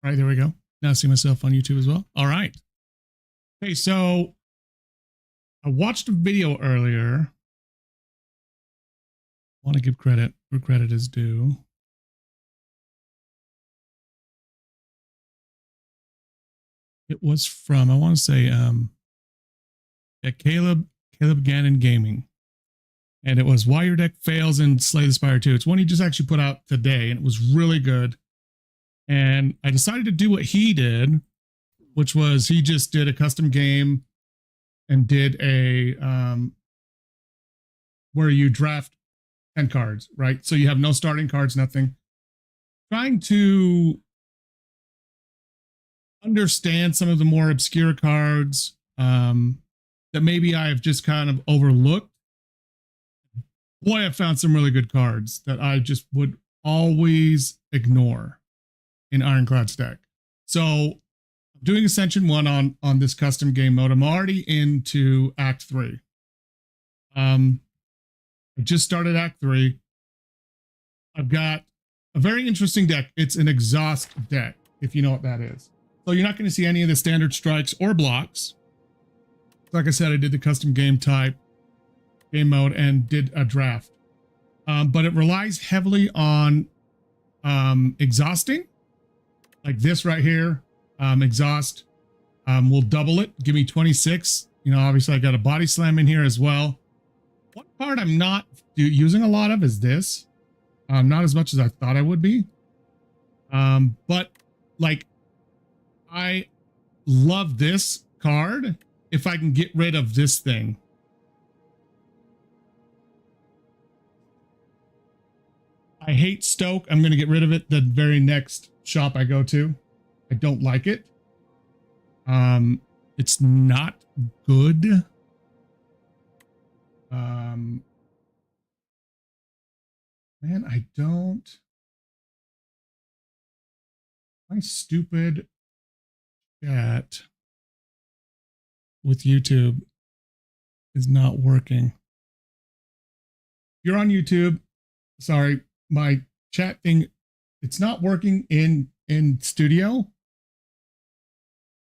All right, there we go. Now I see myself on YouTube as well. All right. Okay, so I watched a video earlier. I want to give credit where credit is due. It was from, I want to say, Caleb Gannon Gaming. And it was Why Your Deck Fails in Slay the Spire 2. It's one he just actually put out today, and it was really good. And I decided to do what he did, which was he just did a custom game and did a where you draft 10 cards, right? So you have no starting cards, nothing. Trying to understand some of the more obscure cards that maybe I've just kind of overlooked. Boy, I found some really good cards that I just would always ignore in Ironclad's deck. So I'm doing Ascension 1 on this custom game mode. I'm already into Act 3. I just started Act 3. I've got a very interesting deck. It's an exhaust deck, if you know what that is. So you're not going to see any of the standard strikes or blocks. Like I said, I did the custom game type, game mode, and did a draft. But it relies heavily on exhausting. Like this right here, exhaust will double it, give me 26. You know, obviously I got a body slam in here as well. One card I'm not using a lot of is this. Not as much as I thought I would be. But like, I love this card if I can get rid of this thing. I hate Stoke. I'm going to get rid of it the very next shop I go to. I don't like it. It's not good. Man, I don't. My stupid chat with YouTube is not working. You're on YouTube. Sorry, my chat thing, it's not working in studio.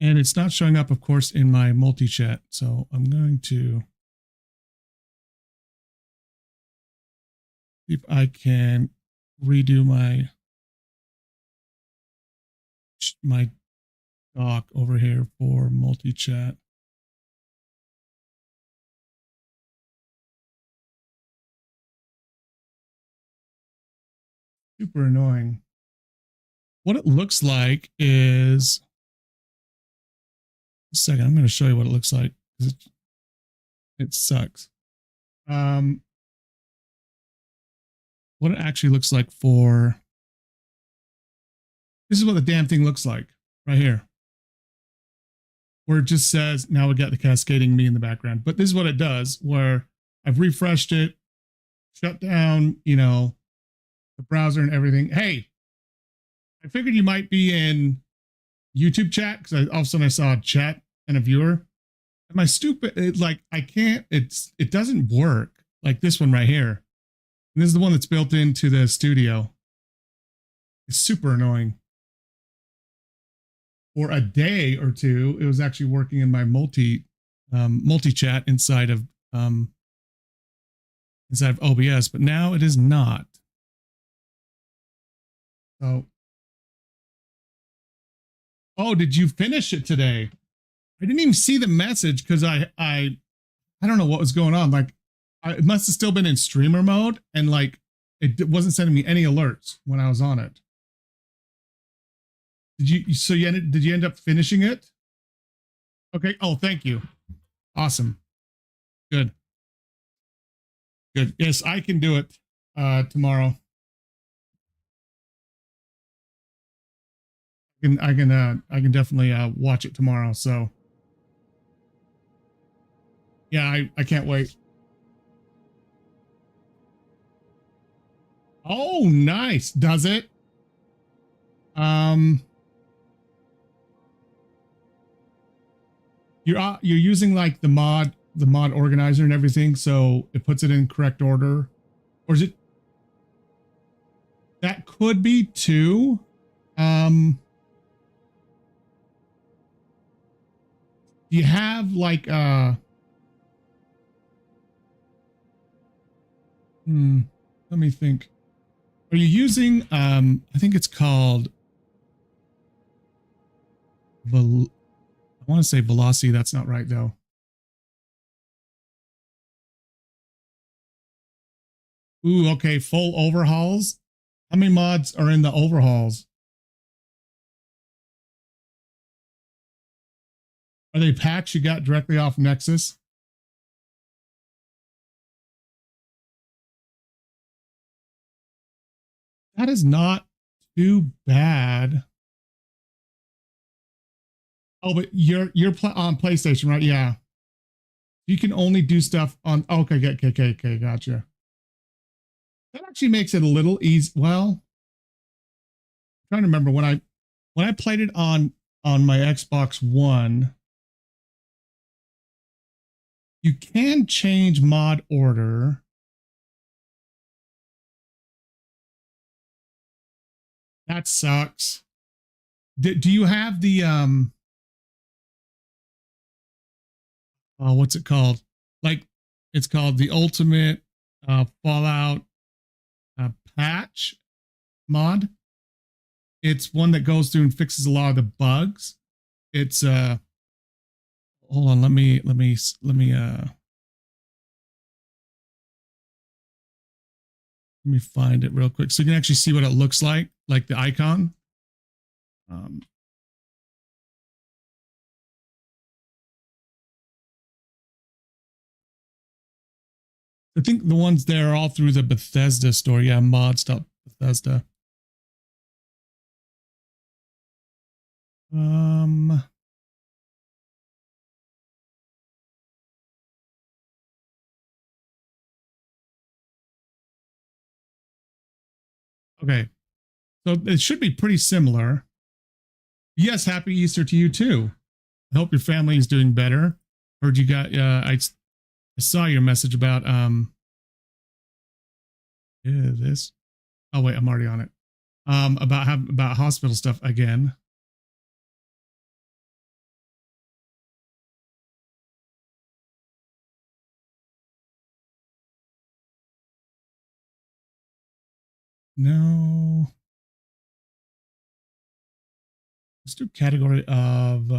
And it's not showing up, of course, in my multi-chat. So I'm going to see if I can redo my doc over here for multi-chat. Super annoying. What it looks like is, a second, I'm going to show you what it looks like because it sucks. What it actually looks like for, this is what the damn thing looks like right here, where it just says, now we got the cascading me in the background, but this is what it does, where I've refreshed it, shut down, you know, the browser and everything. Hey, I figured you might be in YouTube chat because all of a sudden I saw a chat and a viewer. Am I stupid? Like I can't, it doesn't work like this one right here. And this is the one that's built into the studio. It's super annoying. For a day or two, it was actually working in my multi chat inside of OBS, but now it is not. So, oh, did you finish it today? I didn't even see the message because I don't know what was going on. Like, it must have still been in streamer mode, and like it wasn't sending me any alerts when I was on it. Did you end up finishing it? Okay. Oh, thank you. Awesome. Good. Good. Yes, I can do it tomorrow. I can definitely watch it tomorrow. So yeah, I can't wait. Oh, nice. Does it? You're using like the mod organizer and everything, so it puts it in correct order, or is it? That could be too. Do you have like let me think. Are you using I think it's called I want to say velocity, that's not right though. Ooh, okay, full overhauls. How many mods are in the overhauls? Are they packs you got directly off Nexus? That is not too bad. Oh, but you're on PlayStation, right? Yeah. You can only do stuff on. Okay, okay, gotcha. That actually makes it a little easy. Well, I'm trying to remember when I played it on my Xbox One. You can change mod order. That sucks. Do you have the what's it called? Like it's called the Ultimate Fallout patch mod. It's one that goes through and fixes a lot of the bugs. It's hold on, let me find it real quick so you can actually see what it looks like the icon. I think the ones there are all through the Bethesda store. Yeah, mods.bethesda. Okay. So it should be pretty similar. Yes, happy Easter to you too. I hope your family is doing better. Heard you got I saw your message about this. Oh wait, I'm already on it. About hospital stuff again. No. Let's do category of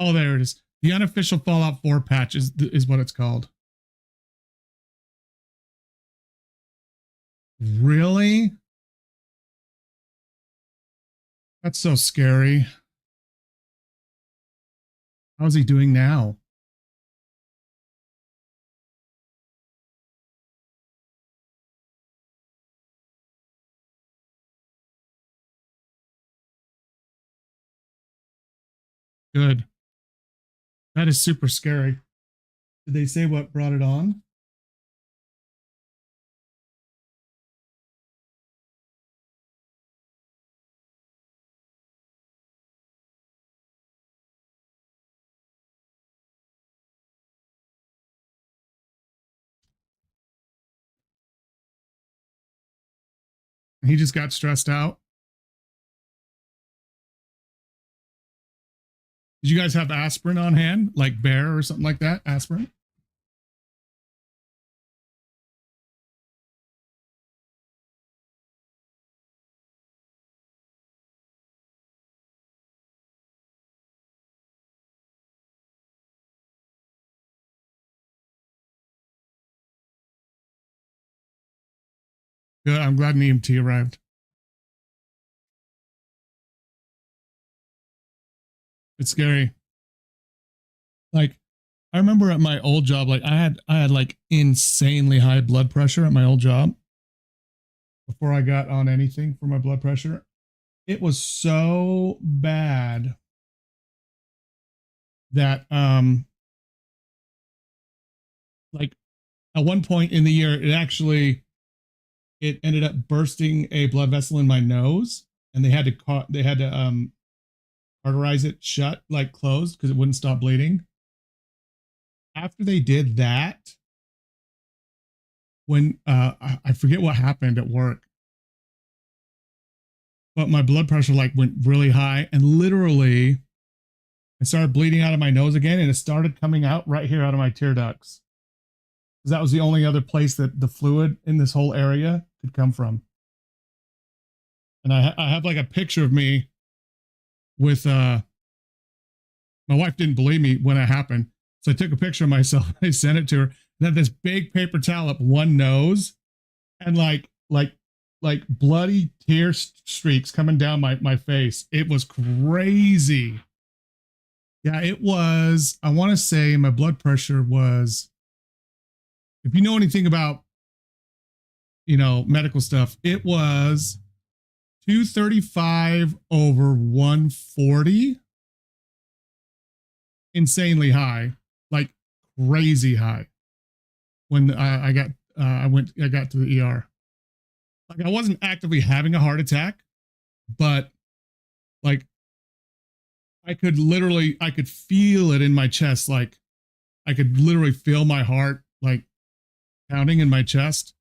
oh, there it is. The unofficial Fallout 4 patch is what it's called. Really? That's so scary. How's he doing now? Good. That is super scary. Did they say what brought it on? He just got stressed out. Did you guys have aspirin on hand, like Bear or something like that? Aspirin? Good. I'm glad an EMT arrived. It's scary. Like, I remember at my old job, like I had like insanely high blood pressure at my old job before I got on anything for my blood pressure. It was so bad that like at one point in the year it ended up bursting a blood vessel in my nose. and they had to cauterize it shut, like closed, because it wouldn't stop bleeding. After they did that, when I forget what happened at work, but my blood pressure like went really high, and literally I started bleeding out of my nose again, and it started coming out right here out of my tear ducts. Because that was the only other place that the fluid in this whole area could come from. And I have like a picture of me with my wife didn't believe me when it happened, so I took a picture of myself and I sent it to her. And had this big paper towel up one nose, and like bloody tear streaks coming down my face. It was crazy. Yeah, it was. I want to say my blood pressure was, if you know anything about, medical stuff, it was 235 over 140. Insanely high, like crazy high. When I got to the ER. Like I wasn't actively having a heart attack, but like I could feel it in my chest. Like I could literally feel my heart like pounding in my chest.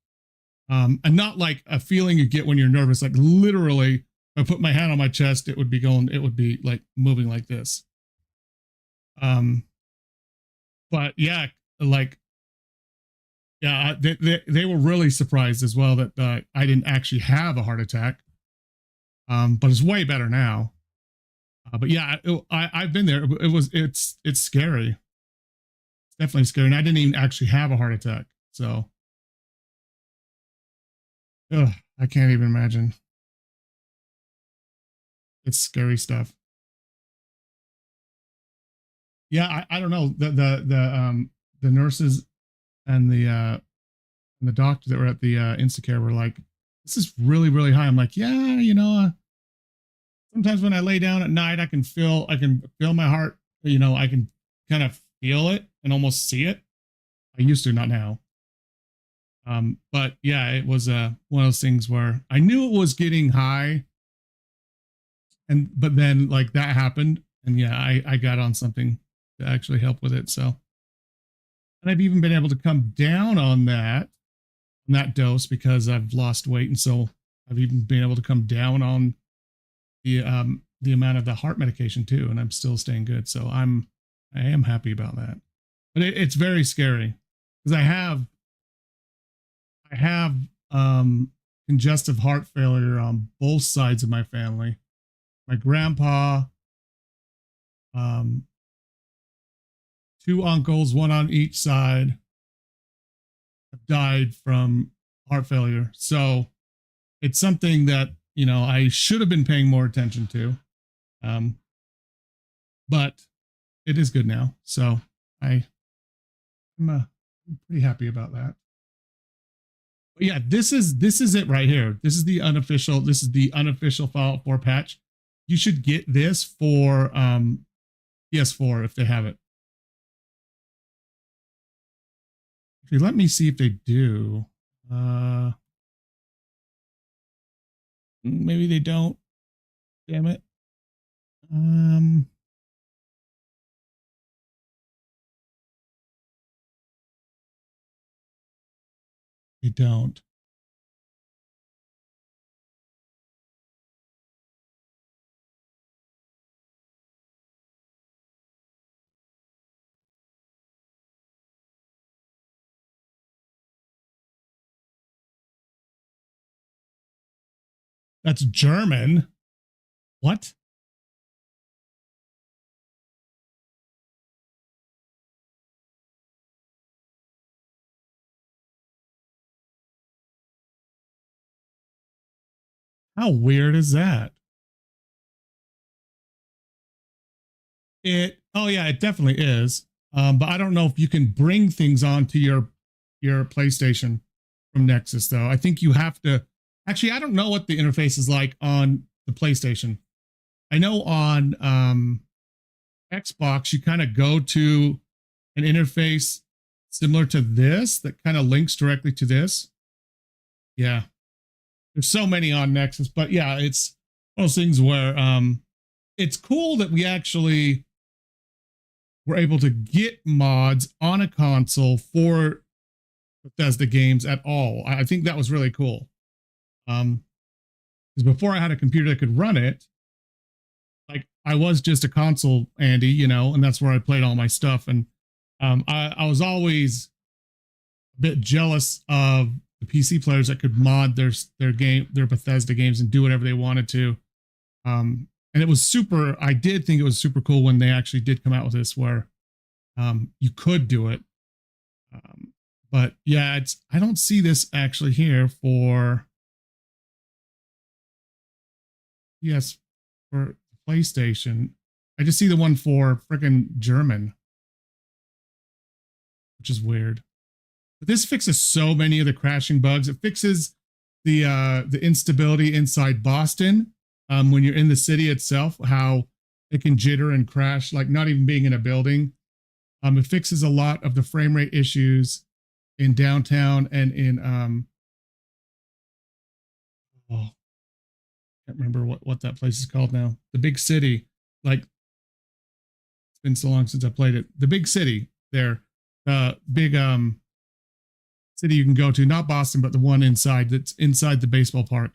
And not like a feeling you get when you're nervous. Like literally, if I put my hand on my chest, it would be like moving like this. But yeah, like, yeah, they were really surprised as well that I didn't actually have a heart attack. But it's way better now. But yeah, I've been there. It's scary. It's definitely scary. And I didn't even actually have a heart attack. So, I can't even imagine. It's scary stuff. Yeah, I don't know. The nurses and the doctor that were at the Instacare were like, this is really, really high. I'm like, yeah, sometimes when I lay down at night, I can feel my heart, I can kind of feel it and almost see it. I used to, not now. But yeah, it was one of those things where I knew it was getting high, but then like that happened, and yeah, I got on something to actually help with it. So, and I've even been able to come down on that dose because I've lost weight, and so I've even been able to come down on the amount of the heart medication too, and I'm still staying good. So I am happy about that. But it's very scary because I have congestive heart failure on both sides of my family. My grandpa, two uncles, one on each side, have died from heart failure. So it's something that, I should have been paying more attention to. But it is good now. So I'm pretty happy about that. But yeah, this is it right here. This is the unofficial Fallout 4 patch. You should get this for PS4 if they have it. Actually, let me see if they do. Maybe they don't. Damn it. They don't. That's German. What? How weird is that? Oh yeah, it definitely is. But I don't know if you can bring things onto your PlayStation from Nexus though. I think you have to. Actually, I don't know what the interface is like on the PlayStation. I know on Xbox you kind of go to an interface similar to this that kind of links directly to this. Yeah. There's so many on Nexus, but yeah, it's those things where it's cool that we actually were able to get mods on a console for Bethesda games at all. I think that was really cool. Because before I had a computer that could run it, like I was just a console Andy, you know, and that's where I played all my stuff. And I was always a bit jealous of the PC players that could mod their Bethesda games and do whatever they wanted to. And it was super, I did think it was super cool when they actually did come out with this where you could do it. But yeah, I don't see this actually here for, yes, for PlayStation. I just see the one for freaking German, which is weird. But this fixes so many of the crashing bugs. It fixes the instability inside Boston when you're in the city itself, how it can jitter and crash, like not even being in a building. It fixes a lot of the frame rate issues in downtown and in oh, can't remember what that place is called now. The big city, like it's been so long since I played it. The big city there, big city you can go to, not Boston, but the one inside that's inside the baseball park.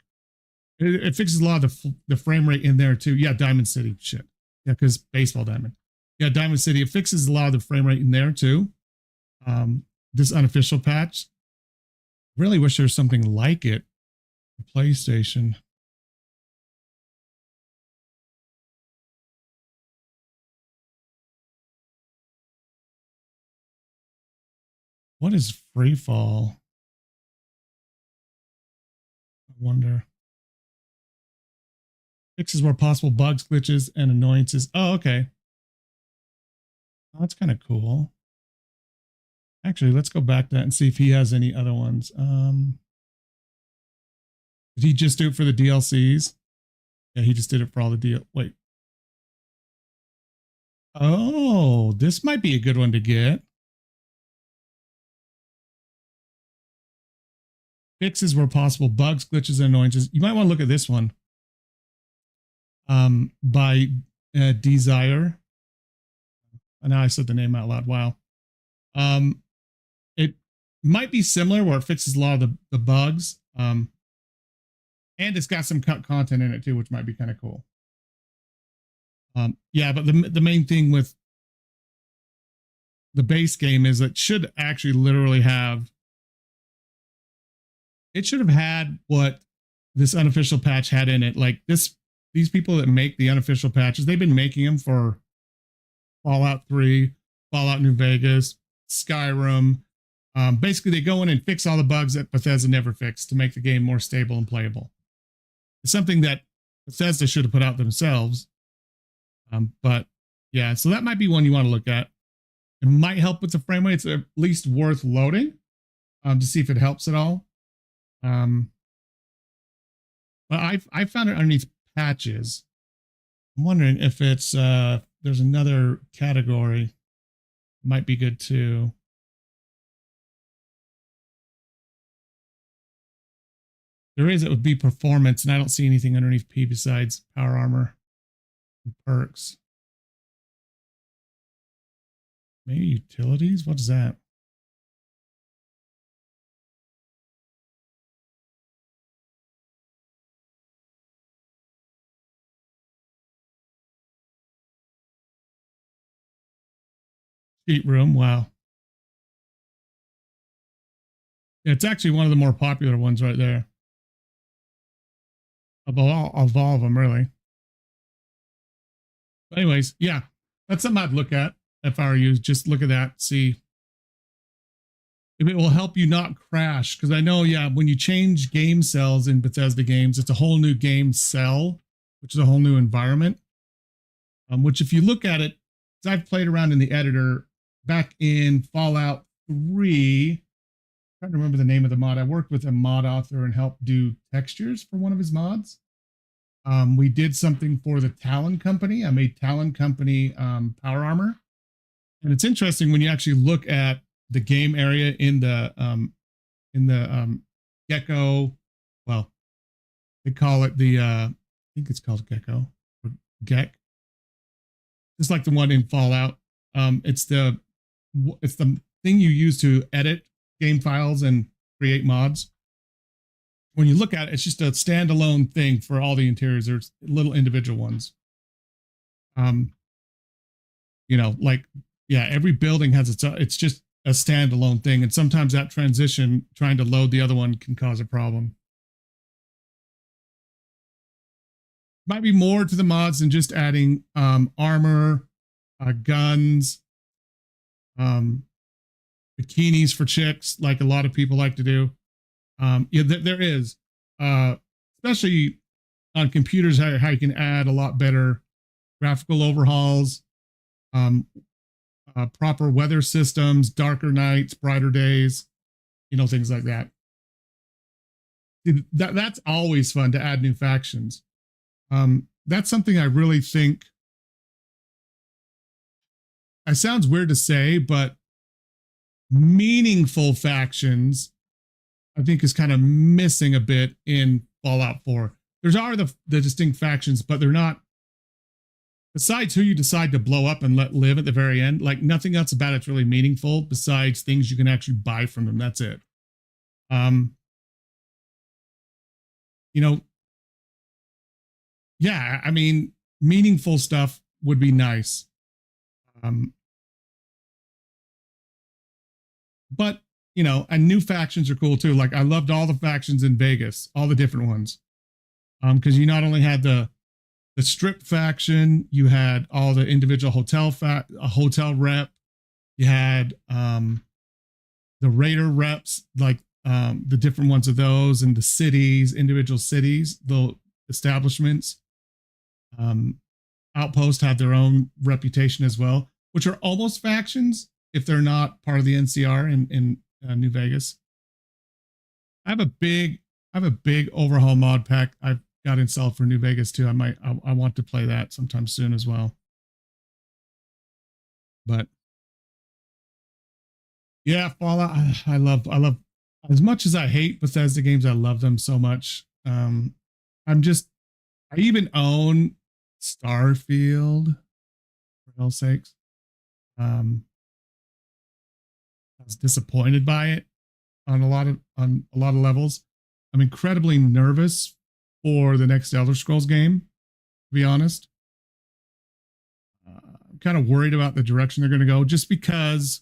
It fixes a lot of the frame rate in there too. Yeah, Diamond City, shit. Yeah, because baseball diamond. Yeah, Diamond City. It fixes a lot of the frame rate in there too. This unofficial patch. Really wish there was something like it for PlayStation. What is free fall? I wonder. Fixes where possible bugs, glitches, and annoyances. Oh, okay. Oh, that's kind of cool. Actually, let's go back to that and see if he has any other ones. Did he just do it for the DLCs? Yeah, he just did it for all the deal. Wait. Oh, this might be a good one to get. Fixes where possible bugs, glitches, and annoyances. You might want to look at this one. By Desire. And now I said the name out loud. Wow. It might be similar where it fixes a lot of the bugs. And it's got some cut content in it too, which might be kind of cool. Yeah, but the main thing with the base game is it should actually literally have, it should have had what this unofficial patch had in it. Like these people that make the unofficial patches, they've been making them for Fallout 3, Fallout New Vegas, Skyrim. Basically, they go in and fix all the bugs that Bethesda never fixed to make the game more stable and playable. It's something that Bethesda should have put out themselves. But yeah, so that might be one you want to look at. It might help with the frame rate. It's at least worth loading to see if it helps at all. But I found it underneath patches. I'm wondering if it's there's another category might be good too. There is, it would be performance, and I don't see anything underneath P besides power armor and perks. Maybe utilities? What is that? Cheat room, wow. Yeah, it's actually one of the more popular ones right there. Of all of them, really. But anyways, yeah, that's something I'd look at if I were you. Just look at that, see if it will help you not crash. Because I know, yeah, when you change game cells in Bethesda games, it's a whole new game cell, which is a whole new environment. Which if you look at it, because I've played around in the editor back in Fallout 3, I'm trying to remember the name of the mod. I worked with a mod author and helped do textures for one of his mods. We did something for the Talon Company. I made Talon Company power armor. And it's interesting when you actually look at the game area in the Gecko, well, they call it the think it's called Gecko or Gek. Just like the one in Fallout. It's the thing you use to edit game files and create mods. When you look at it, it's just a standalone thing for all the interiors. There's little individual ones. You know, like, yeah, every building has it's just a standalone thing. And sometimes that transition, trying to load the other one, can cause a problem. Might be more to the mods than just adding armor, guns, bikinis for chicks, like a lot of people like to do. Yeah, there is, especially on computers, how you can add a lot better graphical overhauls, proper weather systems, darker nights, brighter days, you know, things like that. That's always fun to add new factions. That's something I really think. It sounds weird to say, but meaningful factions, I think, is kind of missing a bit in Fallout 4. There's are the distinct factions, but they're not. Besides who you decide to blow up and let live at the very end, like nothing else about it's really meaningful besides things you can actually buy from them. That's it. You know, yeah, I mean, meaningful stuff would be nice. But, you know, and new factions are cool too. Like I loved all the factions in Vegas, all the different ones. Because you not only had the strip faction, you had all the individual a hotel rep, you had the raider reps, like the different ones of those, and the cities, individual cities, the establishments. Outpost had their own reputation as well, which are almost factions if they're not part of the NCR in New Vegas. I have a big overhaul mod pack I've got installed for New Vegas too. I want to play that sometime soon as well. But yeah, Fallout, I love as much as I hate Bethesda games, I love them so much. I even own Starfield, for hell's sakes. I was disappointed by it on a lot of levels. I'm incredibly nervous for the next Elder Scrolls game, to be honest. I'm kind of worried about the direction they're going to go, just because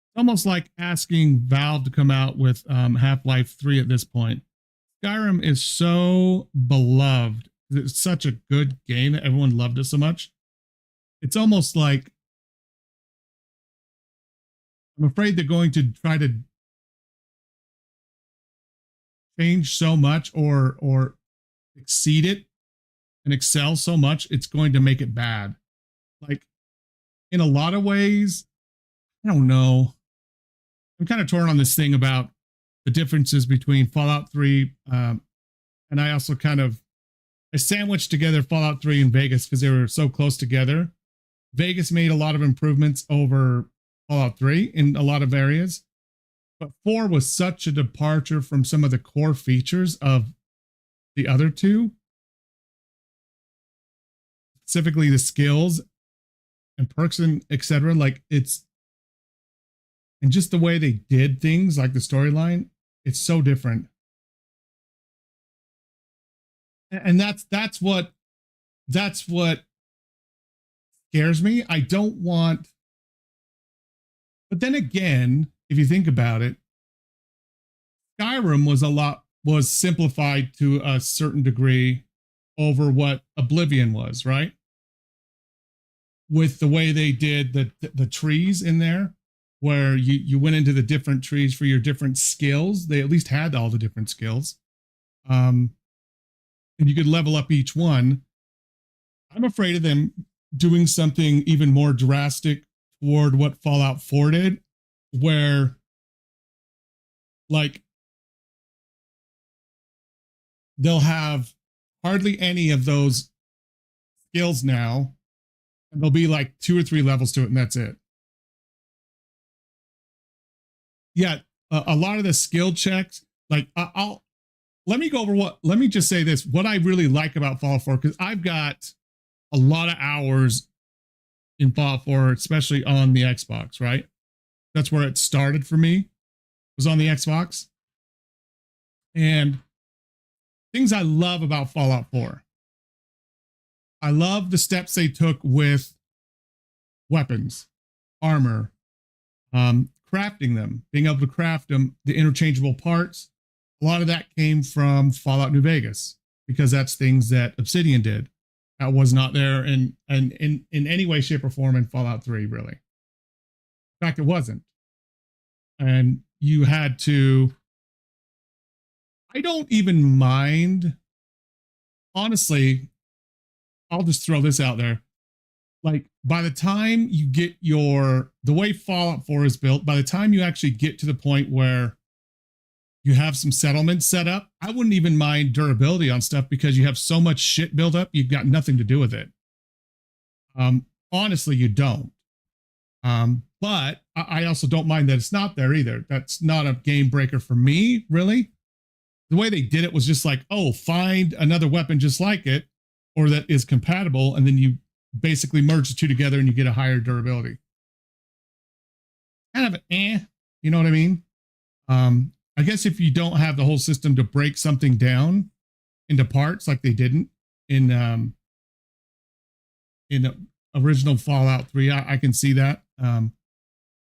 it's almost like asking Valve to come out with Half-Life 3 at this point. Skyrim is so beloved. It's such a good game that everyone loved it so much. It's almost like I'm afraid they're going to try to change so much or exceed it and excel so much, it's going to make it bad. Like in a lot of ways, I don't know. I'm kind of torn on this thing about the differences between Fallout 3, and I also I sandwiched together Fallout 3 and Vegas because they were so close together. Vegas made a lot of improvements over Fallout 3 in a lot of areas, but 4 was such a departure from some of the core features of the other two, specifically the skills and perks and etc. Like and just the way they did things, like the storyline, it's so different. And that's what scares me. I don't want, but then again, if you think about it, Skyrim was simplified to a certain degree over what Oblivion was, right? With the way they did the trees in there, where you went into the different trees for your different skills. They at least had all the different skills. And you could level up each one. I'm afraid of them doing something even more drastic toward what Fallout 4 did, where like they'll have hardly any of those skills now, and there'll be like 2 or 3 levels to it, and that's it. Yeah, a lot of the skill checks, like let me go over let me just say this, what I really like about Fallout 4, because I've got a lot of hours in Fallout 4, especially on the Xbox, right? That's where it started for me, was on the Xbox. And things I love about Fallout 4. I love the steps they took with weapons, armor, crafting them, being able to craft them, the interchangeable parts. A lot of that came from Fallout New Vegas, because that's things that Obsidian did. That was not there in any way, shape, or form in Fallout 3, really. In fact, it wasn't. And you had to, I don't even mind, honestly, I'll just throw this out there. Like, by the time you get the way Fallout 4 is built, by the time you actually get to the point where you have some settlements set up, I wouldn't even mind durability on stuff, because you have so much shit built up, you've got nothing to do with it. Honestly, you don't. But I also don't mind that it's not there either. That's not a game breaker for me, really. The way they did it was just like, oh, find another weapon just like it, or that is compatible, and then you basically merge the two together and you get a higher durability. Kind of you know what I mean? I guess if you don't have the whole system to break something down into parts like they didn't in original Fallout 3, I can see that.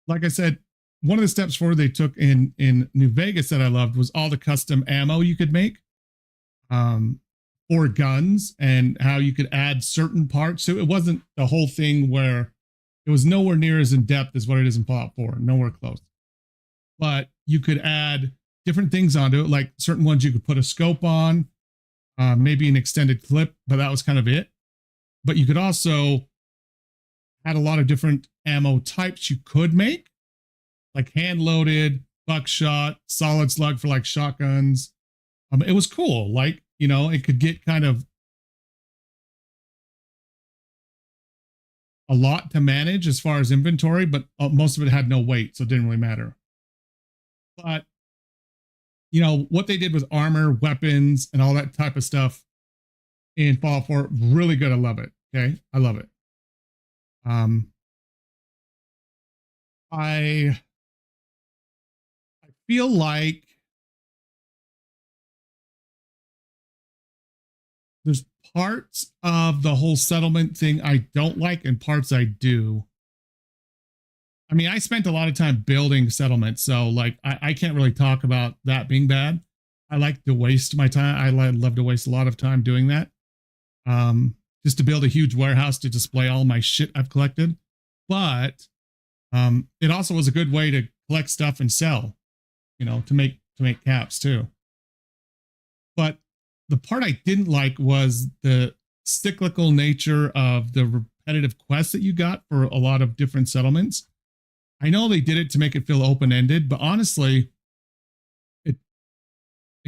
Like I said, one of the steps forward they took in New Vegas that I loved was all the custom ammo you could make for guns, and how you could add certain parts. So it wasn't the whole thing where it was nowhere near as in depth as what it is in Fallout 4, nowhere close. But you could add different things onto it, like certain ones you could put a scope on, maybe an extended clip, but that was kind of it. But you could also add a lot of different ammo types you could make, like hand-loaded, buckshot, solid slug for like shotguns. It was cool. Like, you know, it could get kind of a lot to manage as far as inventory, but most of it had no weight, so it didn't really matter. But, you know, what they did with armor, weapons, and all that type of stuff in Fallout 4, really good. I love it. Okay, I love it. I feel like there's parts of the whole settlement thing I don't like, and parts I do. I mean, I spent a lot of time building settlements, so like I can't really talk about that being bad. I like to waste my time. I love to waste a lot of time doing that. Just to build a huge warehouse to display all my shit I've collected. But it also was a good way to collect stuff and sell, you know, to make caps too. But the part I didn't like was the cyclical nature of the repetitive quests that you got for a lot of different settlements. I know they did it to make it feel open-ended, but honestly, it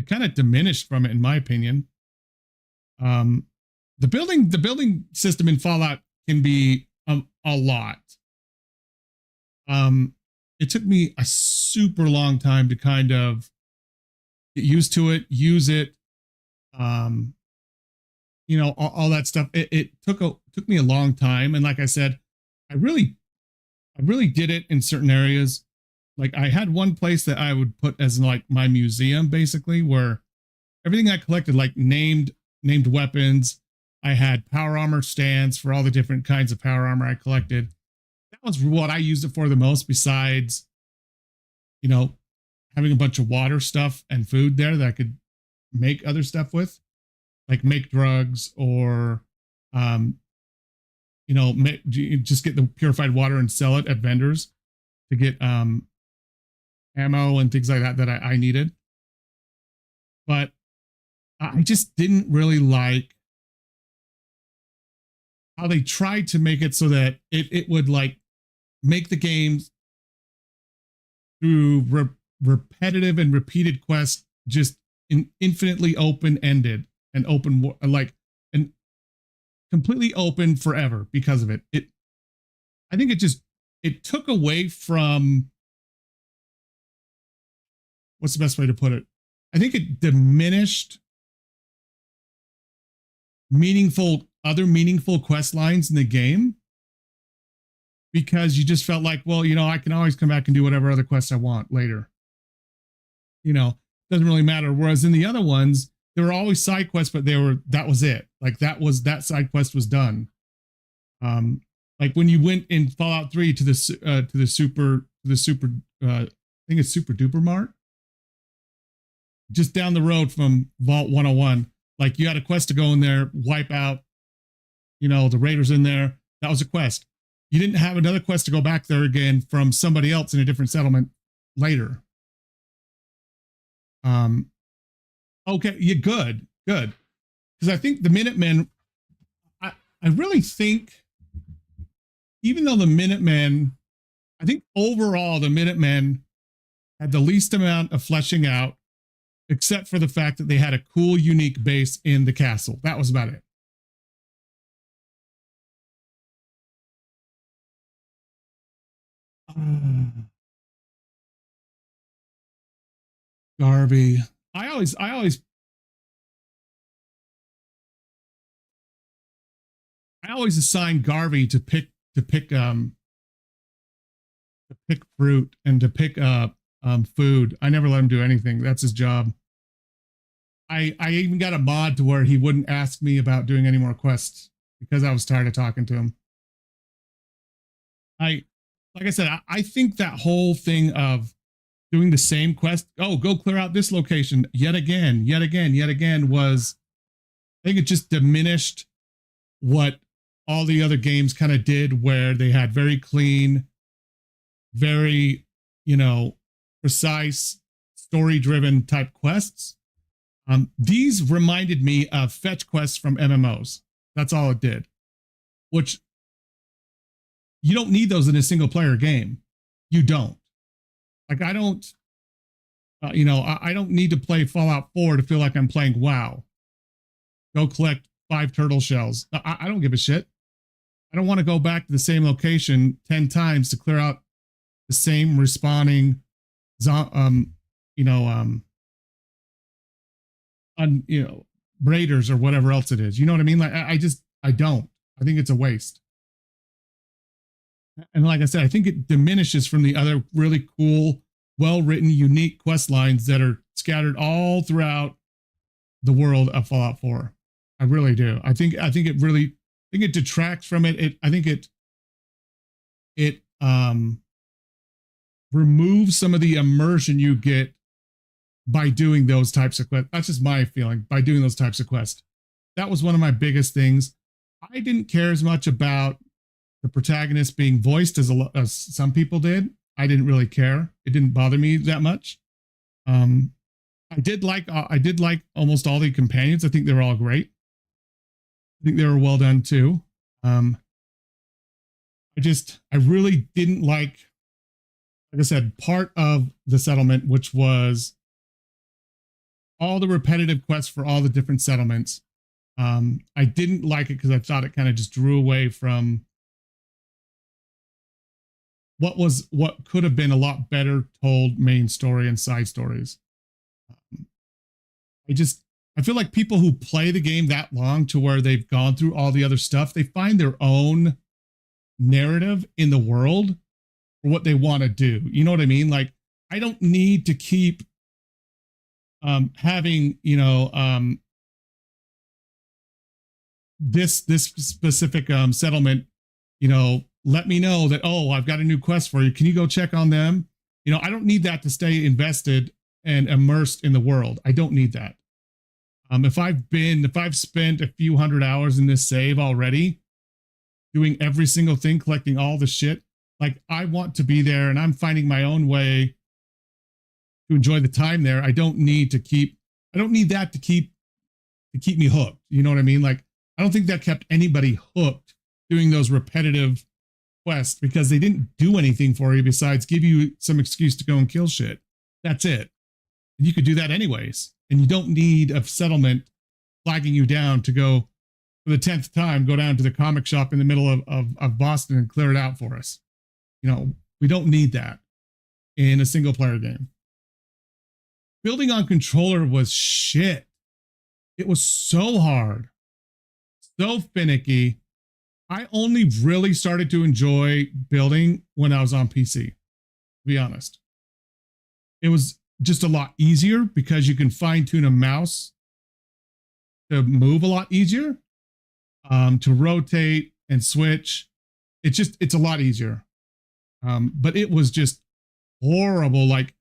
kind of diminished from it, in my opinion. The building system in Fallout can be a lot. It took me a super long time to kind of get used to it, use it. You know, all that stuff. It took me a long time, and like I said, I really did it in certain areas. Like I had one place that I would put as like my museum, basically, where everything I collected, like named weapons. I had power armor stands for all the different kinds of power armor I collected. That was what I used it for the most, besides, you know, having a bunch of water stuff and food there that I could make other stuff with, like make drugs, or, you know, just get the purified water and sell it at vendors to get ammo and things like that I needed. But I just didn't really like how they tried to make it so that it would like make the games through repetitive and repeated quests just infinitely open-ended and open, like, and completely open forever because of it. I think it took away from, what's the best way to put it? I think it diminished other meaningful quest lines in the game, because you just felt like, well, I can always come back and do whatever other quests I want later. Doesn't really matter. Whereas in the other ones, there were always side quests, but that was it. Like that side quest was done. Like when you went in Fallout 3 to the super, I think it's Super Duper Mart, just down the road from Vault 101. Like you had a quest to go in there, wipe out, the raiders in there. That was a quest. You didn't have another quest to go back there again from somebody else in a different settlement later. Okay, yeah, good. Because I think the Minutemen, I really think, even though the Minutemen, I think overall the Minutemen had the least amount of fleshing out, except for the fact that they had a cool, unique base in the castle. That was about it. Garvey. I always assign Garvey to pick fruit and to pick food. I never let him do anything. That's his job. I even got a mod to where he wouldn't ask me about doing any more quests because I was tired of talking to him. Like I said, I think that whole thing of doing the same quest, go clear out this location yet again, was, I think it just diminished what all the other games kind of did, where they had very clean, very, precise, story-driven type quests. These reminded me of fetch quests from MMOs. That's all it did, which you don't need those in a single player game. You don't. Like, I don't, I don't need to play Fallout 4 to feel like I'm playing WoW. Go collect 5 turtle shells. I don't give a shit. I don't want to go back to the same location 10 times to clear out the same respawning, raiders or whatever else it is. You know what I mean? Like, I don't. I think it's a waste. And like I said, I think it diminishes from the other really cool, well-written, unique quest lines that are scattered all throughout the world of Fallout 4. I really do. I think it detracts from it. I think it removes some of the immersion you get by doing those types of quests. That's just my feeling, by doing those types of quests. That was one of my biggest things. I didn't care as much about the protagonist being voiced as some people did. I didn't really care. It didn't bother me that much. I did like almost all the companions. I think they were all great. I think they were well done too. I really didn't like I said, part of the settlement, which was all the repetitive quests for all the different settlements. I didn't like it because I thought it kind of just drew away from what could have been a lot better told main story and side stories. I feel like people who play the game that long to where they've gone through all the other stuff, they find their own narrative in the world for what they want to do. You know what I mean? Like, I don't need to keep having, this specific settlement, let me know that, oh, I've got a new quest for you. Can you go check on them? I don't need that to stay invested and immersed in the world. I don't need that. If I've spent a few hundred hours in this save already, doing every single thing, collecting all the shit, like, I want to be there and I'm finding my own way to enjoy the time there. I don't need that to keep me hooked. You know what I mean? Like, I don't think that kept anybody hooked doing those repetitive quests because they didn't do anything for you besides give you some excuse to go and kill shit. That's it. And you could do that anyways. And you don't need a settlement flagging you down to go for the 10th time, go down to the comic shop in the middle of Boston and clear it out for us. We don't need that in a single player game. building on controller was shit. It was so hard, so finicky. I only really started to enjoy building when I was on PC, to be honest. It was just a lot easier because you can fine tune a mouse to move a lot easier, to rotate and switch. It's a lot easier. But it was just horrible. Like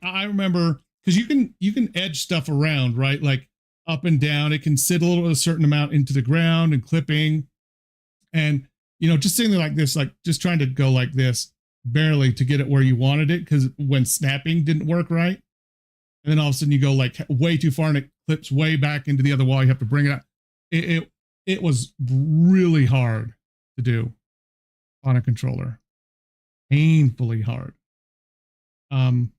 I remember, because you can edge stuff around, right? Like up and down. It can sit a certain amount into the ground and clipping. And, just sitting there like this, like just trying to go like this barely to get it where you wanted it. Because when snapping didn't work right. And then all of a sudden you go like way too far and it clips way back into the other wall. You have to bring it out. It was really hard to do on a controller. Painfully hard. And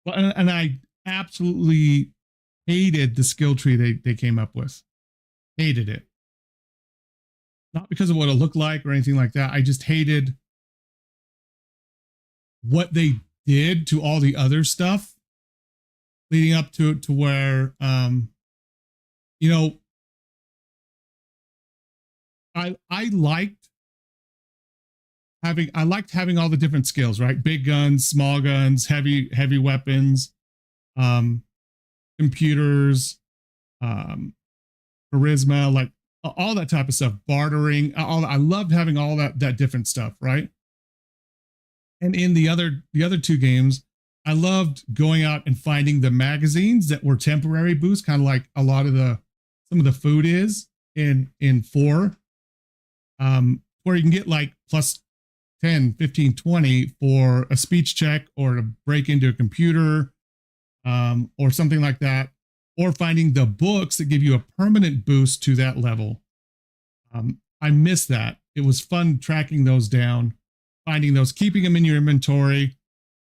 I absolutely hated the skill tree they came up with. Hated it. Not because of what it looked like or anything like that. I just hated what they did to all the other stuff leading up to where, I liked having all the different skills, right? Big guns, small guns, heavy weapons, computers, charisma, like all that type of stuff, bartering. I loved having all that different stuff, right? And in the other two games, I loved going out and finding the magazines that were temporary boosts, kind of like a lot of some of the food is in 4, where you can get like plus 10, 15, 20 for a speech check or to break into a computer, or something like that, or finding the books that give you a permanent boost to that level. I miss that. It was fun tracking those down, finding those, keeping them in your inventory.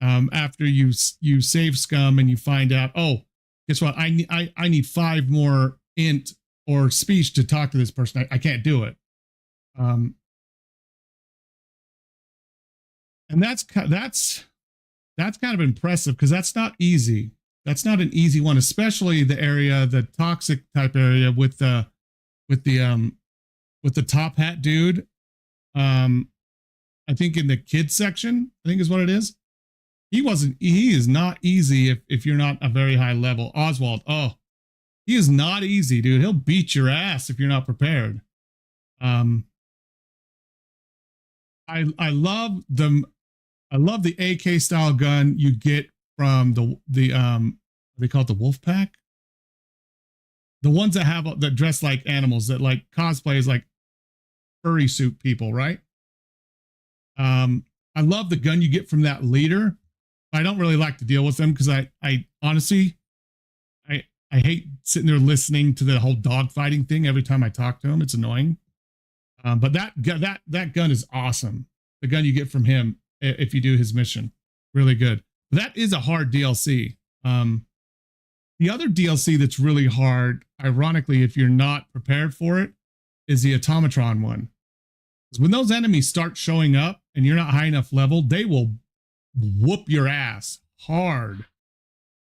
After you save scum and you find out, oh, guess what? I need 5 more int or speech to talk to this person. I can't do it. And that's kind of impressive because that's not easy. That's not an easy one, especially the toxic type area with the top hat dude. I think in the kids section, I think is what it is. He is not easy if you're not a very high level. Oswald, oh, he is not easy, dude. He'll beat your ass if you're not prepared. I love them. I love the AK style gun you get from they call it the Wolf Pack. The ones that dress like animals, that like cosplay as like furry suit people, right? I love the gun you get from that leader. I don't really like to deal with them because I honestly, I hate sitting there listening to the whole dogfighting thing every time I talk to him. It's annoying. But that gun is awesome. The gun you get from him if you do his mission, really good. That is a hard DLC. The other DLC that's really hard, ironically, if you're not prepared for it, is the automatron one. Because when those enemies start showing up and you're not high enough level, they will whoop your ass hard.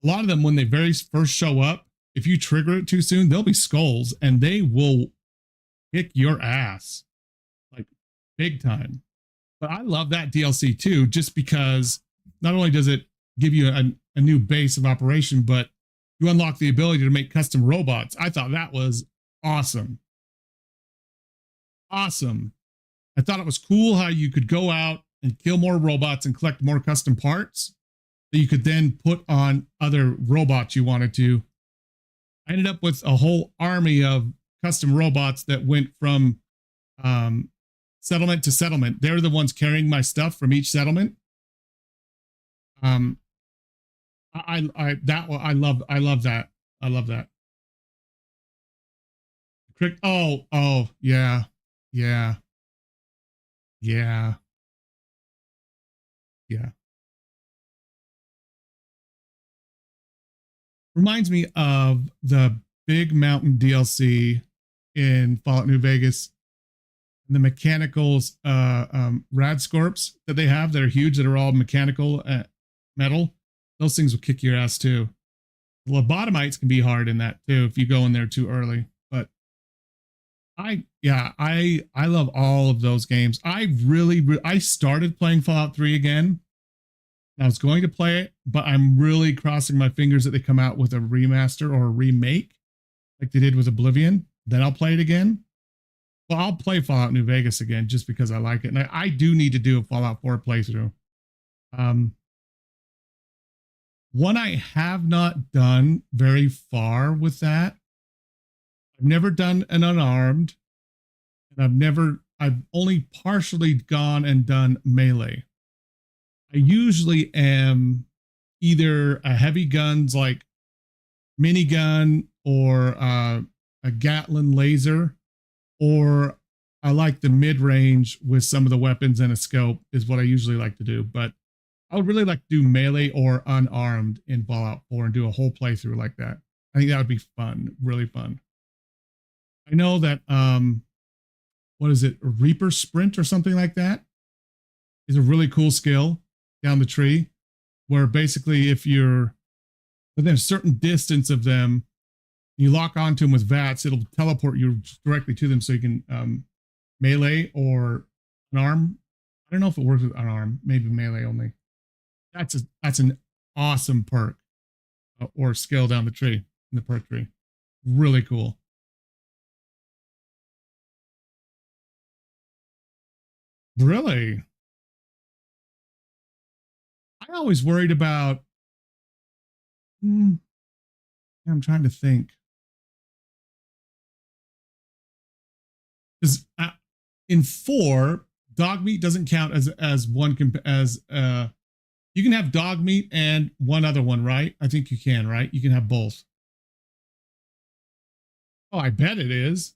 A lot of them, when they very first show up, if you trigger it too soon, they'll be skulls and they will kick your ass like big time. But I love that DLC too, just because not only does it give you a new base of operation, but you unlock the ability to make custom robots. I thought that was awesome. Awesome. I thought it was cool how you could go out and kill more robots and collect more custom parts that you could then put on other robots you wanted to. I ended up with a whole army of custom robots that went from settlement to settlement. They're the ones carrying my stuff from each settlement. I love that. I love that. Oh, yeah. Yeah. Yeah. Yeah. Reminds me of the Big Mountain DLC in Fallout New Vegas. The mechanicals, rad scorps that they have that are huge, that are all mechanical metal. those things will kick your ass too. Lobotomites can be hard in that too if you go in there too early. But I love all of those games. I started playing Fallout 3 again. I was going to play it, but I'm really crossing my fingers that they come out with a remaster or a remake like they did with Oblivion. Then I'll play it again. Well, I'll play Fallout New Vegas again just because I like it. And I do need to do a Fallout 4 playthrough. One I have not done very far with that. I've never done an unarmed. And I've only partially gone and done melee. I usually am either a heavy guns like minigun or a Gatling laser, or I like the mid-range with some of the weapons and a scope is what I usually like to do. But I would really like to do melee or unarmed in Fallout 4 and do a whole playthrough like that. I think that would be fun, really fun. I know that, what is it, Reaper Sprint or something like that is a really cool skill down the tree, where basically if you're within a certain distance of them, you lock onto them with VATS, it'll teleport you directly to them so you can melee or unarm. I don't know if it works with unarm, maybe melee only. That's an awesome perk or skill down the tree, in the perk tree. Really cool. Really? I always worried about, I'm trying to think. Because in 4, dog meat doesn't count as one you can have dog meat and one other one, right? I think you can, right? You can have both. Oh, I bet it is.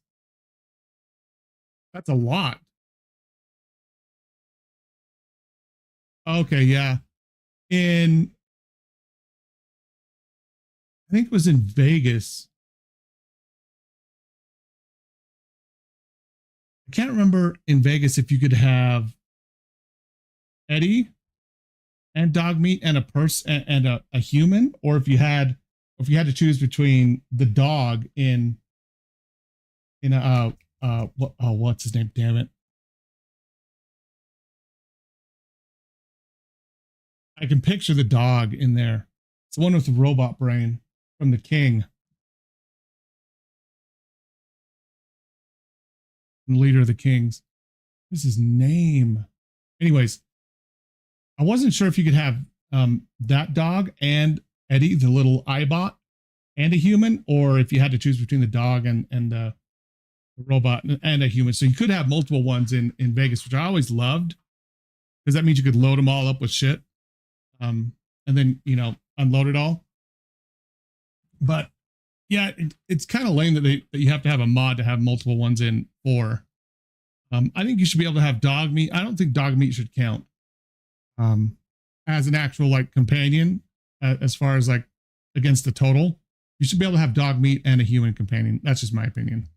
That's a lot. Okay, yeah. I think it was in Vegas. I can't remember in Vegas if you could have Eddie and dog meat and a person and a human, or if you had to choose between the dog in what's his name? Damn it. I can picture the dog in there. It's the one with the robot brain from the King. Leader of the Kings. What's his name? Anyways, I wasn't sure if you could have that dog and Eddie, the little iBot, and a human, or if you had to choose between the dog and the robot and a human. So you could have multiple ones in Vegas, which I always loved, because that means you could load them all up with shit. And then, unload it all. But yeah, it's kind of lame that you have to have a mod to have multiple ones in 4. I think you should be able to have dog meat. I don't think dog meat should count as an actual like companion as far as like against the total. You should be able to have dog meat and a human companion. That's just my opinion.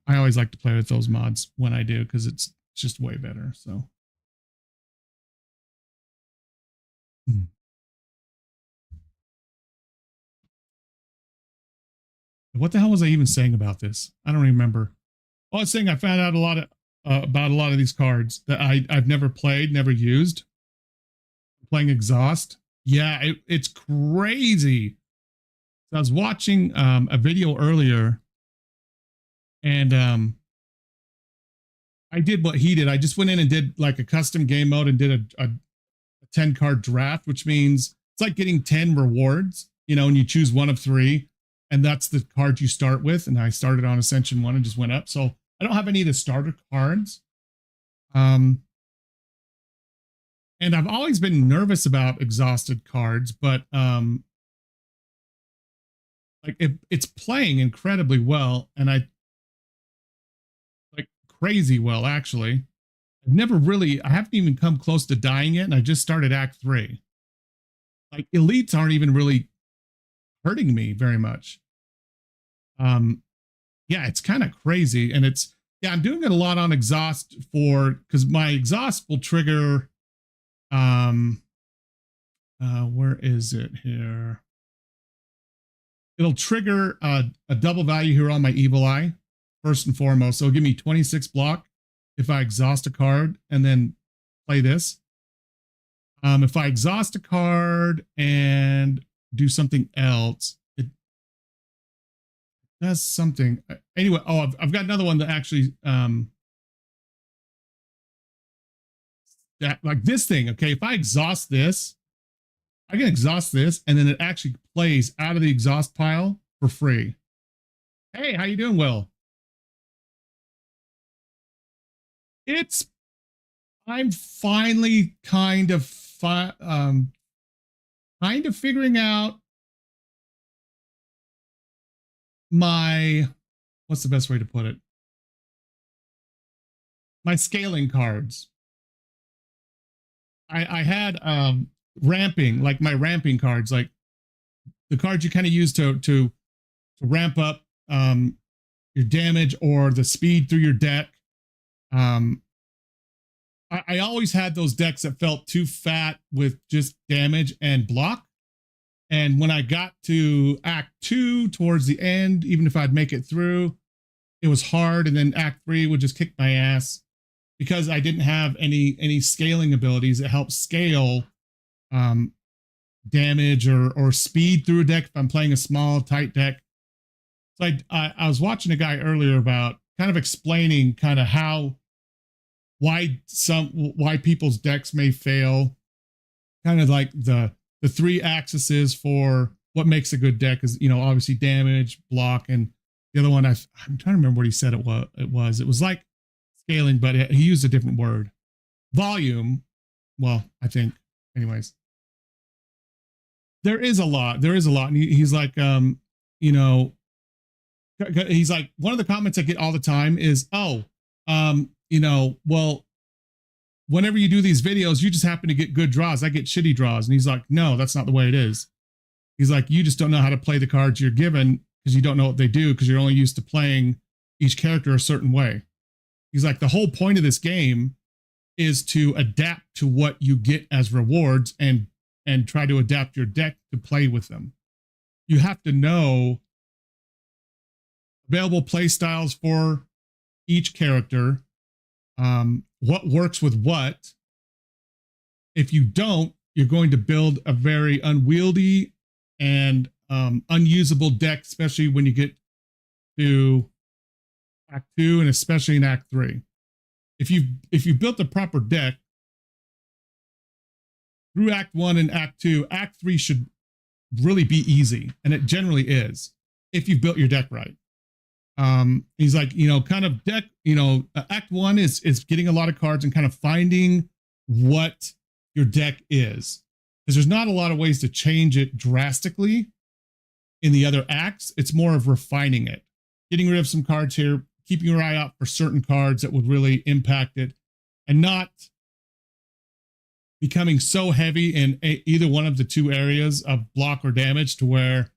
I always like to play with those mods when I do, because it's just way better. So. What the hell was I even saying about this? I don't remember. Oh, I was saying I found out about a lot of these cards that I've never played, never used. Playing Exhaust. Yeah, it's crazy. So I was watching a video earlier, and I did what he did. I just went in and did like a custom game mode and did a 10 card draft, which means it's like getting 10 rewards, and you choose one of 3. And that's the card you start with. And I started on Ascension 1 and just went up. So I don't have any of the starter cards. And I've always been nervous about exhausted cards, but like it's playing incredibly well. And I like crazy well, actually. I haven't even come close to dying yet. And I just started Act 3. Like elites aren't even really hurting me very much. Yeah, it's kind of crazy. And I'm doing it a lot on exhaust because my exhaust will trigger Where is it here? It'll trigger a double value here on my Evil Eye, first and foremost. So it'll give me 26 block if I exhaust a card and then play this. If I exhaust a card and do something else, it does something. Anyway, oh, I've got another one that actually, that like this thing. Okay, if I exhaust this, I can exhaust this, and then it actually plays out of the exhaust pile for free. Hey, how you doing, Will? I'm finally kind of figuring out my, what's the best way to put it? My scaling cards. I had ramping, like my ramping cards, like the cards you kind of use to ramp up your damage or the speed through your deck. I always had those decks that felt too fat with just damage and block. And when I got to Act 2 towards the end, even if I'd make it through, it was hard. And then Act 3 would just kick my ass because I didn't have any scaling abilities that help scale damage or speed through a deck if I'm playing a small, tight deck. So I was watching a guy earlier about kind of explaining kind of why people's decks may fail, kind of like the three axes for what makes a good deck is, obviously damage, block, and the other one I'm trying to remember what he said it was like scaling, but he used a different word. Volume. Well, I think anyways. There is a lot. And he's like, he's like, one of the comments I get all the time is, well, whenever you do these videos, you just happen to get good draws. I get shitty draws. And he's like, no, that's not the way it is. He's like, you just don't know how to play the cards you're given because you don't know what they do because you're only used to playing each character a certain way. He's like, the whole point of this game is to adapt to what you get as rewards and try to adapt your deck to play with them. You have to know available play styles for each character, what works with what. If you don't, you're going to build a very unwieldy and unusable deck, especially when you get to Act 2 and especially in Act 3. If you built the proper deck through Act 1 and Act 2, Act 3 should really be easy, and it generally is if you've built your deck right. He's like, kind of deck, Act 1 is getting a lot of cards and kind of finding what your deck is, because there's not a lot of ways to change it drastically in the other acts. It's more of refining it, getting rid of some cards here, keeping your eye out for certain cards that would really impact it, and not becoming so heavy in either one of the two areas of block or damage to where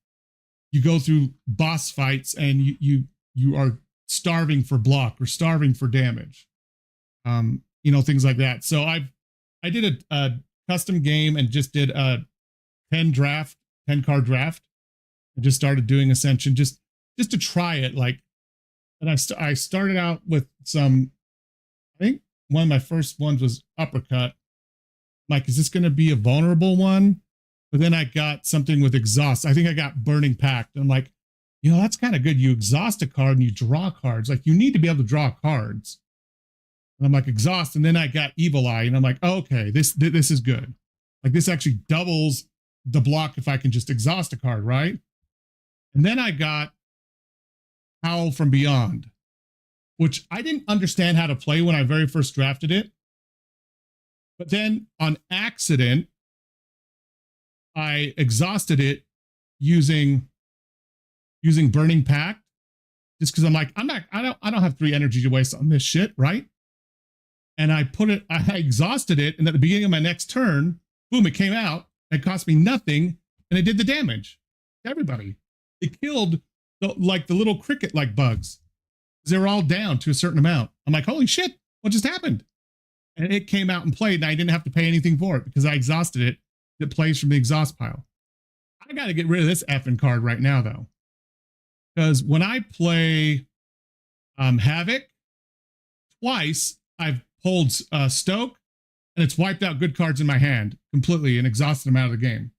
you go through boss fights and you are starving for block or starving for damage, things like that. So I did a custom game and just did a 10 card draft. I just started doing Ascension just to try it. And I started out with some, I think one of my first ones was Uppercut. Like, is this going to be a vulnerable one? But then I got something with Exhaust. I think I got Burning Pact. I'm like, that's kind of good. You exhaust a card and you draw cards. Like, you need to be able to draw cards. And I'm like, Exhaust. And then I got Evil Eye. And I'm like, oh, okay, this is good. Like, this actually doubles the block if I can just exhaust a card, right? And then I got Howl from Beyond, which I didn't understand how to play when I very first drafted it. But then on accident, I exhausted it using Burning Pact, just because I'm like, I don't have 3 energy to waste on this shit, right? And I exhausted it, and at the beginning of my next turn, boom, it came out. It cost me nothing, and it did the damage to everybody. It killed the little cricket-like bugs. They were all down to a certain amount. I'm like, holy shit, what just happened? And it came out and played, and I didn't have to pay anything for it because I exhausted it. that plays from the exhaust pile. I got to get rid of this effing card right now, though. Because when I play Havoc, twice I've pulled Stoke, and it's wiped out good cards in my hand completely and exhausted them out of the game.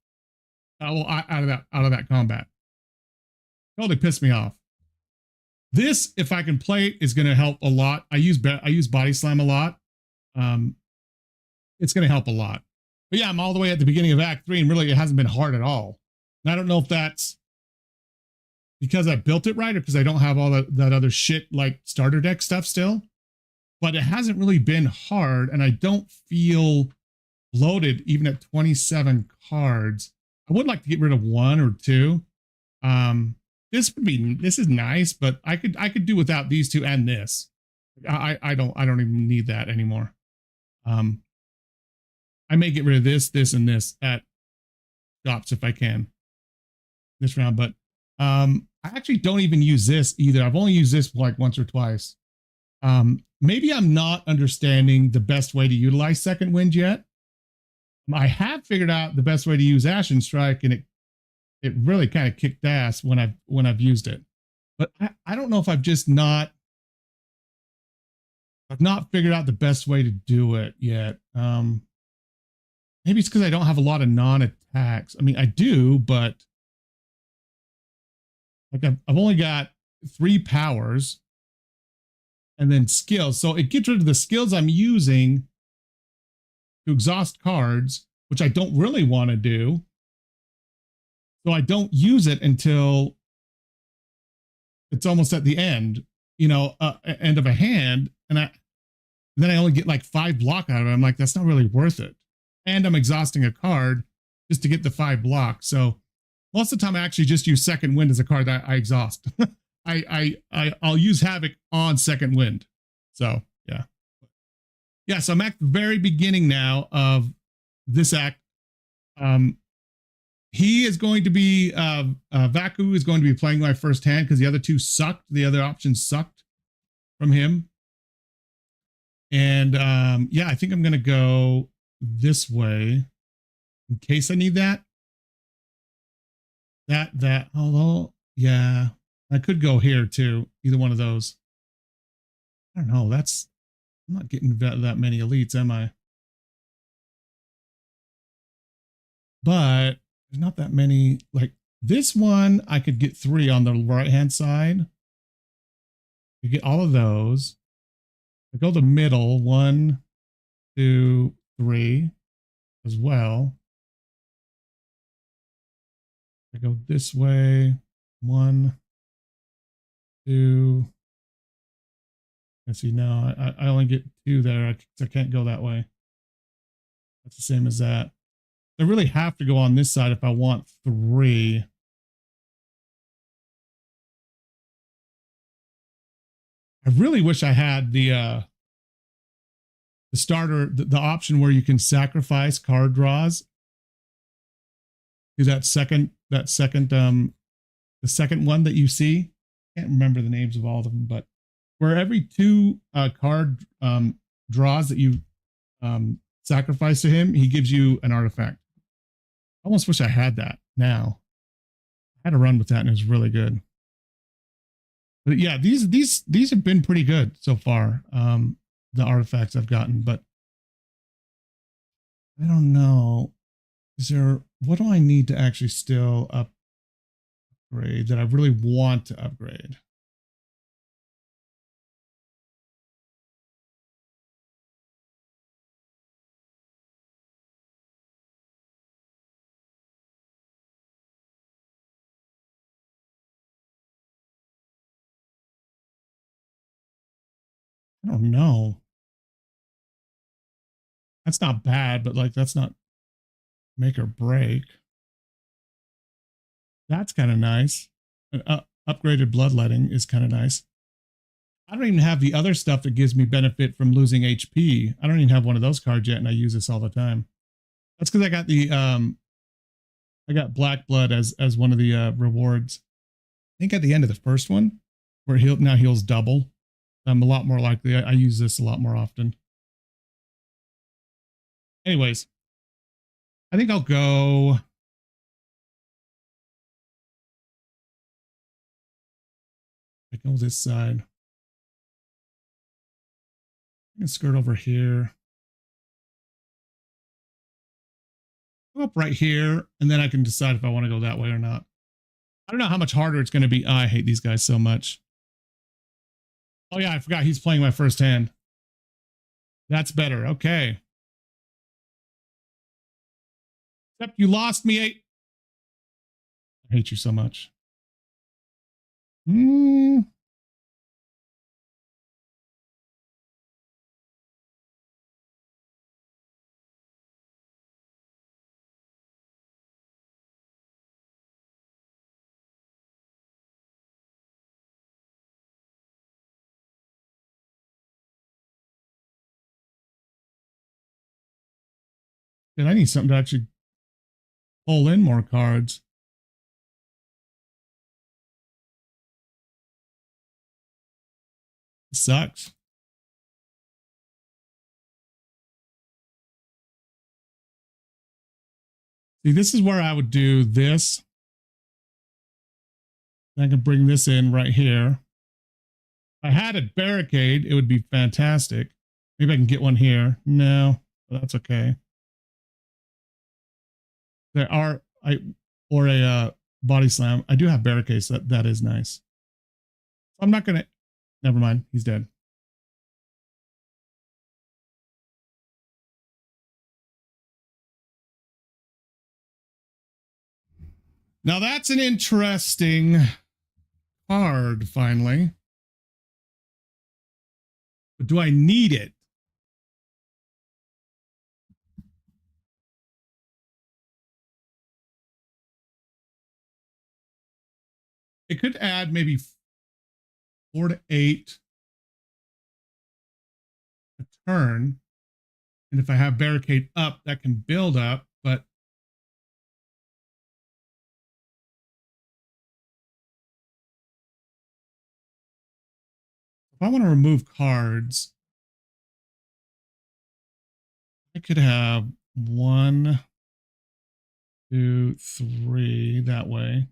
Out of that combat. Totally pissed me off. This, if I can play it, is going to help a lot. I use Body Slam a lot. It's going to help a lot. But yeah, I'm all the way at the beginning of Act 3, and really it hasn't been hard at all. And I don't know if that's because I built it right or because I don't have all that other shit like starter deck stuff still. But it hasn't really been hard, and I don't feel bloated even at 27 cards. I would like to get rid of 1 or 2. This is nice, but I could do without these 2 and this. I don't even need that anymore. I may get rid of this, and this at shops if I can this round, but I actually don't even use this either. I've only used this like once or twice. Maybe I'm not understanding the best way to utilize Second Wind yet. I have figured out the best way to use Ashen Strike, and it really kind of kicked ass when I've used it. But I don't know if I've not figured out the best way to do it yet. Maybe it's because I don't have a lot of non-attacks. I mean, I do, but like I've only got 3 powers and then skills. So it gets rid of the skills I'm using to exhaust cards, which I don't really want to do. So I don't use it until it's almost at the end, end of a hand. And then I only get like 5 block out of it. I'm like, that's not really worth it. And I'm exhausting a card just to get the 5 blocks. So most of the time I actually just use Second Wind as a card that I exhaust. I'll use Havoc on Second Wind. So yeah. Yeah, so I'm at the very beginning now of this act. He is going to be, Vaku is going to be playing my first hand because the other 2 sucked. The other options sucked from him. And yeah, I think I'm going to go this way in case I need that. Although, yeah, I could go here too. Either one of those. I don't know. I'm not getting that many elites, am I? But there's not that many. Like this one, I could get 3 on the right hand side. You get all of those. I go the middle, 1, 2, 3 as well. I go this way, 1, 2. Let's see, now I only get 2 there. I can't go that way. That's the same as that. I really have to go on this side if I want 3. I really wish I had the starter, the option where you can sacrifice card draws to the second one that you see. I can't remember the names of all of them, but where every 2 card draws that you sacrifice to him, he gives you an artifact. I almost wish I had that now. I had to run with that and it was really good. But yeah, these have been pretty good so far. The artifacts I've gotten, but I don't know. What do I need to actually still upgrade that I really want to upgrade? I don't know. That's not bad, but like that's not make or break. That's kind of nice. Upgraded bloodletting is kind of nice. I don't even have the other stuff that gives me benefit from losing HP. I don't even have one of those cards yet, and I use this all the time. That's because I got the I got Black Blood as one of the rewards. I think at the end of the first one, where now heals double. I'm a lot more likely. I use this a lot more often. Anyways, I think I'll go. I go this side. I can skirt over here. Go up right here, and then I can decide if I want to go that way or not. I don't know how much harder it's going to be. Oh, I hate these guys so much. Oh yeah, I forgot he's playing my first hand. That's better. Okay. Except you lost me 8. I hate you so much. And I need something to actually pull in more cards. It sucks. See, this is where I would do this. I can bring this in right here. If I had a barricade, it would be fantastic. Maybe I can get one here. No, that's okay. There are or a body slam. I do have barricades. That is nice. I'm not gonna. Never mind. He's dead. Now that's an interesting card. Finally, but do I need it? It could add maybe 4 to 8 a turn. And if I have barricade up, that can build up. But if I want to remove cards, I could have 1, 2, 3 that way.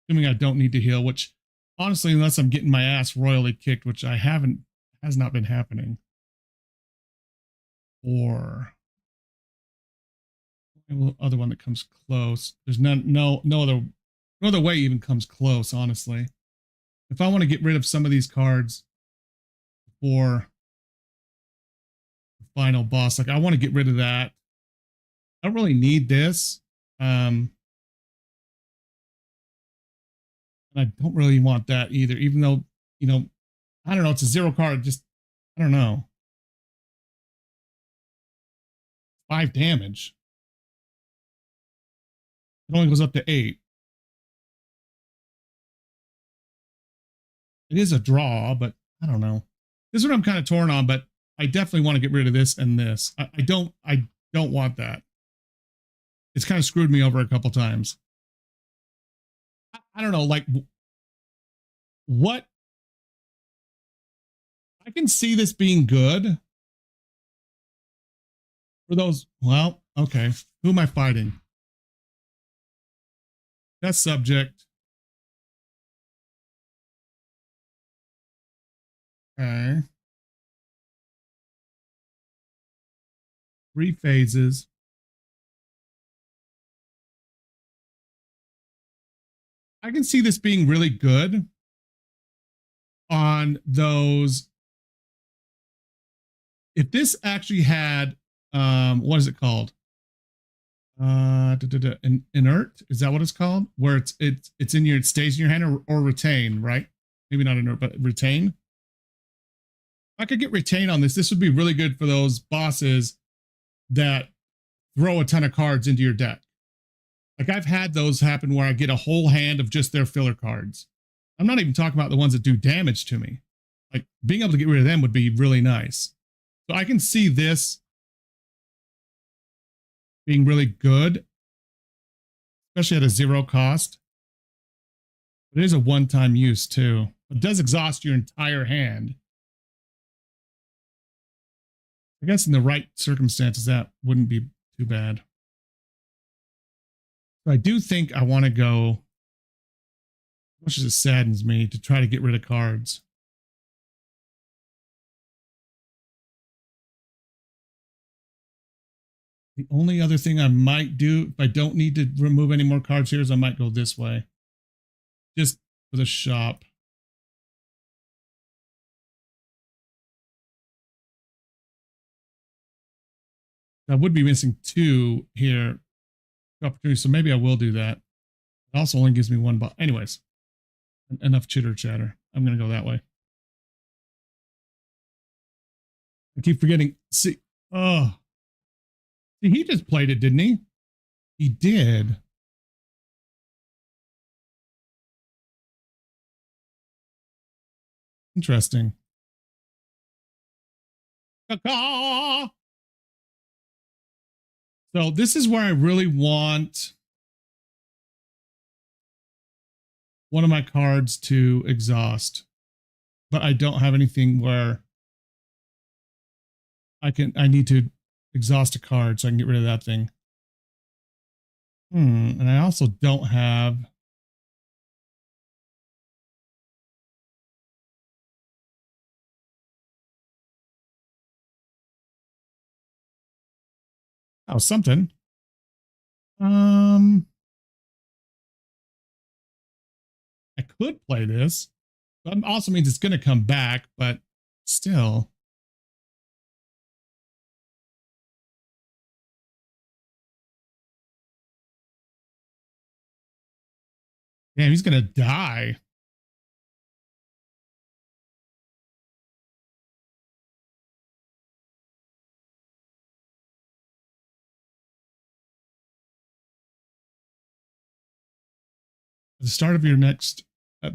Assuming I don't need to heal, which honestly, unless I'm getting my ass royally kicked, which I haven't, has not been happening. Or other one that comes close. There's no other way even comes close, honestly. If I want to get rid of some of these cards for the final boss, like I want to get rid of that. I don't really need this. And I don't really want that either, even though, you know, I don't know, it's a 0 card, just, I don't know. 5 damage. It only goes up to 8. It is a draw, but I don't know. This is what I'm kind of torn on, but I definitely want to get rid of this and this. I don't want that. It's kind of screwed me over a couple times. I don't know, like what I can see this being good for those. Well, okay. Who am I fighting? That's subject. Okay. 3 phases. I can see this being really good on those. If this actually had, what is it called? Inert, is that what it's called? Where it's in your, it stays in your hand, or retain, right? Maybe not inert, but retain. If I could get retain on this would be really good for those bosses that throw a ton of cards into your deck. Like I've had those happen where I get a whole hand of just their filler cards. I'm not even talking about the ones that do damage to me. Like being able to get rid of them would be really nice. So I can see this being really good, especially at a 0 cost. It is a one-time use too. It does exhaust your entire hand. I guess in the right circumstances, that wouldn't be too bad. I do think I want to go, as much as it saddens me, to try to get rid of cards. The only other thing I might do, if I don't need to remove any more cards here, is I might go this way. Just for the shop. I would be missing 2 here. Opportunity, so maybe I will do that. It also only gives me 1 ball. Anyways, enough chitter chatter. I'm going to go that way. I keep forgetting. See, oh. See, he just played it, didn't he? He did. Interesting. So this is where I really want one of my cards to exhaust, but I don't have anything where I need to exhaust a card so I can get rid of that thing. And I also don't have. Oh, something. I could play this. That also means it's going to come back, but still. Damn, he's going to die. At the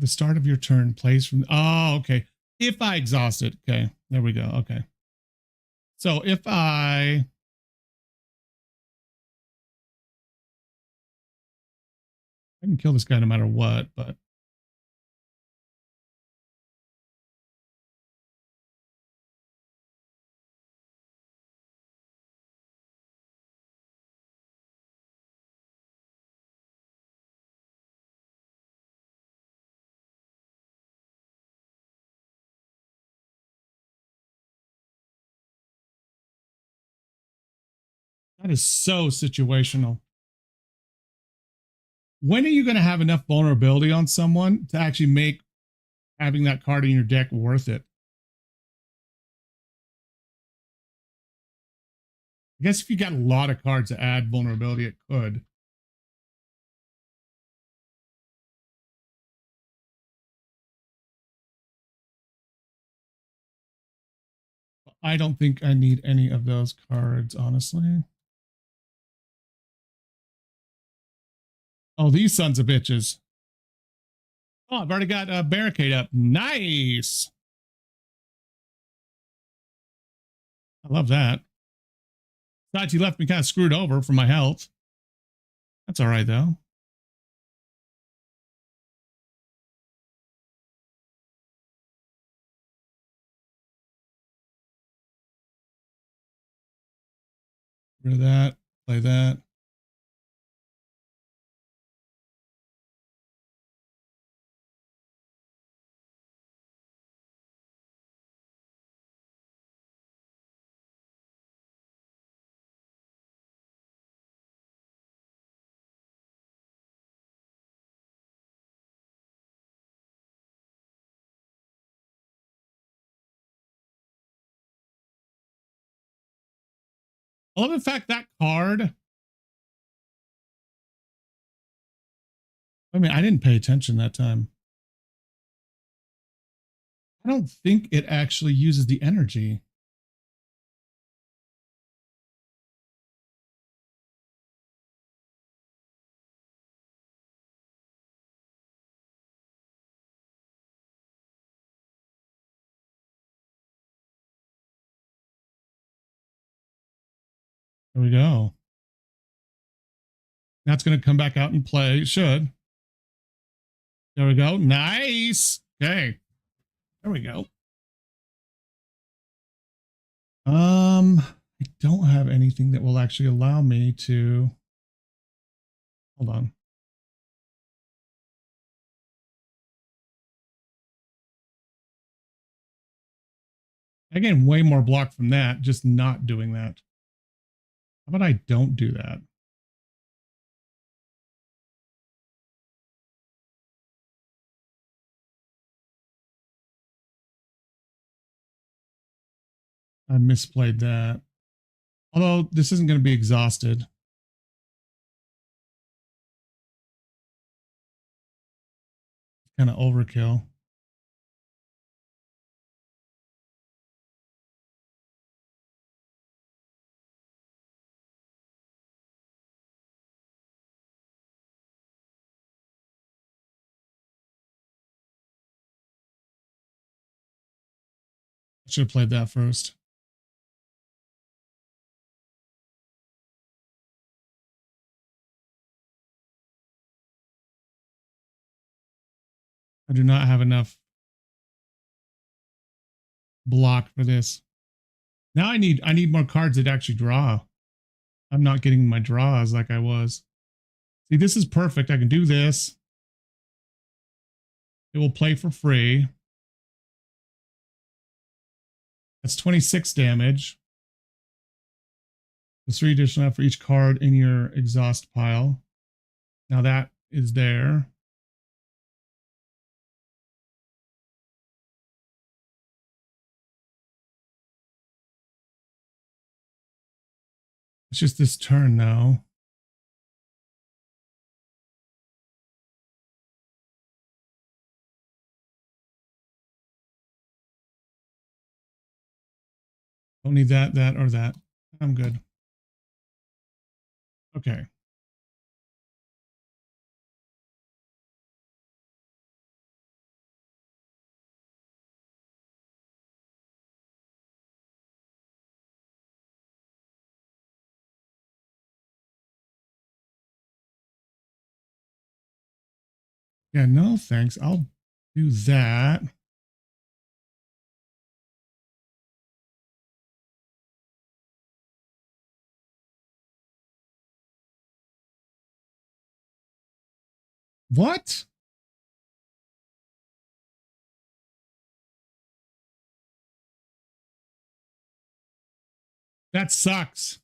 start of your turn, plays from. Oh, okay. If I exhaust it. Okay. There we go. Okay. So if I can kill this guy no matter what, but. That is so situational. When are you going to have enough vulnerability on someone to actually make having that card in your deck worth it? I guess if you got a lot of cards to add vulnerability, it could. I don't think I need any of those cards, honestly. Oh, these sons of bitches. Oh, I've already got a barricade up. Nice. I love that. Besides, he left me kind of screwed over for my health. That's all right, though. Rid of that. Play that. I love the fact that card. I mean, I didn't pay attention that time. I don't think it actually uses the energy. There we go. That's going to come back out and play. It should. There we go. Nice. Okay. There we go. I don't have anything that will actually allow me to Hold on. I gain way more block from that, just not doing that. How about I don't do that? I misplayed that. Although this isn't going to be exhausted. Kind of overkill. I should have played that first. I do not have enough block for this. Now I need more cards that actually draw. I'm not getting my draws like I was. See, this is perfect. I can do this. It will play for free. That's 26 damage. There's 3 additional for each card in your exhaust pile. Now that is there. It's just this turn now. Don't need that, that, or that. I'm good. Okay. Yeah, no thanks. I'll do that. What? That sucks.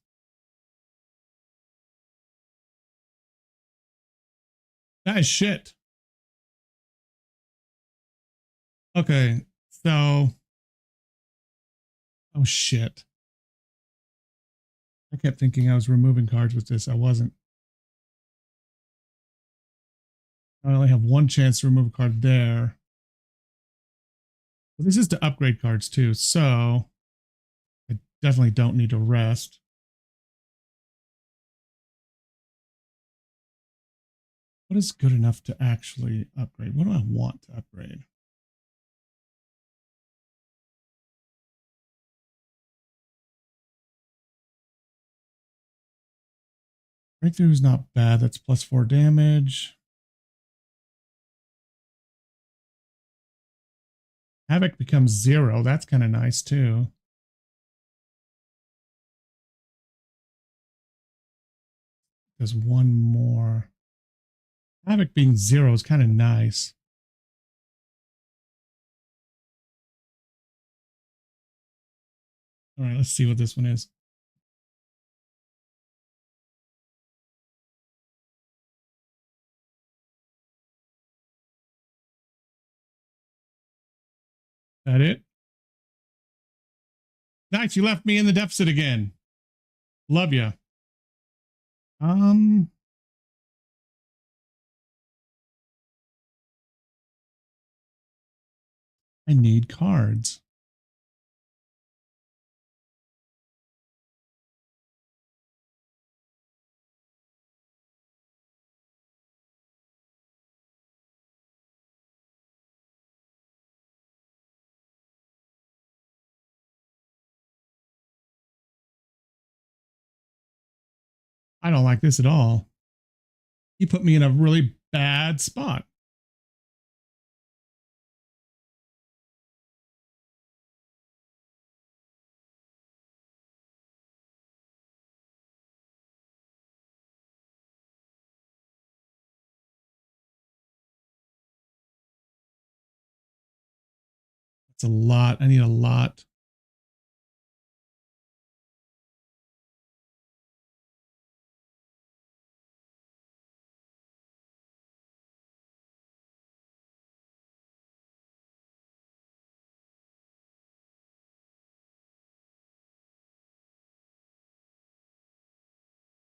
That is shit. Okay, so oh shit. I kept thinking I was removing cards with this. I wasn't. I only have one chance to remove a card there. But this is to upgrade cards too, so I definitely don't need to rest. What is good enough to actually upgrade? What do I want to upgrade? Breakthrough is not bad. That's +4 damage. Havoc becomes 0. That's kind of nice too. There's one more. Havoc being 0 is kind of nice. All right, let's see what this one is. That it? Nice, you left me in the deficit again. Love you. I need cards. I don't like this at all. He put me in a really bad spot. It's a lot. I need a lot.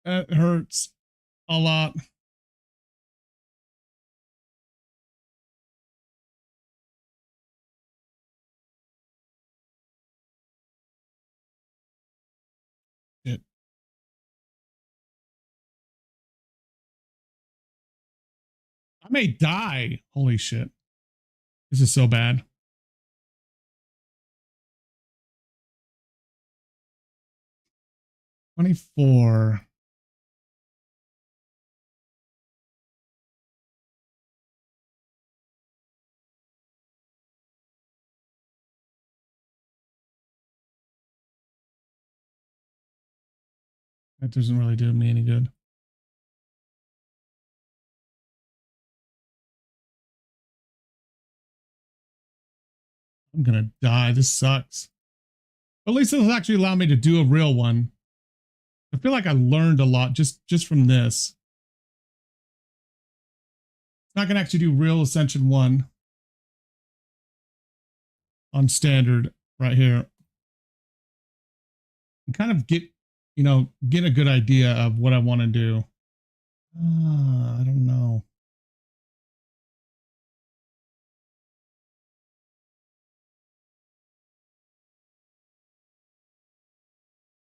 That hurts a lot. Shit. I may die. Holy shit. This is so bad. $24. That doesn't really do me any good. I'm gonna die. This sucks. At least it'll actually allow me to do a real one. I feel like I learned a lot just from this. It's not gonna actually do real Ascension 1 on standard right here. And kind of get, get a good idea of what I want to do. I don't know.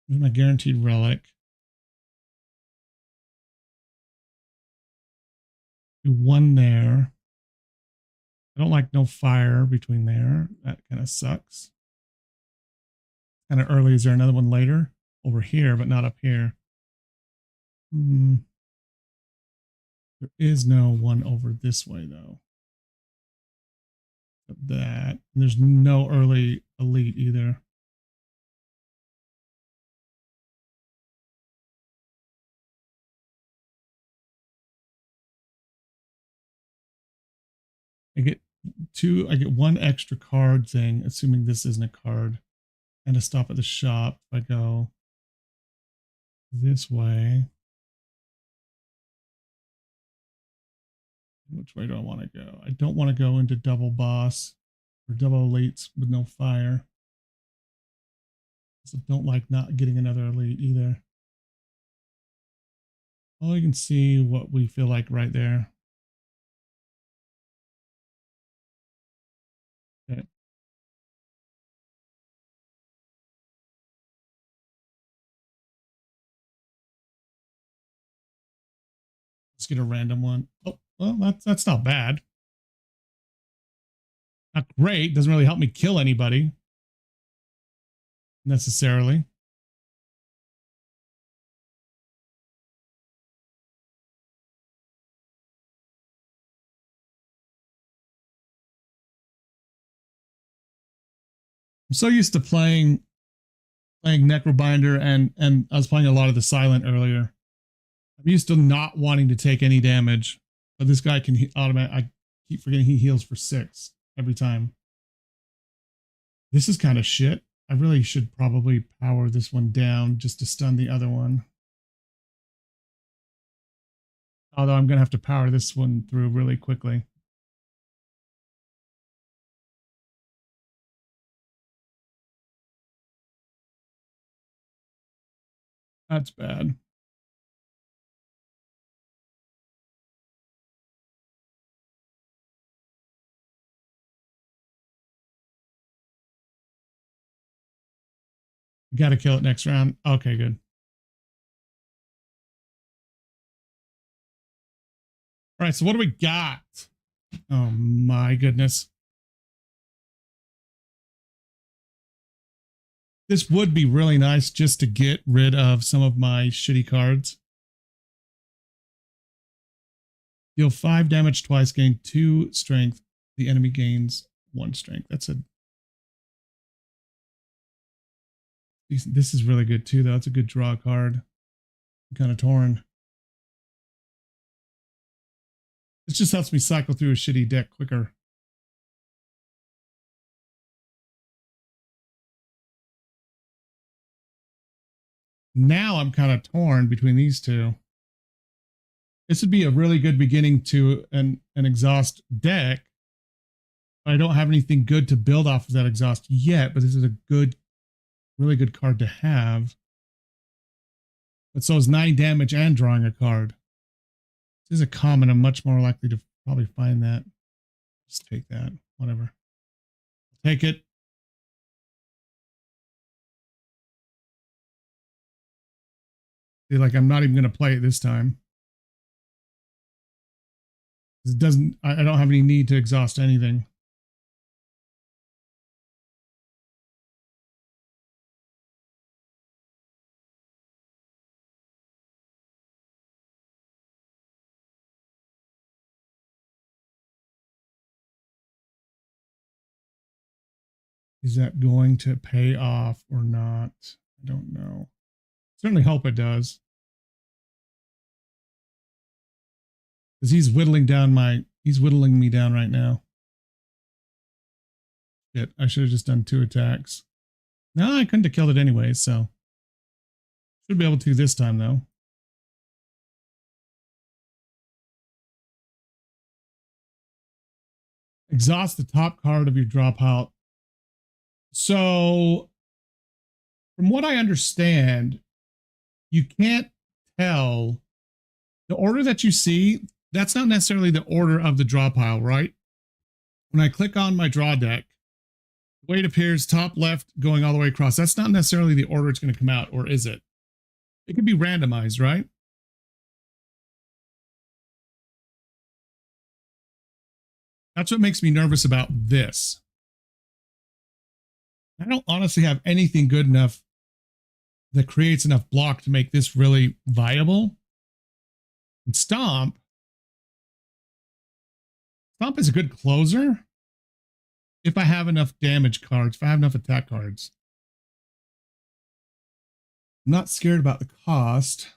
Here's my guaranteed relic. Do one there. I don't like no fire between there. That kind of sucks. Kind of early. Is there another one later? Over here, but not up here. There is no one over this way, though. That. There's no early elite either. I get one extra card thing, assuming this isn't a card. And a stop at the shop if I go this way. Which way do I want to go? I don't want to go into double boss or double elites with no fire. So don't like not getting another elite either. Oh, you can see what we feel like right there. Okay. Let's get a random one. Oh, well, that's not bad. Not great. Doesn't really help me kill anybody necessarily. I'm so used to playing Necrobinder and I was playing a lot of the Silent earlier. I'm used to not wanting to take any damage, but this guy can automatic. I keep forgetting he heals for 6 every time. This is kind of shit. I really should probably power this one down just to stun the other one. Although I'm going to have to power this one through really quickly. That's bad. Got to kill it next round. Okay, good. All right, so what do we got? Oh my goodness. This would be really nice just to get rid of some of my shitty cards. Deal 5 damage twice, gain 2 strength. The enemy gains 1 strength. That's a... This is really good too, though. It's a good draw card. I'm kind of torn. This just helps me cycle through a shitty deck quicker. Now I'm kind of torn between these two. This would be a really good beginning to an exhaust deck. I don't have anything good to build off of that exhaust yet, but this is a good, really good card to have. But so is 9 damage and drawing a card. This is a common. I'm much more likely to probably find that. Just take that. Whatever. Take it. Feel like I'm not even going to play it this time. It doesn't. I don't have any need to exhaust anything. Is that going to pay off or not? I don't know. Certainly hope it does. Because he's whittling me down right now. Shit, I should have just done 2 attacks. No, I couldn't have killed it anyway, so. Should be able to this time, though. Exhaust the top card of your draw pile. So, from what I understand, you can't tell the order that you see. That's not necessarily the order of the draw pile, right? When I click on my draw deck, the way it appears, top left going all the way across, that's not necessarily the order it's going to come out, or is it? It could be randomized, right? That's what makes me nervous about this. I don't honestly have anything good enough that creates enough block to make this really viable. And Stomp is a good closer if I have enough damage cards, if I have enough attack cards. I'm not scared about the cost.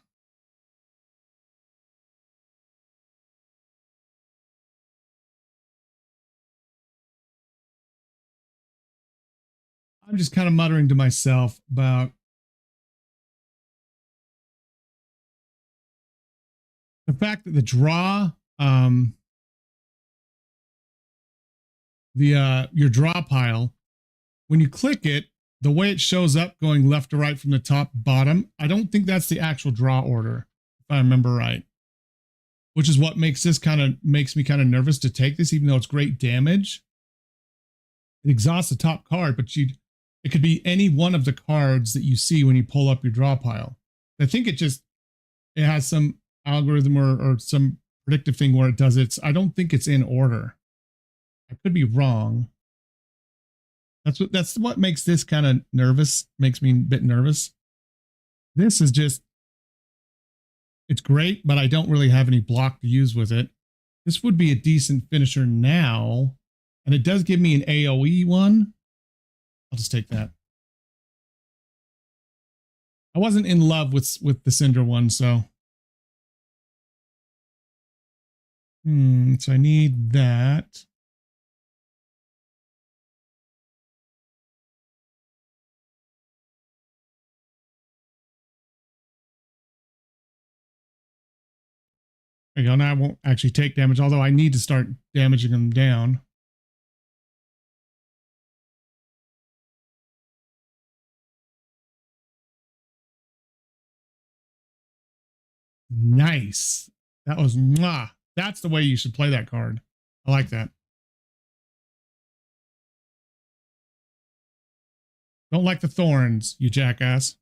I'm just kind of muttering to myself about the fact that the draw, your draw pile, when you click it, the way it shows up going left to right from the top bottom, I don't think that's the actual draw order, if I remember right. Which is what makes me kind of nervous to take this, even though it's great damage. It exhausts the top card, but it could be any one of the cards that you see when you pull up your draw pile. I think it has some algorithm or some predictive thing where it does it. I don't think it's in order. I could be wrong. That's what makes this kind of nervous, makes me a bit nervous. This is just, it's great, but I don't really have any block to use with it. This would be a decent finisher now, and it does give me an AoE one. I'll just take that. I wasn't in love with the Cinder one, so. So I need that. There you go. Now I won't actually take damage, although I need to start damaging them down. Nice. That was mwah. That's the way you should play that card. I like that. Don't like the thorns, you jackass.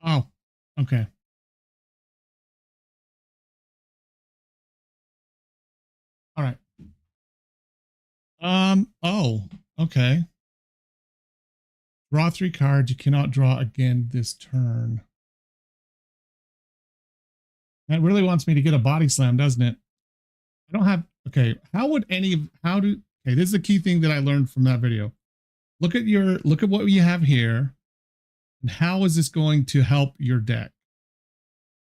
Oh, okay. All right. Oh, okay. Draw 3 cards. You cannot draw again this turn. That really wants me to get a body slam, doesn't it? I don't have, okay, how would any, how do, okay, this is a key thing that I learned from that video. Look at what you have here, and how is this going to help your deck?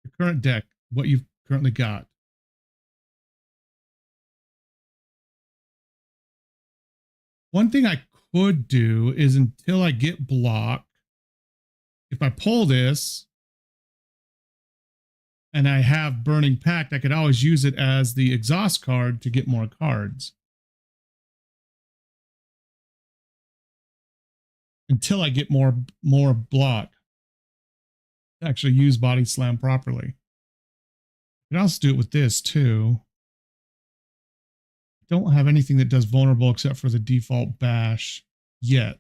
Your current deck, what you've currently got. One thing I could do is until I get block, if I pull this and I have Burning Pact, I could always use it as the exhaust card to get more cards. Until I get more block. Actually use Body Slam properly. I can also do it with this too. Don't have anything that does vulnerable except for the default bash yet.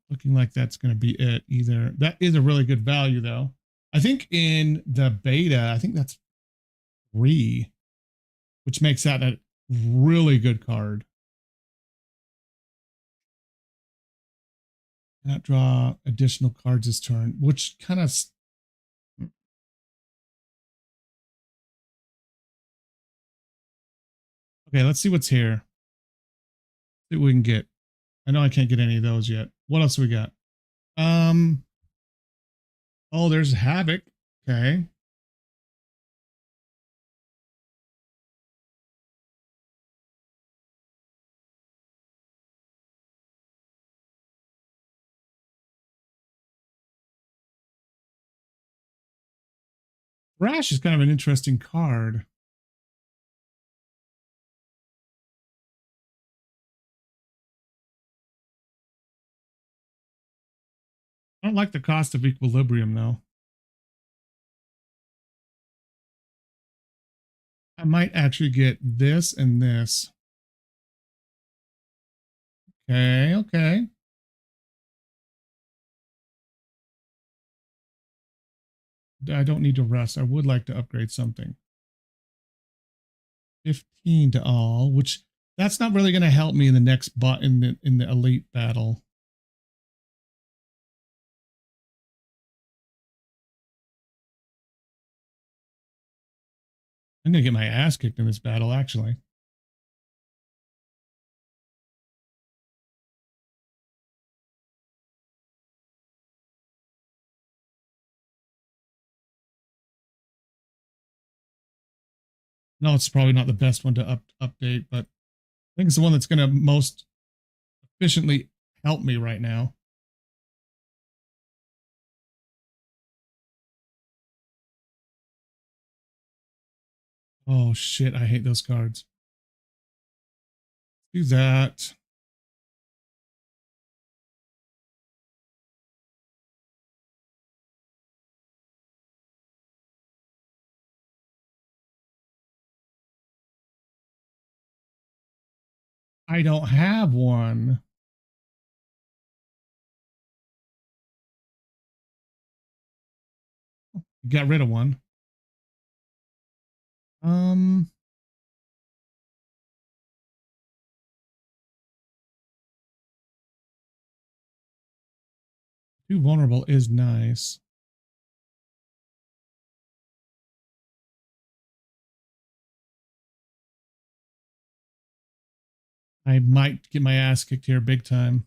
Looking like that's going to be it either. That is a really good value though. I think in the beta, I think that's 3, which makes that a really good card. Not draw additional cards this turn, which kind of. Okay, let's see what's here. See what we can get. I know I can't get any of those yet. What else do we got? Oh, there's Havoc. Okay. Thrash is kind of an interesting card. I don't like the cost of Equilibrium though. I might actually get this and this. Okay, okay. I don't need to rest. I would like to upgrade something. 15 to all, which that's not really going to help me in the next bot in the elite battle. I'm going to get my ass kicked in this battle, actually. No, it's probably not the best one to update, but I think it's the one that's going to most efficiently help me right now. Oh shit, I hate those cards. Do that. I don't have one. Got rid of one. Too vulnerable is nice. I might get my ass kicked here big time.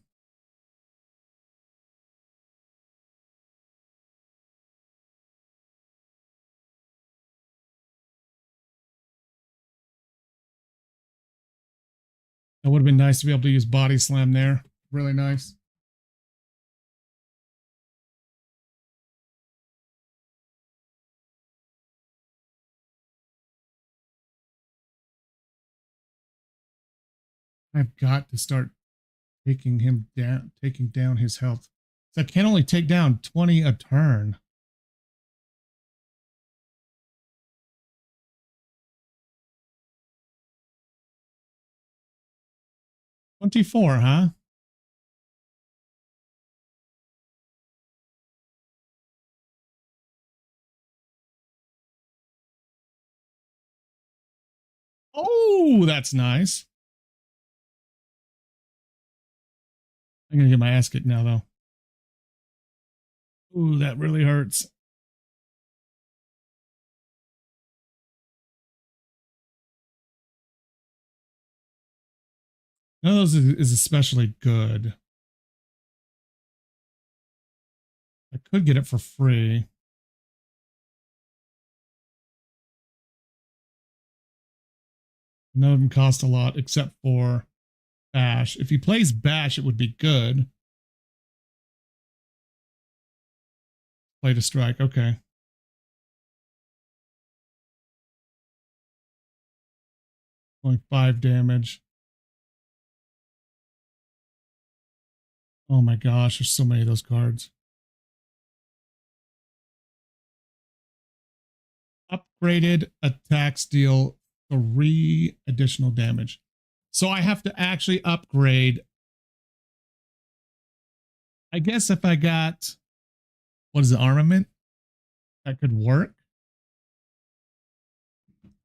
It would have been nice to be able to use Body Slam there. Really nice. I've got to start taking him down, taking down his health. So I can only take down 20 a turn. $24, huh? Oh, that's nice. I'm gonna get my ass kicked now though. Ooh, that really hurts. None of those is especially good. I could get it for free. None of them cost a lot except for Bash. If he plays Bash, it would be good. Play to strike. Okay. Only 5 damage. Oh my gosh, there's so many of those cards. Upgraded attacks deal 3 additional damage. So I have to actually upgrade. I guess if I got, what is the armament? That could work.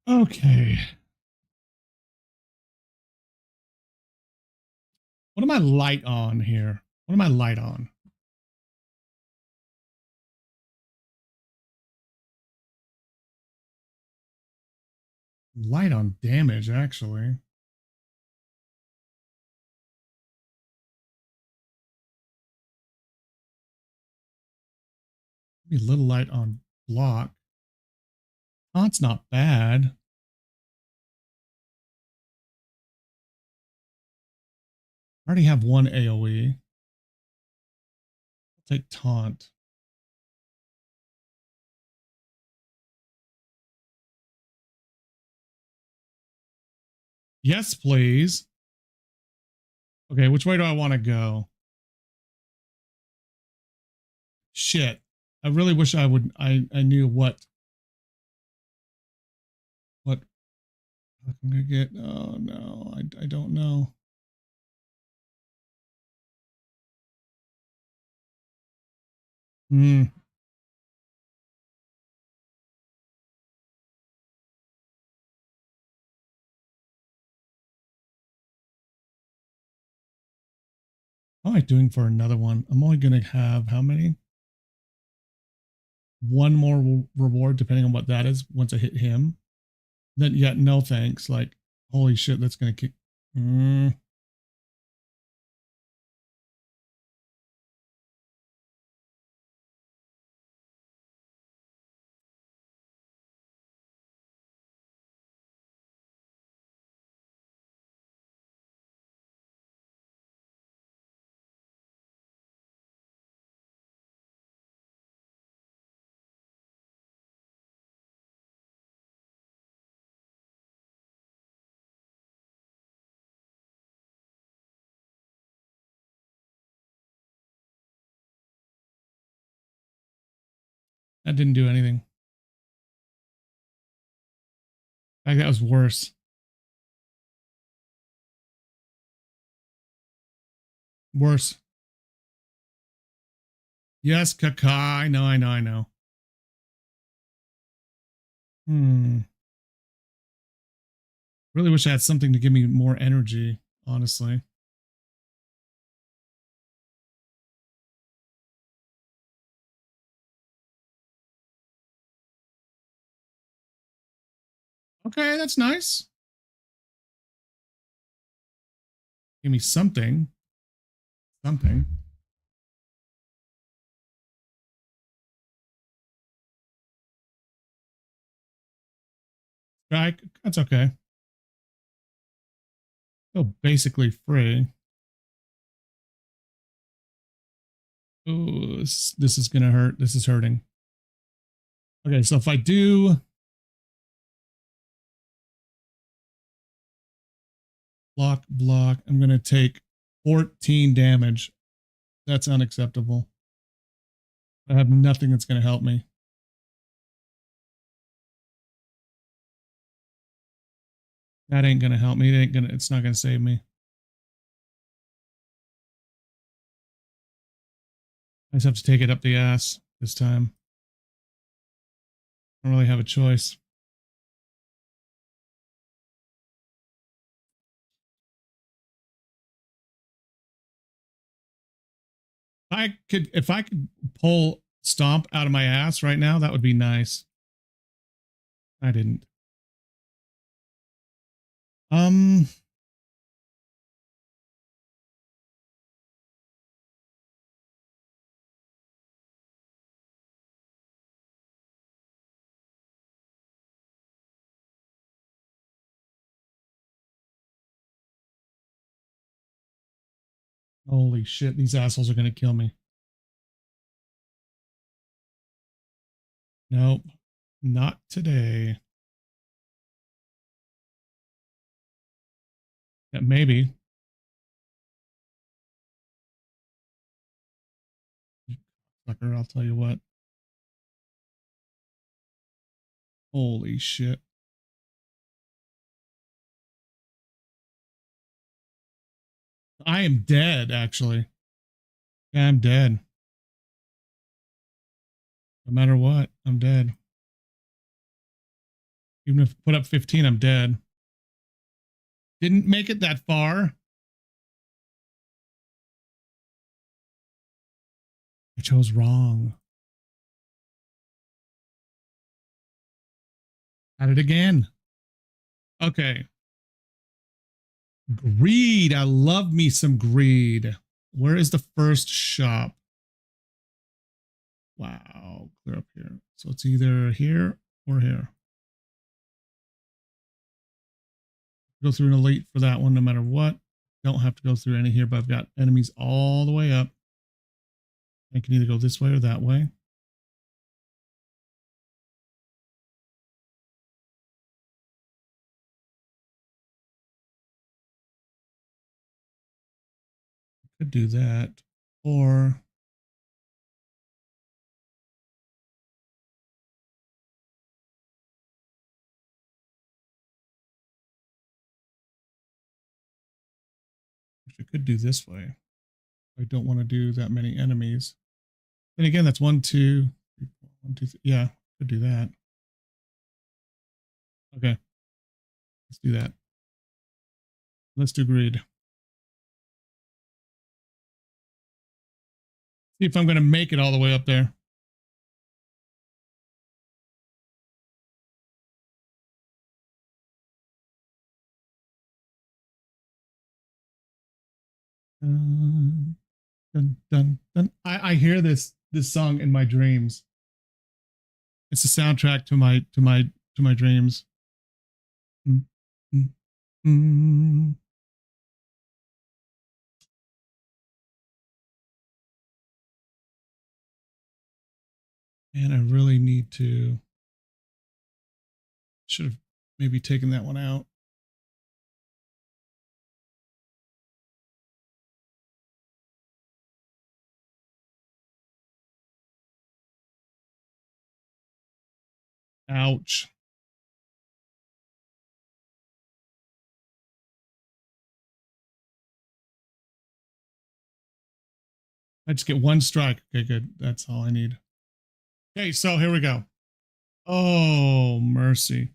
Okay. What am I light on here? What am I light on? Light on damage, actually. Be a little light on block. Taunt's not bad. I already have 1 AoE. I'll take taunt. Yes, please. Okay, which way do I want to go? Shit. I really wish I would I knew what I'm gonna get. Oh no, I don't know. Hmm. How am I doing for another one? I'm only gonna have how many? One more reward depending on what that is once I hit him. Then yeah, no thanks. Like holy shit, that's gonna kick. Mm. That didn't do anything. In fact, that was worse. Worse. Yes, Kaka. I know, I know, I know. Hmm. Really wish I had something to give me more energy, honestly. Okay, that's nice. Give me something. Something. That's okay. Oh, basically free. Oh, this is gonna hurt. This is hurting. Okay, so if I do block, I'm gonna take 14 damage. That's unacceptable. I have nothing that's gonna help me. That ain't gonna help me. It's not gonna save me. I just have to take it up the ass this time. I don't really have a choice. If I could pull Stomp out of my ass right now, that would be nice. I didn't. Um, Holy shit, these assholes are gonna kill me. Nope, not today. Yeah, maybe. Fucker, I'll tell you what. Holy shit. I am dead, actually. Yeah, I'm dead. No matter what, I'm dead. Even if I put up 15, I'm dead. Didn't make it that far. I chose wrong. At it again. Okay. Greed. I love me some greed. Where is the first shop? Wow. Clear up here. So it's either here or here. Go through an elite for that one no matter what. Don't have to go through any here, but I've got enemies all the way up. I can either go this way or that way. Could do that. Or I could do this way. I don't want to do that many enemies. Then again, that's 1, 2, 3, 4, 1, 2, 3. Yeah, could do that. Okay. Let's do that. Let's do greed. See if I'm going to make it all the way up there. Dun, dun, dun, dun. I hear this song in my dreams. It's the soundtrack to my dreams. Mm, mm, mm. And I really need to. Should have maybe taken that one out. Ouch. I just get one strike. Okay, good. That's all I need. Okay, so here we go. Oh, mercy.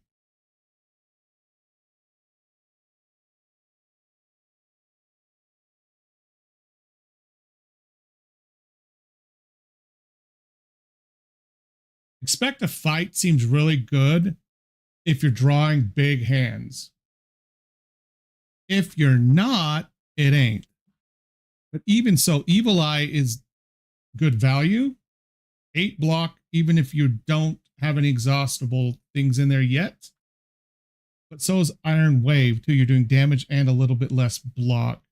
Expect a fight seems really good if you're drawing big hands. If you're not, it ain't. But even so, Evil Eye is good value. 8 block, even if you don't have any exhaustible things in there yet. But so is Iron Wave, too. You're doing damage and a little bit less block.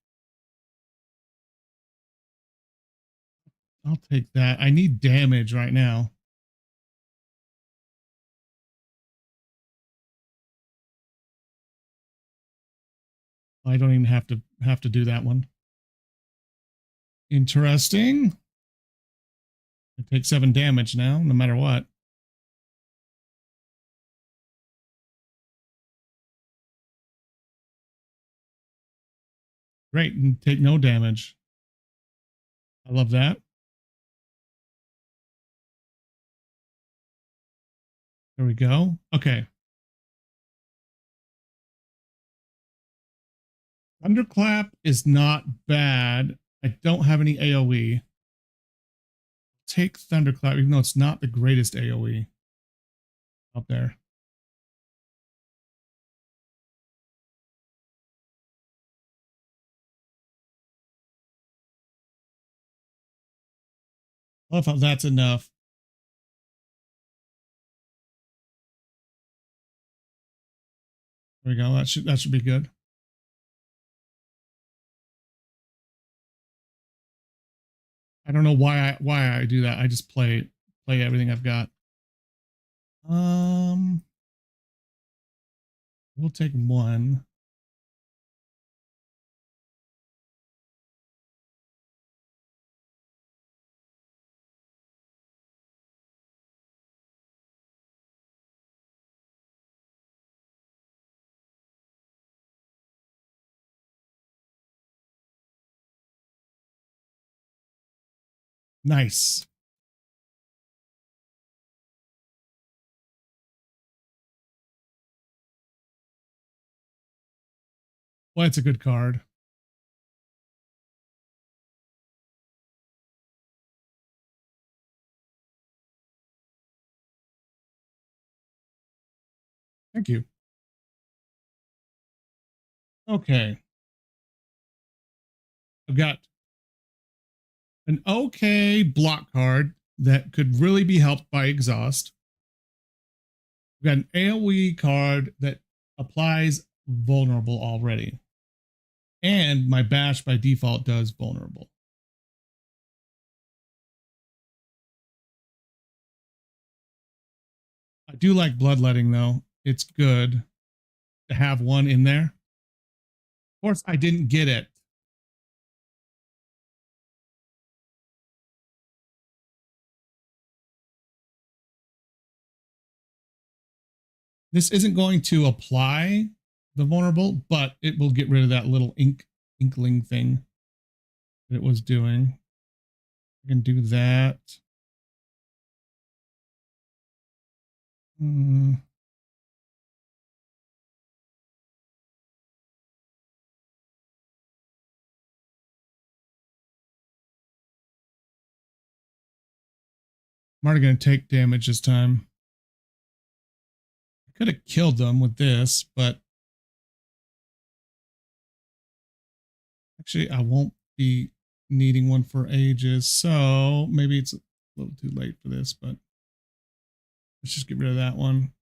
I'll take that. I need damage right now. I don't even have to do that one. Interesting. I take 7 damage now, no matter what. Great, and take no damage. I love that. There we go. Okay. Thunderclap is not bad. I don't have any AoE. take Thunderclap, even though it's not the greatest AoE out there. I love how that's enough. There we go. That should be good. I don't know why I do that. I just play everything I've got. We'll take one. Nice. Well, it's a good card. Thank you. Okay. I've got an okay block card that could really be helped by exhaust. We've got an AoE card that applies vulnerable already. And my bash by default does vulnerable. I do like bloodletting though. It's good to have one in there. Of course, I didn't get it. This isn't going to apply the vulnerable, but it will get rid of that little inkling thing that it was doing. I can do that. I'm already going to take damage this time. I could have killed them with this, but actually I won't be needing one for ages. So maybe it's a little too late for this, but let's just get rid of that one.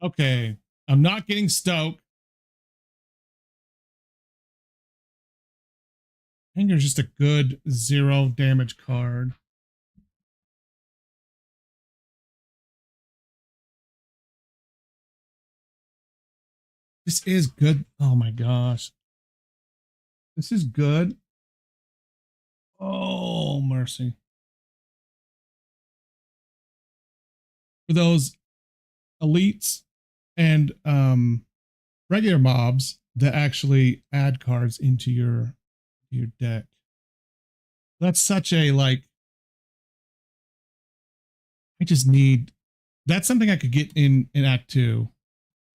Okay, I'm not getting stoked. Anger's just a good 0 damage card. This is good. Oh my gosh. This is good. Oh, mercy. For those elites and regular mobs that actually add cards into your deck. That's such a like, I just need, that's something I could get in Act 2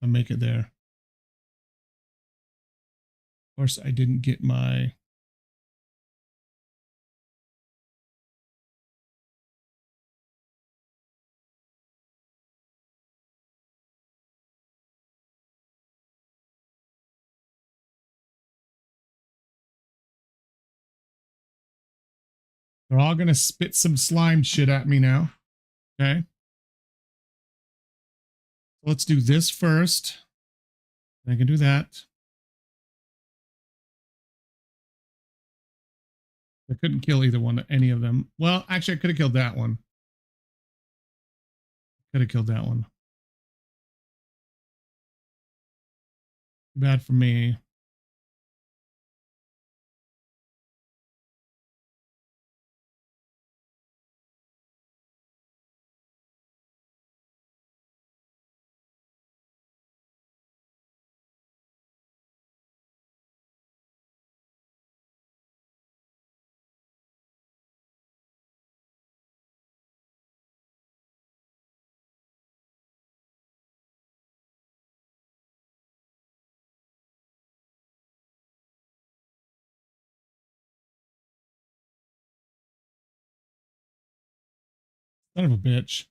and make it there. Of course, I didn't get my, they're all going to spit some slime shit at me now. Okay. Let's do this first. I can do that. I couldn't kill either one, any of them. Well, actually, I could have killed that one. Could have killed that one. Too bad for me. Son of a bitch.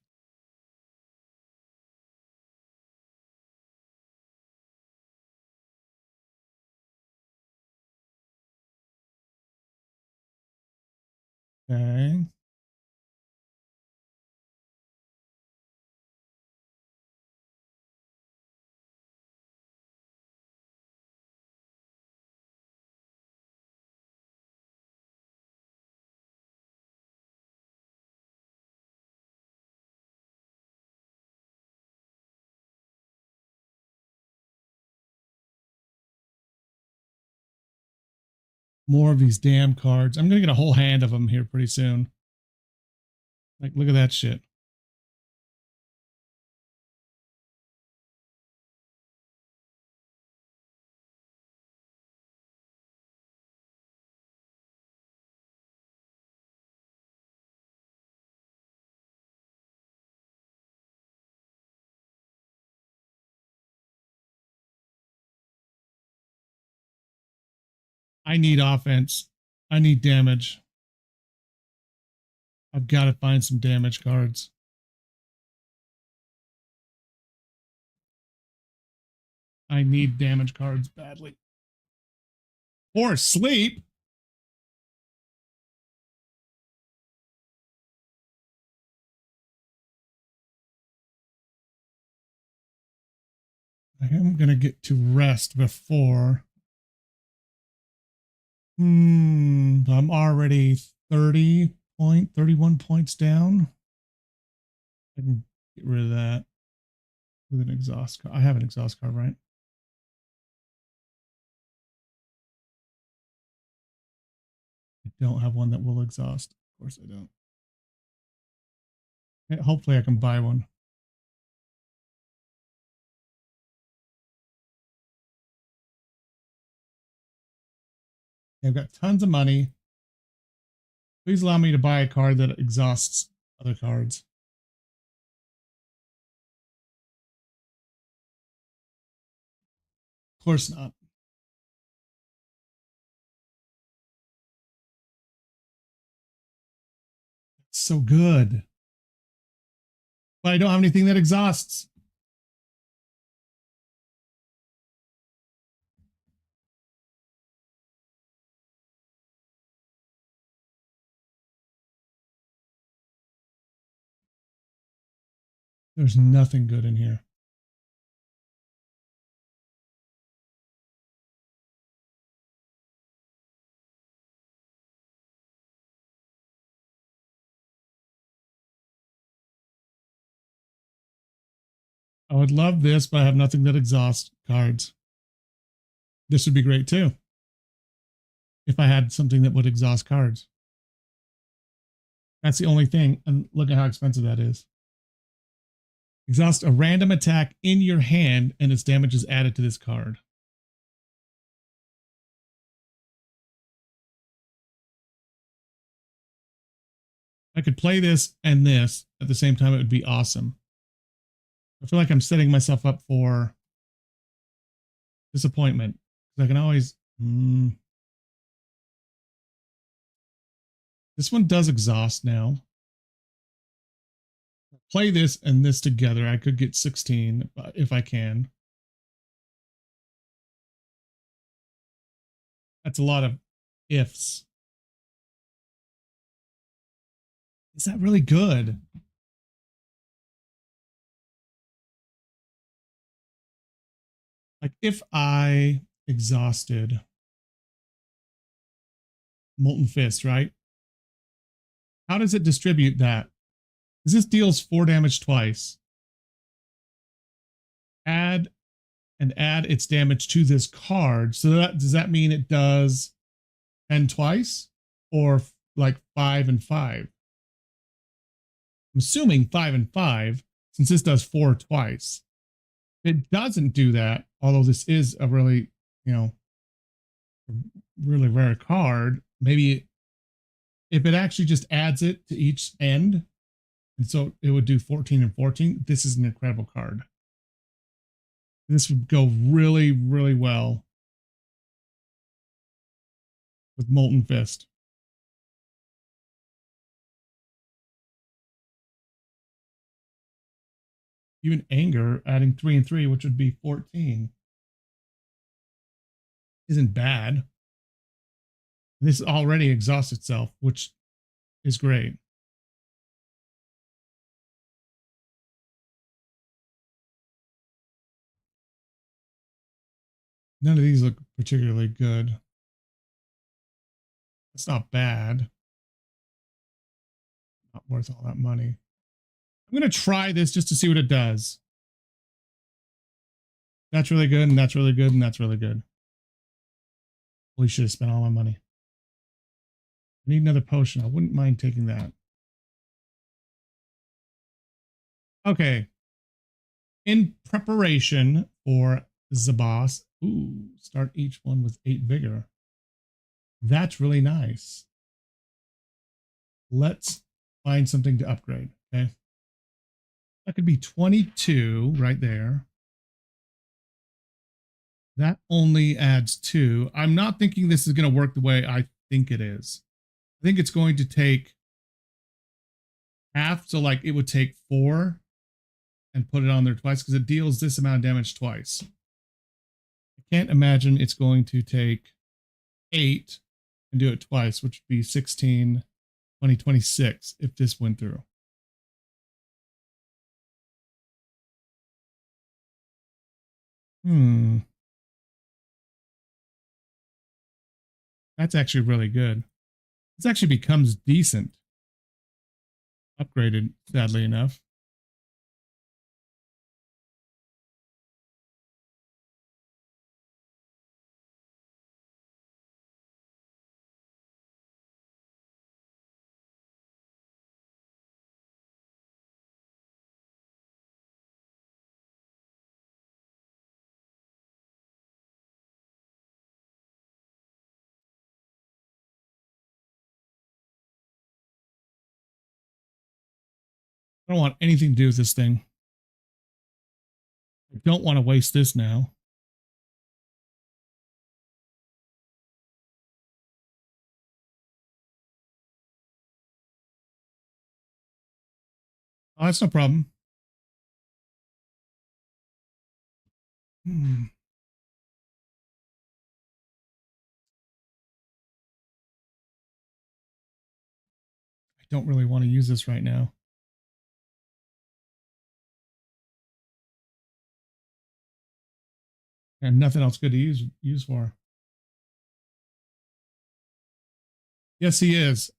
Okay. More of these damn cards. I'm going to get a whole hand of them here pretty soon. Like, look at that shit. I need offense. I need damage. I've got to find some damage cards. I need damage cards badly. Or sleep. I am going to get to rest before. I'm already 31 points down. I can get rid of that with an exhaust card. I have an exhaust card, right? I don't have one that will exhaust. Of course I don't. Hopefully I can buy one. I've got tons of money. Please allow me to buy a card that exhausts other cards. Of course not. It's so good. But I don't have anything that exhausts. There's nothing good in here. I would love this, but I have nothing that exhausts cards. This would be great too. If I had something that would exhaust cards. That's the only thing. And look at how expensive that is. Exhaust a random attack in your hand and its damage is added to this card. I could play this and this at the same time. It would be awesome. I feel like I'm setting myself up for disappointment. I can always. This one does exhaust now. Play this and this together. I could get 16 if I can. That's a lot of ifs. Is that really good? Like if I exhausted Molten Fist, right? How does it distribute that? Because this deals 4 damage twice. Add its damage to this card. So does that mean it does 10 twice? Or like 5 and 5? I'm assuming 5 and 5, since this does 4 twice. It doesn't do that, although this is a really, really rare card. Maybe if it actually just adds it to each end, and so it would do 14 and 14, this is an incredible card. This would go really, really well with Molten Fist. even anger, adding 3 and 3, which would be 14, isn't bad. This already exhausts itself, which is great. None of these look particularly good. It's not bad. Not worth all that money. I'm going to try this just to see what it does. That's really good, and that's really good, and that's really good. We should have spent all my money. I need another potion. I wouldn't mind taking that. Okay. In preparation for the boss. Ooh, start each one with 8 vigor. That's really nice. Let's find something to upgrade. Okay. That could be 22 right there. That only adds 2. I'm not thinking this is going to work the way I think it is. I think it's going to take half. So like it would take 4 and put it on there twice because it deals this amount of damage twice. I can't imagine it's going to take 8 and do it twice, which would be 16, 20, 26 if this went through. That's actually really good. This actually becomes decent. Upgraded, sadly enough. I don't want anything to do with this thing. I don't want to waste this now. Oh, that's no problem. I don't really want to use this right now. I have nothing else good to use for. Yes, he is.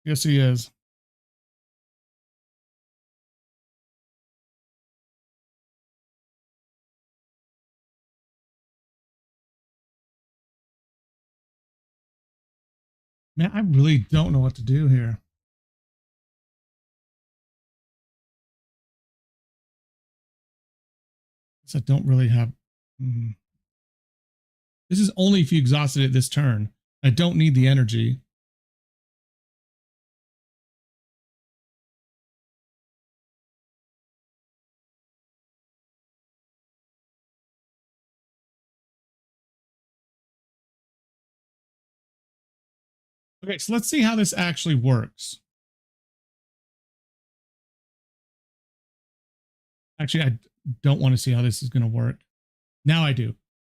Yes, he is. Man, I really don't know what to do here. I don't really have. This is only if you exhausted it this turn. I don't need the energy. Okay, so let's see how this actually works. Actually, I don't want to see how this is going to work. Now I do.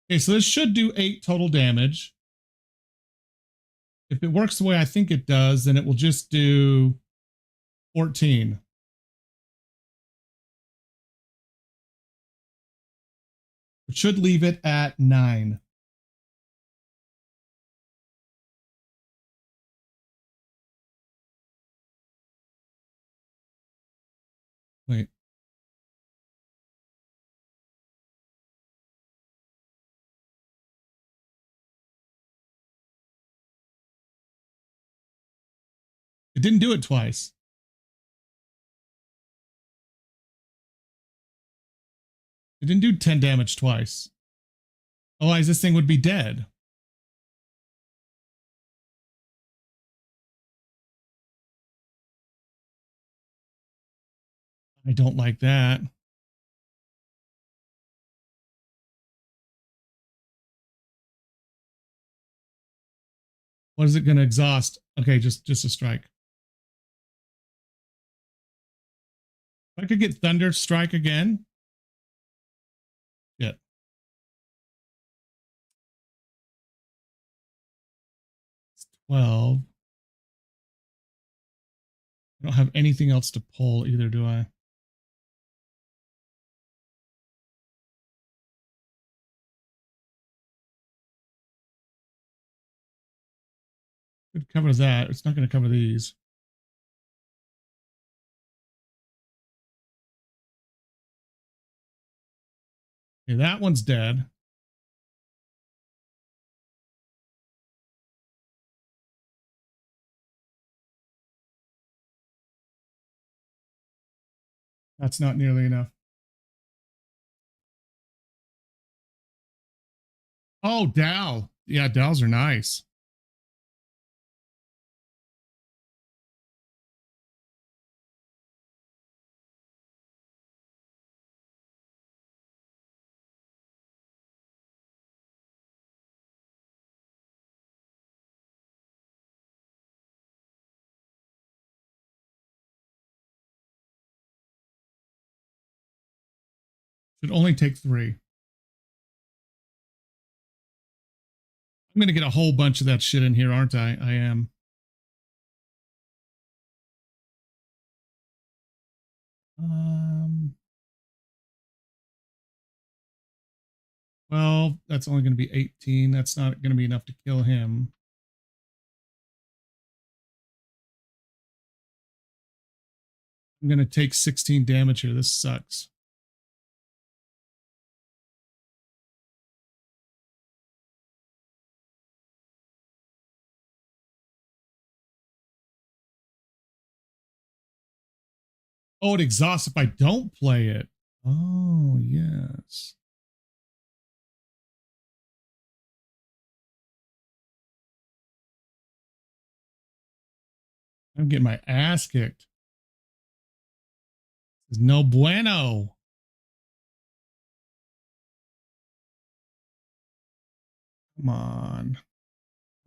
Okay, so this should do 8 total damage. If it works the way I think it does, then it will just do 14. It should leave it at 9. Wait. It didn't do it twice. It didn't do 10 damage twice. Otherwise, this thing would be dead. I don't like that. What is it going to exhaust? Okay, just a strike. If I could get Thunder Strike again. Yeah. 12. I don't have anything else to pull either, do I? Could cover that. It's not going to cover these. Okay, that one's dead. That's not nearly enough. Oh, Dow. Yeah, Dows are nice. Should only take 3. I'm going to get a whole bunch of that shit in here, aren't I? I am. Well, that's only going to be 18. That's not going to be enough to kill him. I'm going to take 16 damage here. This sucks. Oh, it exhausts if I don't play it. Oh, yes. I'm getting my ass kicked. This is no bueno. Come on.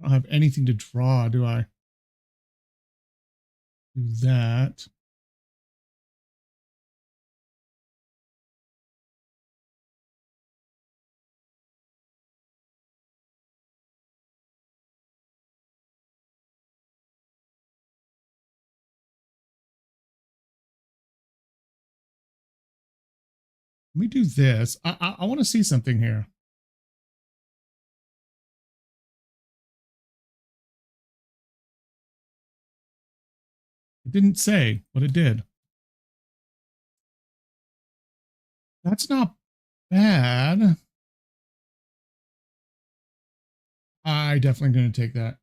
I don't have anything to draw, do I? Do that. Let me do this. I want to see something here. It didn't say, but it did. That's not bad. I definitely going to take that.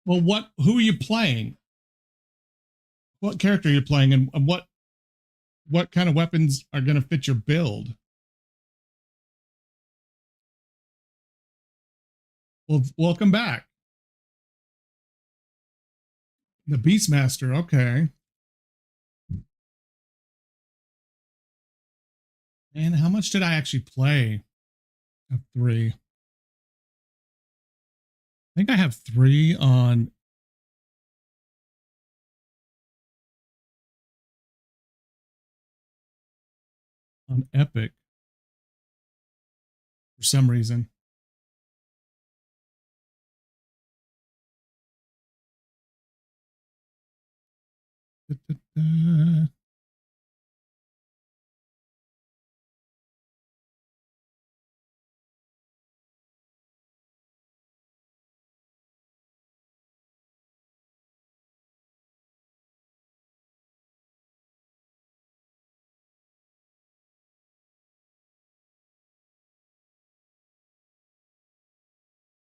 Well, who are you playing? What character are you playing, and what kind of weapons are going to fit your build? Well, welcome back. The Beastmaster, okay. And how much did I actually play? I have 3. I think I have 3 on Epic for some reason. Da, da, da.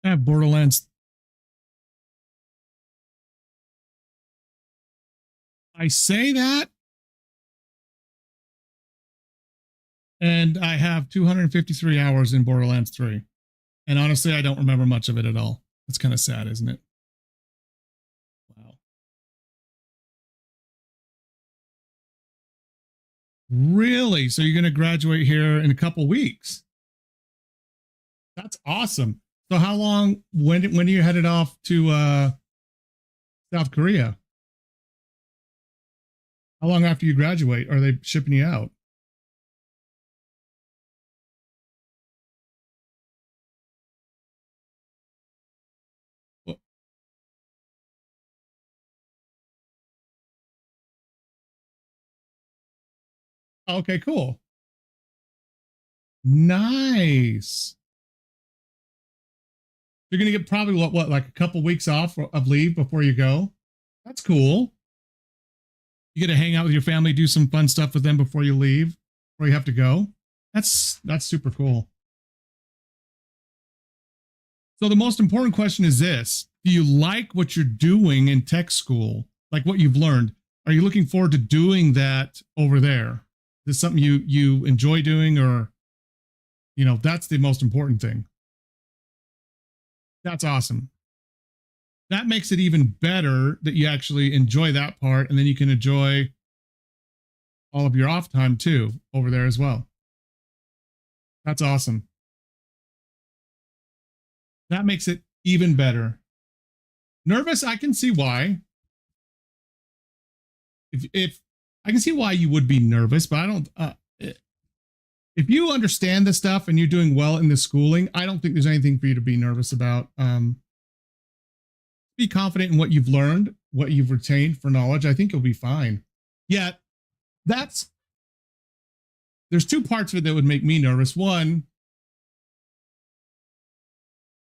I have Borderlands. I say that, and I have 253 hours in Borderlands 3. And honestly, I don't remember much of it at all. It's kind of sad, isn't it? Wow. Really? So you're going to graduate here in a couple weeks? That's awesome. So how long, when are you headed off to South Korea? How long after you graduate are they shipping you out? Well, okay, cool. Nice. You're gonna get probably what like a couple weeks off of leave before you go. That's cool. You get to hang out with your family, do some fun stuff with them before you leave, before you have to go. That's super cool. So the most important question is this: do you like what you're doing in tech school? Like what you've learned? Are you looking forward to doing that over there? Is this something you enjoy doing, or that's the most important thing. That's awesome. That makes it even better that you actually enjoy that part, and then you can enjoy all of your off time too over there as well. That's awesome. That makes it even better. Nervous, I can see why. If I can see why you would be nervous, but I don't. If you understand the stuff and you're doing well in the schooling, I don't think there's anything for you to be nervous about. Be confident in what you've learned, what you've retained for knowledge. I think you'll be fine. Yeah, there's two parts of it that would make me nervous. One,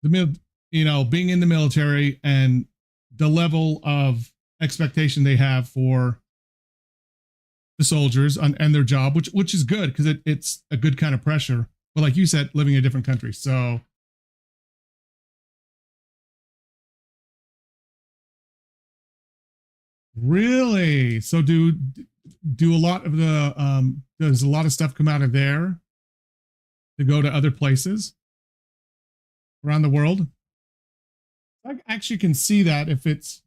being in the military and the level of expectation they have for the soldiers and their job, which is good because it's a good kind of pressure. But like you said, living in a different country, so really, so do a lot of the does a lot of stuff come out of there to go to other places around the world? I actually can see that if it's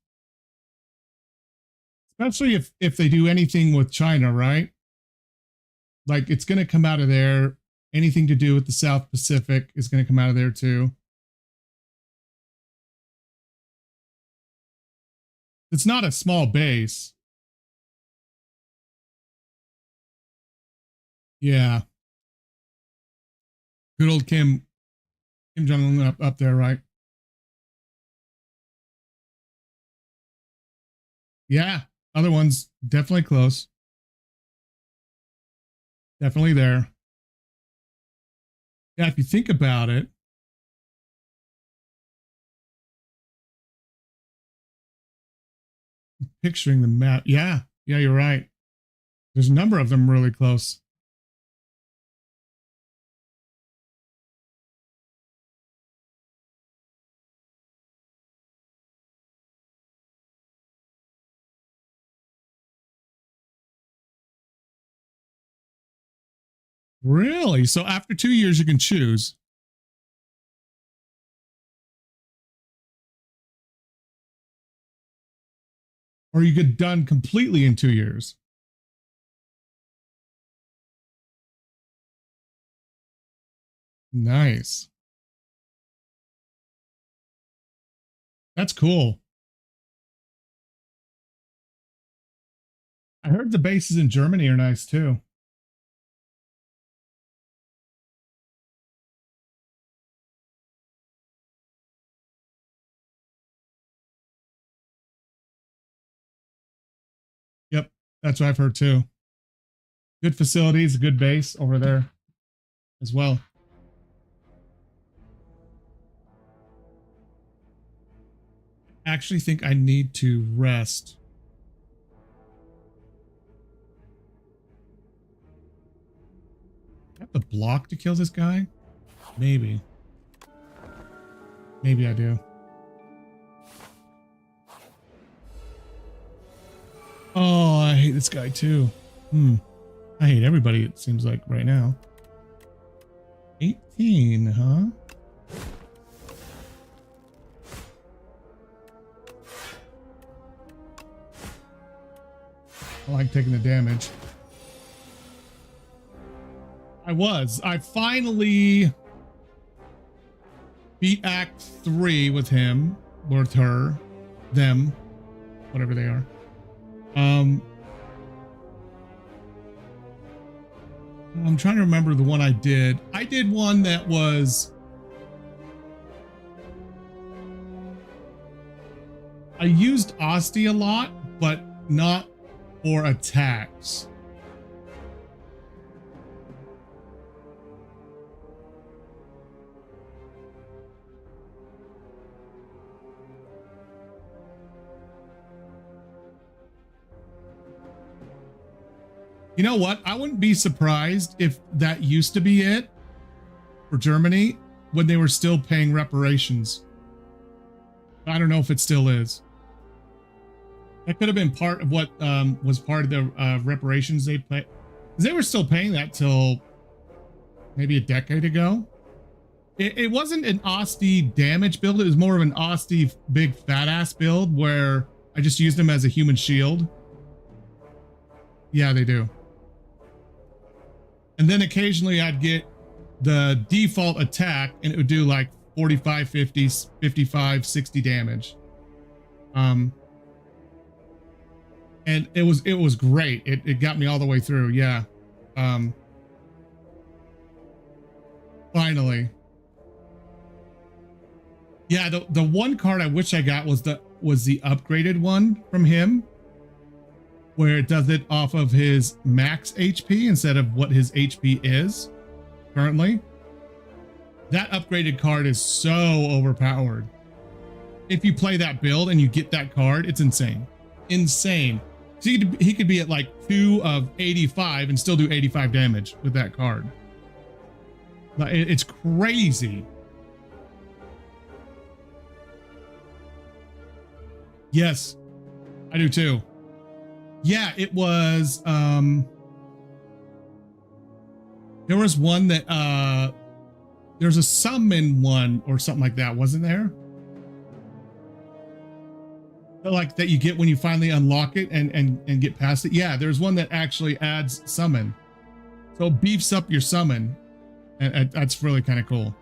especially if they do anything with China, right? Like it's going to come out of there. Anything to do with the South Pacific is going to come out of there too. It's not a small base. Yeah. Good old Kim Jong Un up there, right? Yeah. Other ones definitely close. Definitely there. Yeah, if you think about it, picturing the map. Yeah. Yeah, you're right. There's a number of them really close. Really? So after 2 years, you can choose. Or you get done completely in 2 years. Nice. That's cool. I heard the bases in Germany are nice too. Yep. That's what I've heard too. Good facilities, a good base over there as well. Actually think I need to rest. I have the block to kill this guy? Maybe. Maybe I do. Oh, I hate this guy too. I hate everybody, it seems like right now. 18, huh? I like taking the damage. I finally beat Act 3 with him, with her, them, whatever they are. I'm trying to remember the one I did. I did one that was... I used Asti a lot, but not for attacks. You know what? I wouldn't be surprised if that used to be it for Germany when they were still paying reparations. I don't know if it still is. That could have been part of what was part of the reparations they pay. They were still paying that till maybe a decade ago. It wasn't an Asti damage build. It was more of an Asti big fat ass build where I just used him as a human shield. Yeah, they do. And then occasionally I'd get the default attack and it would do like 45, 50, 55, 60 damage. And it was great. It got me all the way through. Yeah. Finally. Yeah, the one card I wish I got was the upgraded one from him, where it does it off of his max HP instead of what his HP is currently. That upgraded card is so overpowered. If you play that build and you get that card, it's insane. Insane. So he could be at like 2 of 85 and still do 85 damage with that card. It's crazy. Yes, I do too. Yeah, it was, there was one that, there's a summon one or something like that, wasn't there? Like that you get when you finally unlock it and get past it. Yeah, there's one that actually adds summon. So it beefs up your summon. And that's really kind of cool.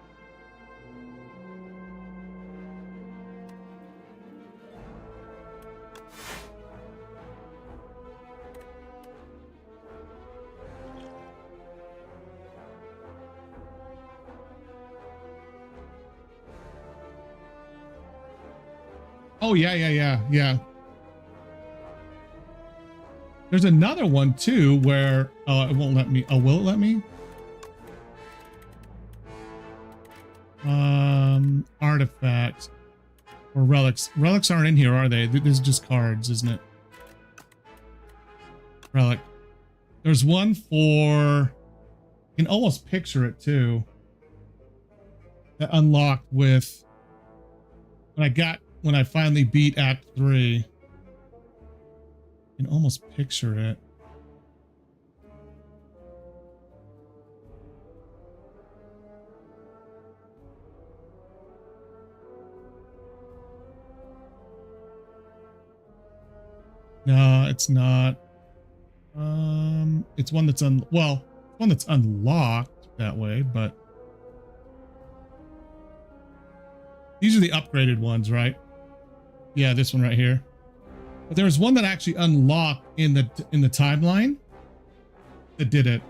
Oh, yeah. There's another one too where it won't let me. Oh, will it let me? Artifacts or relics. Relics aren't in here, are they? This is just cards, isn't it? Relic. There's one for, you can almost picture it too. That unlocked with when I finally beat Act 3. You can almost picture it. No, it's not. It's one that's one that's unlocked that way, but these are the upgraded ones, right? Yeah, this one right here. But there was one that actually unlocked in the timeline that did it.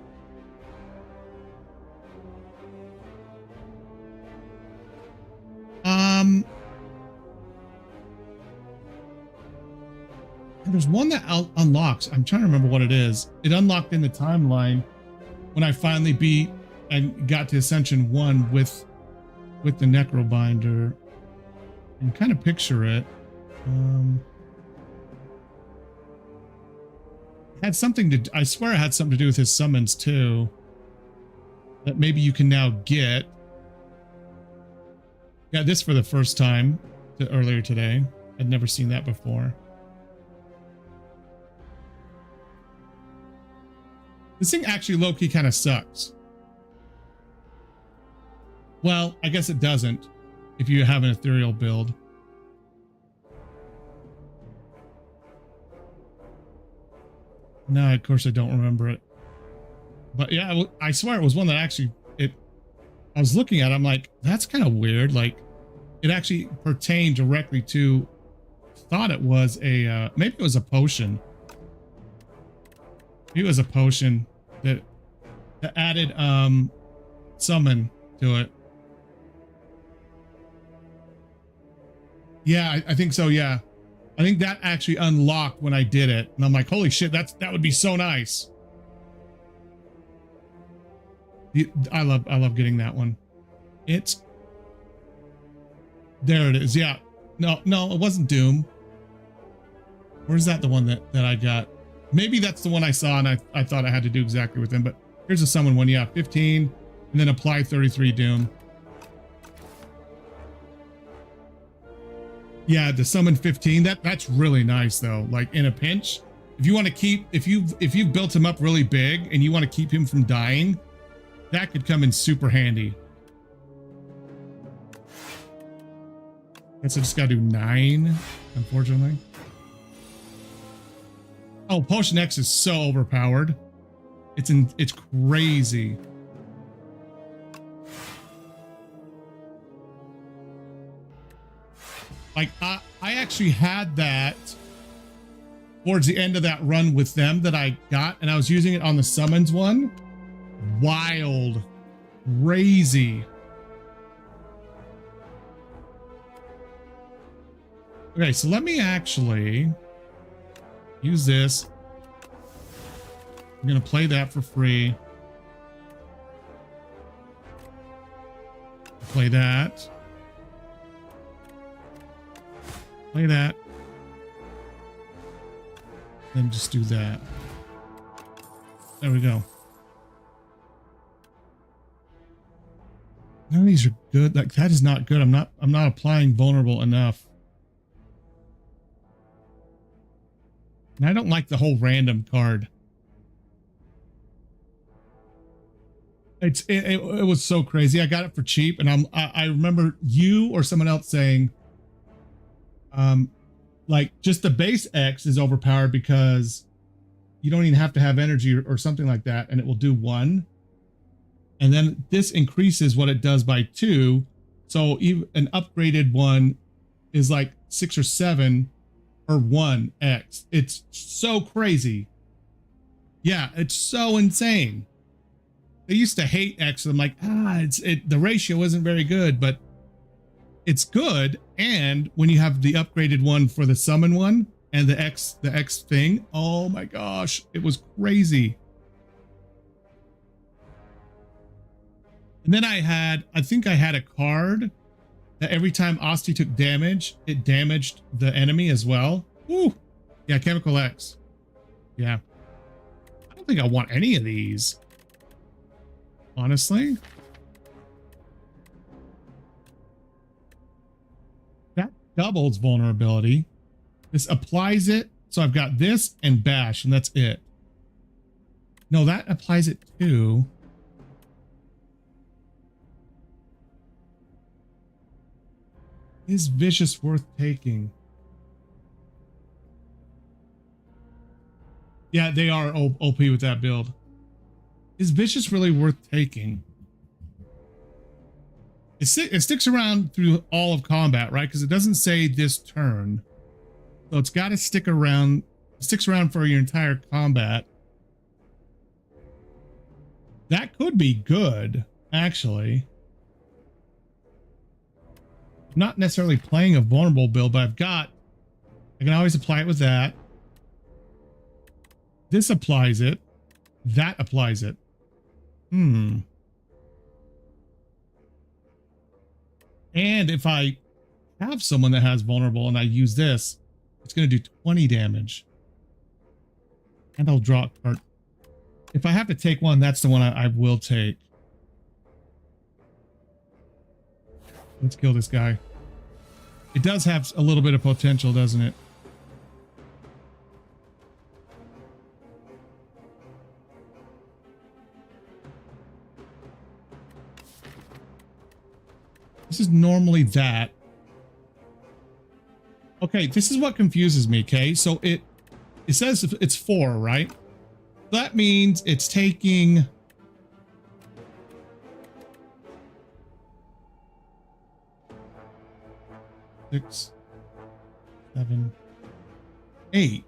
There's one that unlocks. I'm trying to remember what it is. It unlocked in the timeline when I finally beat and got to Ascension 1 with the Necrobinder. And kind of picture it. Had something to, I swear it had something to do with his summons too. That maybe you can now get. Got this for the first time earlier today. I'd never seen that before. This thing actually low-key kind of sucks. Well, I guess it doesn't if you have an ethereal build. No, of course I don't remember it. But yeah, I swear it was one that actually I was looking at it, I'm like, that's kind of weird. Like, it actually pertained directly to, thought it was a, maybe it was a potion. Maybe it was a potion that added, summon to it. Yeah, I think so, yeah. I think that actually unlocked when I did it. And I'm like, holy shit, that would be so nice. I love getting that one. It's there it is. Yeah. No, it wasn't Doom. Where's that the one that I got? Maybe that's the one I saw and I thought I had to do exactly with him, but here's a summon one. Yeah, 15 and then apply 33 Doom. Yeah, the summon 15, that's really nice though. Like in a pinch, if you want to keep, if you've built him up really big and you want to keep him from dying, that could come in super handy. Guess I just gotta do 9, unfortunately. Oh, Potion X is so overpowered. It's crazy. Like I actually had that towards the end of that run with them that I got, and I was using it on the summons one. Wild, crazy. Okay, so let me actually use this. I'm gonna play that for free. Play that. Play that. Then just do that. There we go. None of these are good. Like that is not good. I'm not applying vulnerable enough. And I don't like the whole random card. It was so crazy. I got it for cheap, and I remember you or someone else saying, like just the base X is overpowered because you don't even have to have energy or something like that, and it will do 1. And then this increases what it does by 2. So even an upgraded one is like 6 or 7 or 1x. It's so crazy. Yeah, it's so insane. I used to hate X. I'm like, the ratio isn't very good, but it's good. And when you have the upgraded one for the summon one and the X thing, oh my gosh, it was crazy. And then I think I had a card that every time Asti took damage, it damaged the enemy as well. Woo. Yeah, Chemical X. Yeah. I don't think I want any of these. Honestly. That doubles vulnerability. This applies it. So I've got this and bash, and that's it. No, that applies it too. Is Vicious worth taking? Yeah, they are OP with that build. Is Vicious really worth taking? It sticks around through all of combat, right? Because it doesn't say this turn. So it's got to stick around. It sticks around for your entire combat. That could be good, actually. I'm not necessarily playing a vulnerable build, but I can always apply it with that. This applies it. That applies it. And if I have someone that has vulnerable and I use this, it's going to do 20 damage. And I'll draw a card. If I have to take one, that's the one I will take. Let's kill this guy. It does have a little bit of potential, doesn't it? This is normally that. Okay, this is what confuses me, okay? So it says it's 4, right? That means it's taking 6, 7, 8.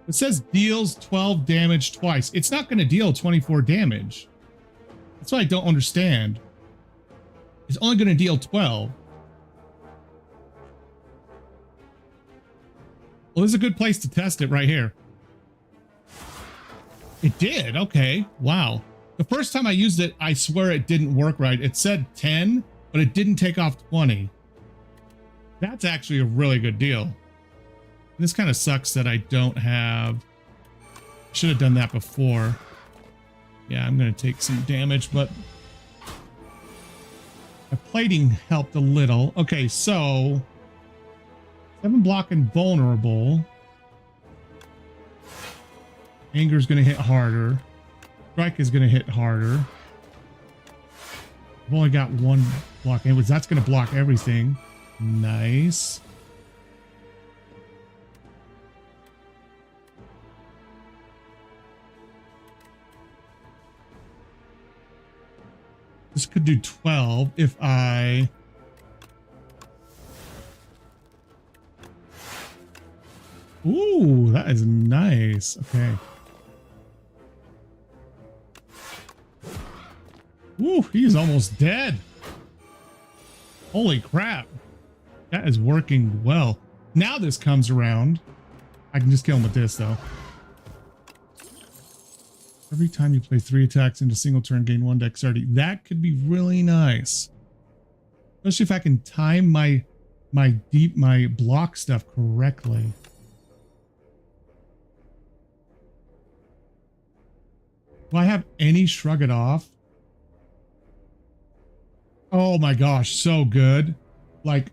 It says deals 12 damage twice. It's not going to deal 24 damage. That's what I don't understand. It's only going to deal 12. Well, this is a good place to test it right here. It did. Okay. Wow. The first time I used it, I swear it didn't work right. It said 10, but it didn't take off 20. That's actually a really good deal. This kind of sucks that I don't have... Should have done that before. Yeah, I'm going to take some damage, but... My plating helped a little. Okay, so... 7 block and vulnerable. Anger is going to hit harder. Strike is going to hit harder. I've only got 1 block. Anyways, that's going to block everything. Nice. This could do 12 if I... Ooh, that is nice. Okay. Ooh, he's almost dead. Holy crap. That is working well. Now this comes around. I can just kill him with this, though. Every time you play 3 attacks into single turn, gain 1 dexterity. That could be really nice. Especially if I can time my block stuff correctly. Do I have any shrug it off? Oh my gosh, so good. Like,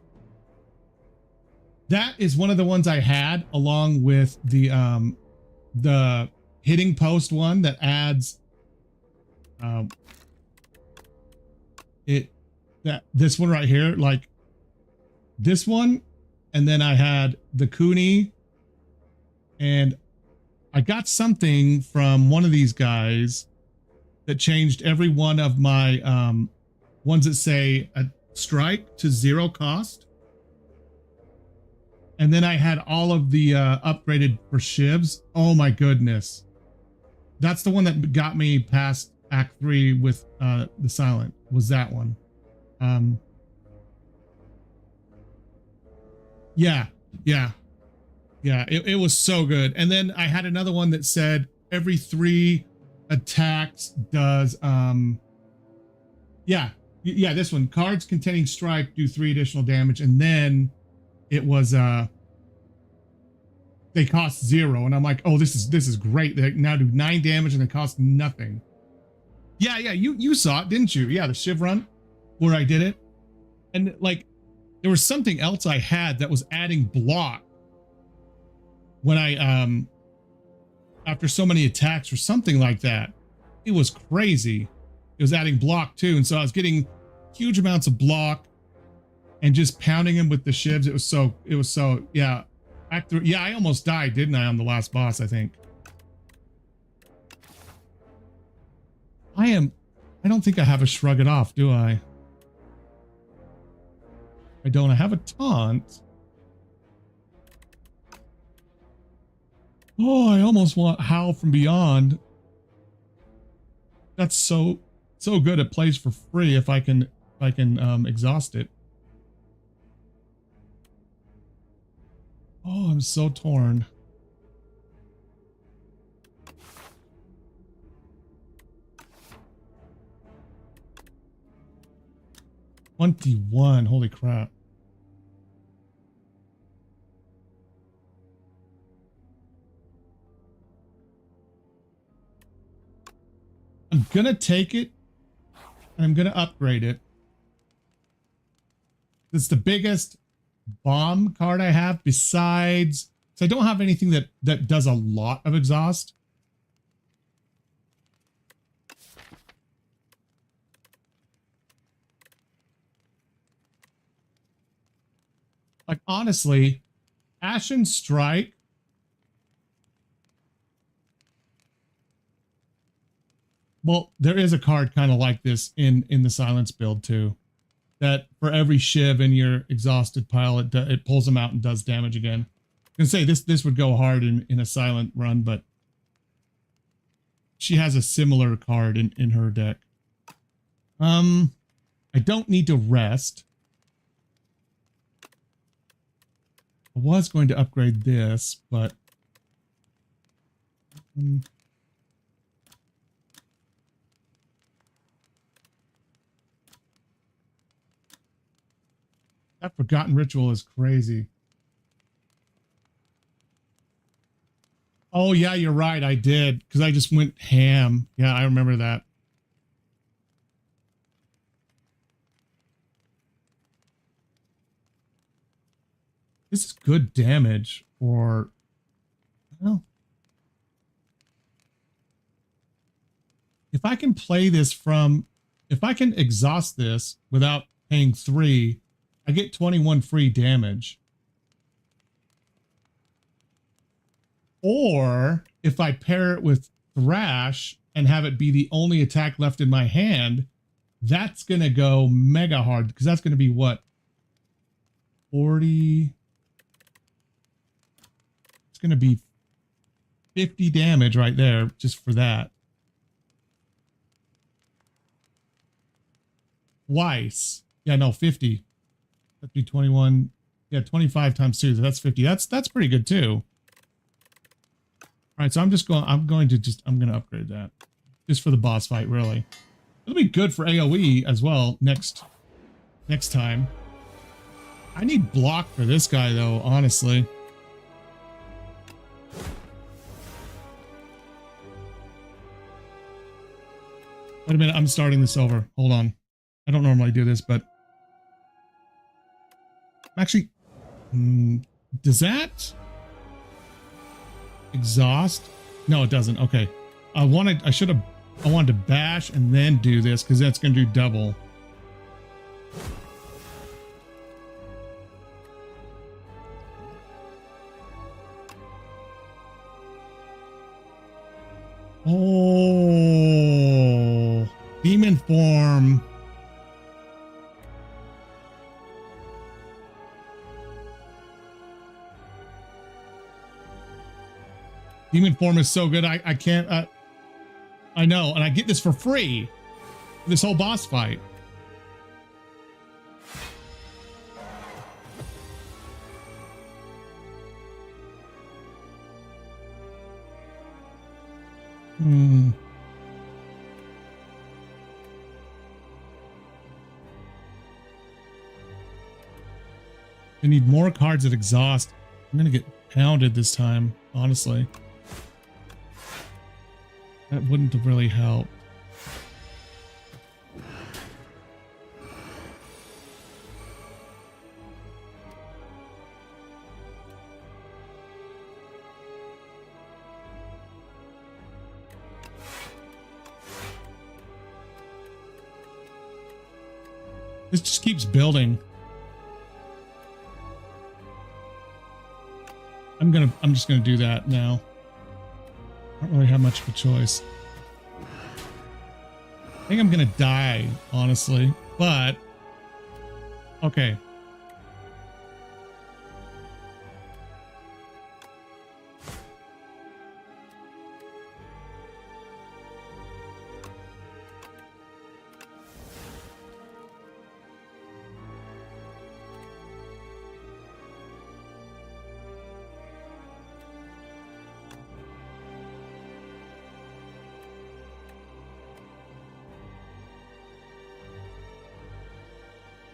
that is one of the ones I had along with the hitting post one that adds this one right here, like this one, and then I had the Kuni, and I got something from one of these guys that changed every one of my ones that say a strike to 0 cost. And then I had all of the upgraded for shivs. Oh my goodness. That's the one that got me past Act 3 with the Silent, was that one. Yeah, it was so good. And then I had another one that said every 3 attacks does this one, cards containing strike do 3 additional damage, and then it was they cost 0, and I'm like, oh, this is great. They now do 9 damage and they cost nothing. Yeah, you saw it, didn't you? Yeah, the Shiv run where I did it. And like there was something else I had that was adding block when I after so many attacks or something like that. It was crazy. It was adding block too, and so I was getting huge amounts of block and just pounding him with the shivs. It was so yeah. Act 3, yeah, I almost died, didn't I, on the last boss, I think. I don't think I have a shrug it off, do I? I don't. I have a taunt. Oh, I almost want Howl from Beyond. That's so good. It plays for free if I can exhaust it. Oh, I'm so torn. $21. Holy crap. I'm gonna take it and I'm gonna upgrade it. It's the biggest bomb card I have besides, so I don't have anything that does a lot of exhaust. Like honestly, Ashen Strike well, there is a card kind of like this in the Silence build too. that for every shiv in your exhausted pile, it pulls them out and does damage again. I was gonna say this would go hard in a silent run, but she has a similar card in her deck. I don't need to rest. I was going to upgrade this, but that Forgotten Ritual is crazy. Oh, yeah, you're right. I did, because I just went ham. Yeah, I remember that. This is good damage for... Well, if I can play this from... If I can exhaust this without paying 3, I get 21 free damage. Or if I pair it with Thrash and have it be the only attack left in my hand, that's going to go mega hard, because that's going to be what? 40... It's going to be 50 damage right there just for that. Twice. Yeah, no, 50. That'd be 21. Yeah, 25 times 2. So that's 50. That's pretty good too. All right, so I'm going to upgrade that just for the boss fight, really. It'll be good for AoE as well next time. I need block for this guy though, honestly. Wait a minute, I'm starting this over. Hold on. I don't normally do this, but actually, does that exhaust? No, it doesn't. Okay. I wanted to bash and then do this, because that's going to do double. Oh, demon form. Demon form is so good. I can't. I know, and I get this for free. This whole boss fight. I need more cards at exhaust. I'm gonna get pounded this time, honestly. That wouldn't have really helped. This just keeps building. I'm just gonna do that now. I don't really have much of a choice. I think I'm gonna die, honestly, but okay.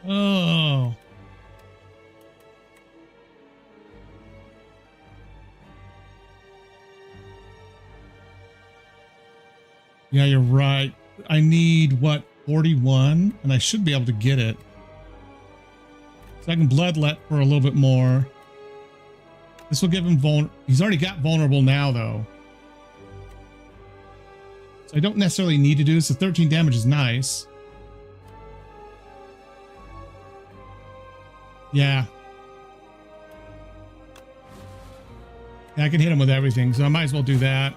Oh. Yeah, you're right. I need, what, 41? And I should be able to get it. So I can bloodlet for a little bit more. This will give him he's already got vulnerable now, though. So I don't necessarily need to do this. The 13 damage is nice. Yeah. Yeah, I can hit him with everything, so I might as well do that.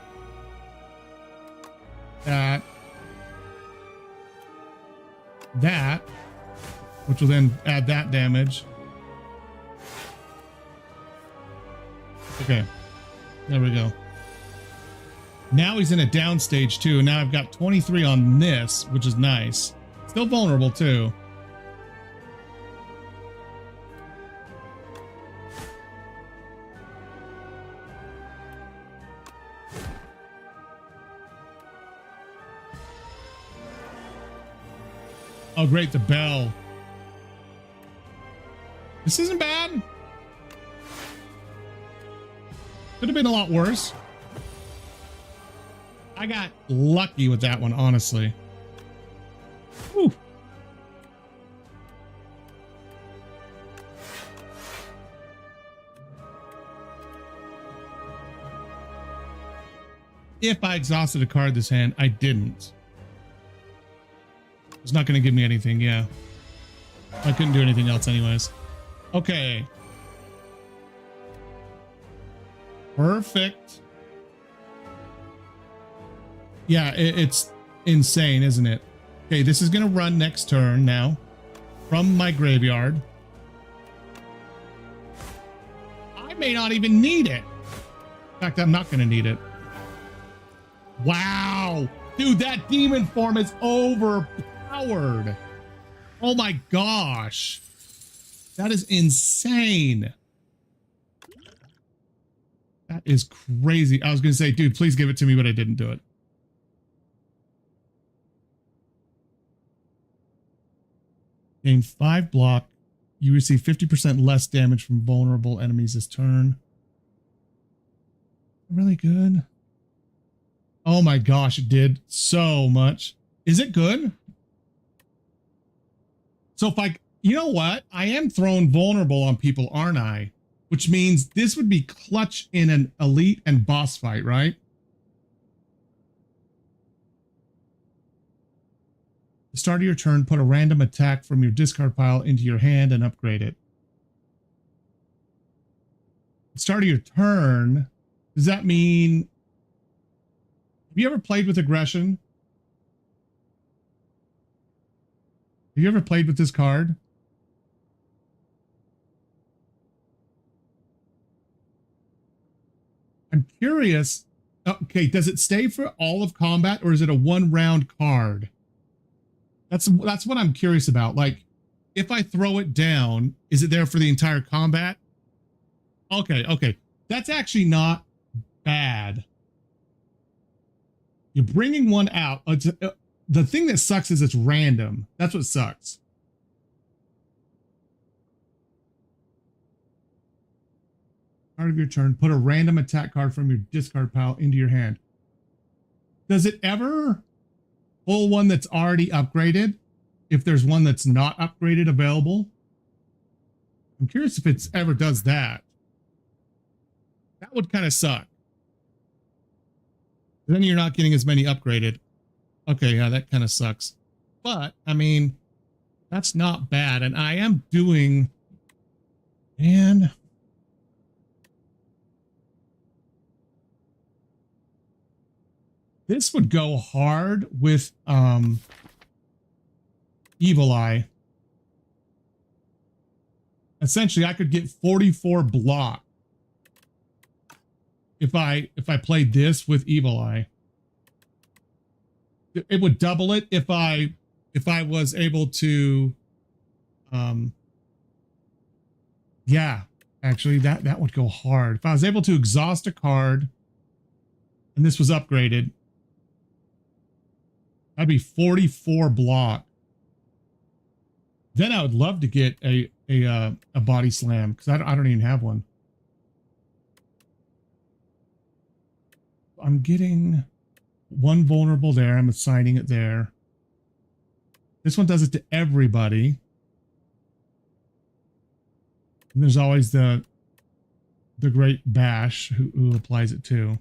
That. which will then add that damage. Okay, there we go. Now he's in a down stage too. Now I've got 23 on this, which is nice. Still vulnerable too. Oh, great, the bell. This isn't bad. Could have been a lot worse. I got lucky with that one, honestly. Whew. If I exhausted a card this hand, I didn't. It's not going to give me anything, yeah. I couldn't do anything else anyways. Okay. Perfect. Yeah, it's insane, isn't it? Okay, this is going to run next turn now from my graveyard. I may not even need it. In fact, I'm not going to need it. Wow. Dude, that demon form is overpowered. Oh my gosh. That is insane. That is crazy. I was going to say, dude, please give it to me, but I didn't do it. Gain 5 block. You receive 50% less damage from vulnerable enemies this turn. Really good. Oh my gosh, it did so much. Is it good? So if I, you know what? I am throwing vulnerable on people, aren't I? Which means this would be clutch in an elite and boss fight, right? At the start of your turn, put a random attack from your discard pile into your hand and upgrade it. At the start of your turn, does that mean... Have you ever played with aggression? Have you ever played with this card? I'm curious. Okay, does it stay for all of combat or is it a 1-round card? That's what I'm curious about. Like, if I throw it down, is it there for the entire combat? Okay. That's actually not bad. You're bringing one out. The thing that sucks is it's random. That's what sucks. Part of your turn, put a random attack card from your discard pile into your hand. Does it ever pull one that's already upgraded if there's one that's not upgraded available? I'm curious if it ever does that. That would kind of suck. Then you're not getting as many upgraded. Okay, yeah, that kind of sucks. But, I mean, that's not bad. And I am doing... Man... This would go hard with Evil Eye. Essentially, I could get 44 block if I played this with Evil Eye. It would double it if I was able to yeah, actually that would go hard. If I was able to exhaust a card and this was upgraded, that'd be 44 block. Then I would love to get a body slam because I don't even have one. I'm getting one vulnerable there. I'm assigning it there. This one does it to everybody. And there's always the great bash who applies it to.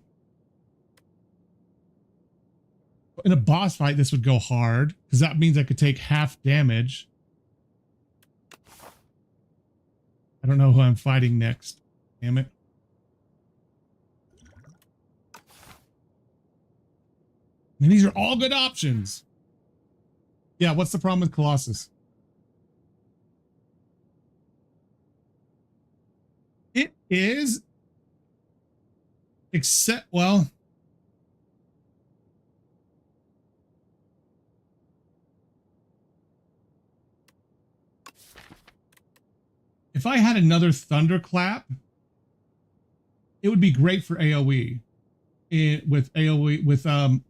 In a boss fight, this would go hard because that means I could take half damage. I don't know who I'm fighting next. Damn it. I mean, these are all good options. Yeah, what's the problem with Colossus? is, except, well, if I had another thunderclap, it would be great for AoE. With AoE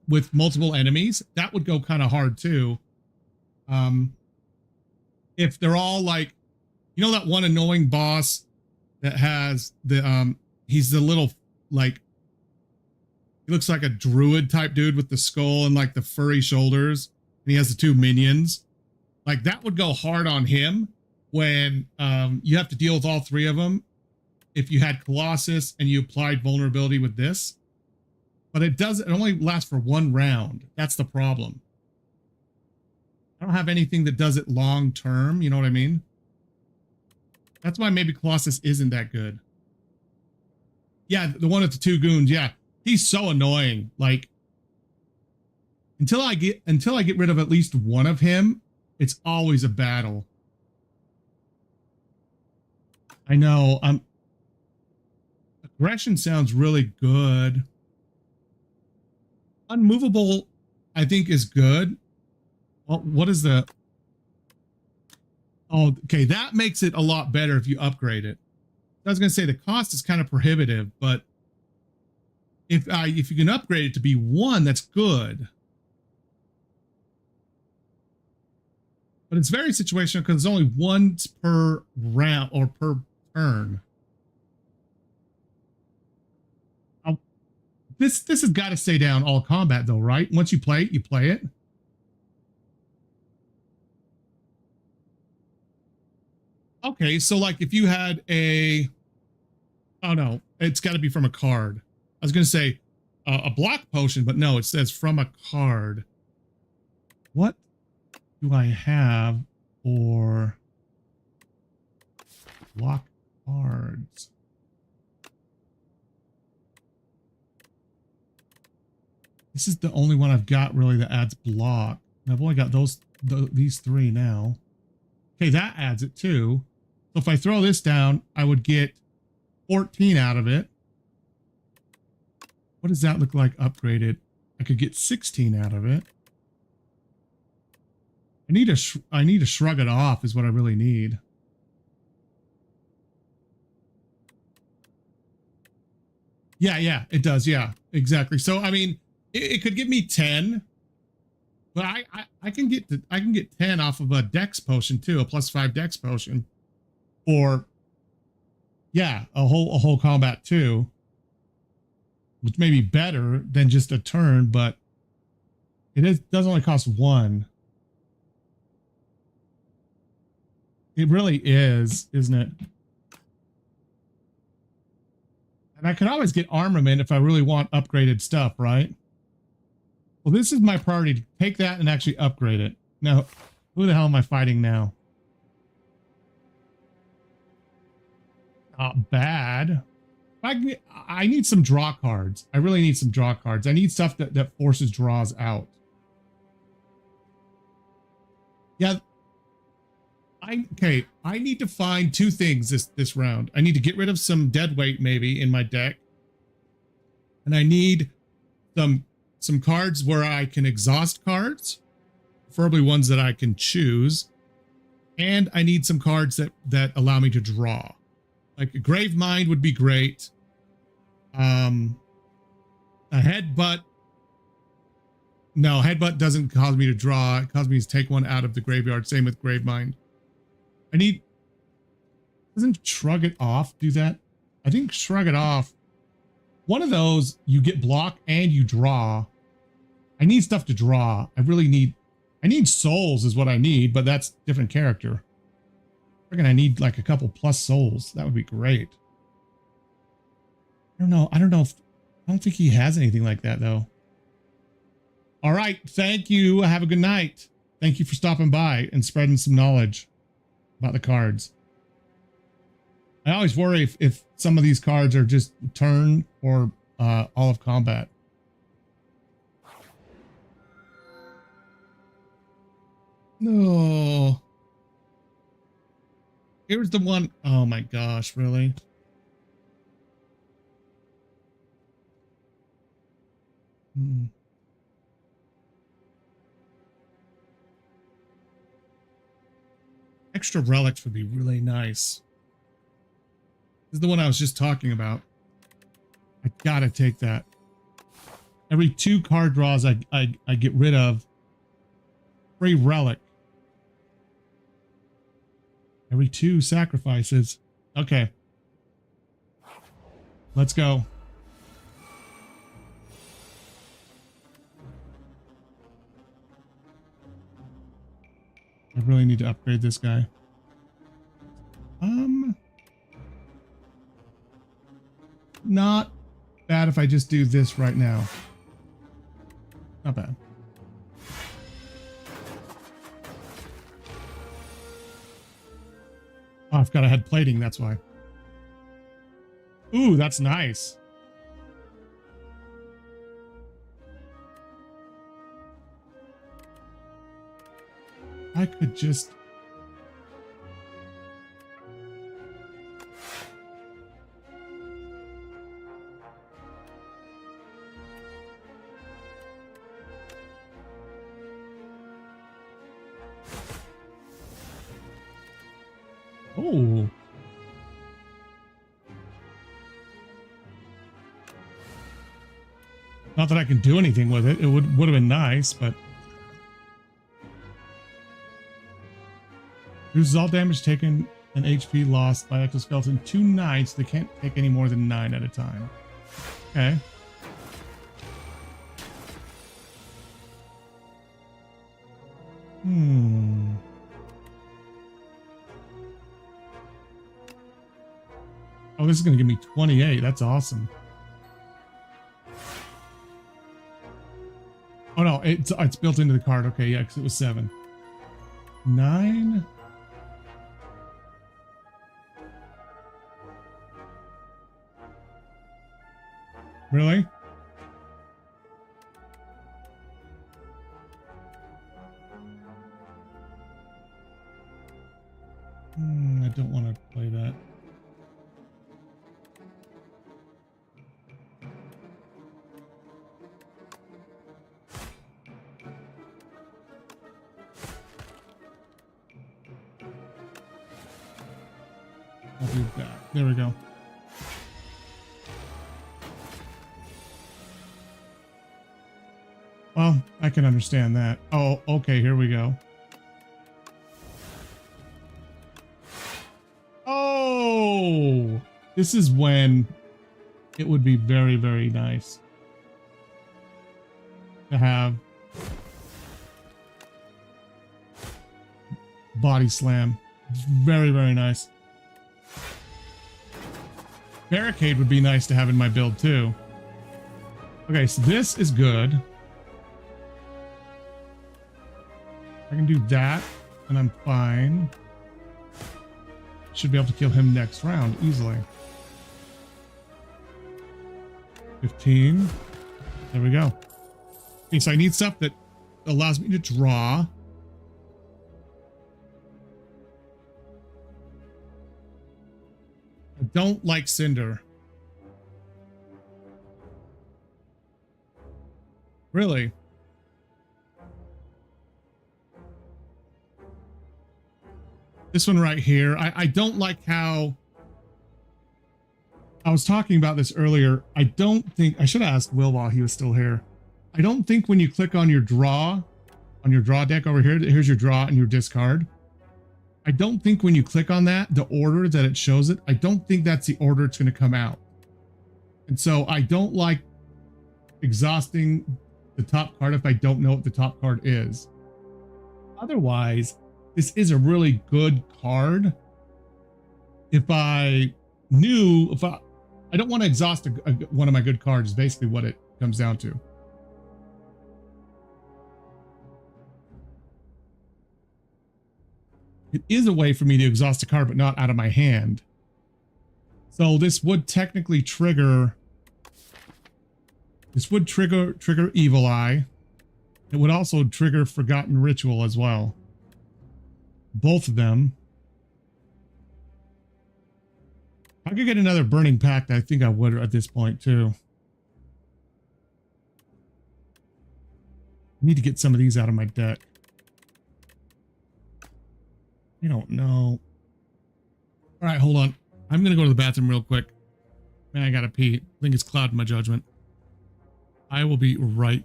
with multiple enemies, that would go kind of hard too. If they're all like, you know, that one annoying boss that has the he's the little, like, he looks like a druid type dude with the skull and like the furry shoulders, and he has the two minions. Like, that would go hard on him when you have to deal with all three of them. If you had Colossus and you applied vulnerability with this, but it only lasts for one round. That's the problem. I don't have anything that does it long term. You know what I mean? That's why maybe Colossus isn't that good. Yeah, the one with the two goons. Yeah, he's so annoying. Like, until I get rid of at least one of him, it's always a battle. I know. Aggression sounds really good. Unmovable, I think, is good. Well, what is the... Oh, okay, that makes it a lot better if you upgrade it. I was going to say the cost is kind of prohibitive, but if you can upgrade it to be 1, that's good. But it's very situational because it's only once per round or per turn. This has got to stay down all combat though, right? Once you play it, you play it. Okay, so like if you had a... Oh no, it's got to be from a card. I was going to say a block potion, but no, it says from a card. What do I have for block cards? This is the only one I've got really that adds block. And I've only got these 3 now. Okay, that adds it too. So if I throw this down, I would get 14 out of it. What does that look like upgraded? I could get 16 out of it. I need to shrug it off is what I really need. Yeah, it does. Yeah, exactly. So, I mean, it could give me 10, but I can get 10 off of a dex potion too, a +5 dex potion, or yeah, a whole combat too, which may be better than just a turn, but does only cost 1. It really is, isn't it? And I could always get armament if I really want upgraded stuff, right? Well, this is my priority, to take that and actually upgrade it. Now, who the hell am I fighting now? Not bad. I need some draw cards. I really need some draw cards. I need stuff that forces draws out. Yeah. I need to find 2 things this round. I need to get rid of some dead weight maybe in my deck. And I need some cards where I can exhaust cards, preferably ones that I can choose. And I need some cards that allow me to draw. Like a Grave Mind would be great. A Headbutt. No, Headbutt doesn't cause me to draw. It causes me to take one out of the graveyard. Same with Grave Mind. Doesn't Shrug It Off do that? I think Shrug It Off. One of those, you get block and you draw. I need stuff to draw. I need souls is what I need, but that's different character. I need like a couple plus souls. That would be great. I don't know. I don't think he has anything like that though. All right. Thank you. Have a good night. Thank you for stopping by and spreading some knowledge about the cards. I always worry if some of these cards are just turn or all of combat. No. Here's the one. Oh my gosh, really? Hmm. Extra relics would be really nice. This is the one I was just talking about. I gotta take that. Every 2 card draws I get rid of. Free relic. Every 2 sacrifices. Okay. Let's go. I really need to upgrade this guy. Not bad if I just do this right now. Not bad. Oh, I've got a head plating, that's why. Ooh, that's nice. I could just... Oh. Not that I can do anything with it. It would have been nice, but... Reduces all damage taken and HP lost by exoskeleton 2 knights. They can't take any more than 9 at a time. Okay. Oh, this is going to give me 28. That's awesome. Oh, no, it's built into the card. Okay, yeah, because it was 7. 9. Really? I don't want to play that. I'll do that. There we go. Well, I can understand that. Oh, okay, here we go. Oh, this is when it would be very, very nice to have body slam. Very, very nice. Barricade would be nice to have in my build too. Okay, so this is good. I can do that and I'm fine. Should be able to kill him next round easily. 15. There we go. Okay, so I need stuff that allows me to draw. I don't like Cinder. Really? This one right here. I don't like how... I was talking about this earlier. I don't think... I should have asked Will while he was still here. I don't think when you click on your draw deck over here, here's your draw and your discard. I don't think when you click on that, the order that it shows it, I don't think that's the order it's going to come out. And so I don't like exhausting the top card if I don't know what the top card is. Otherwise, this is a really good card. If I knew, I don't want to exhaust one of my good cards, is basically what it comes down to. It is a way for me to exhaust a card, but not out of my hand. So this would technically trigger... This would trigger Evil Eye. It would also trigger Forgotten Ritual as well. Both of them. I could get another Burning Pact. I think I would at this point too. need to get some of these out of my deck. I don't know. All right, hold on. I'm going to go to the bathroom real quick. Man, I got to pee. I think it's clouding my judgment. I will be right.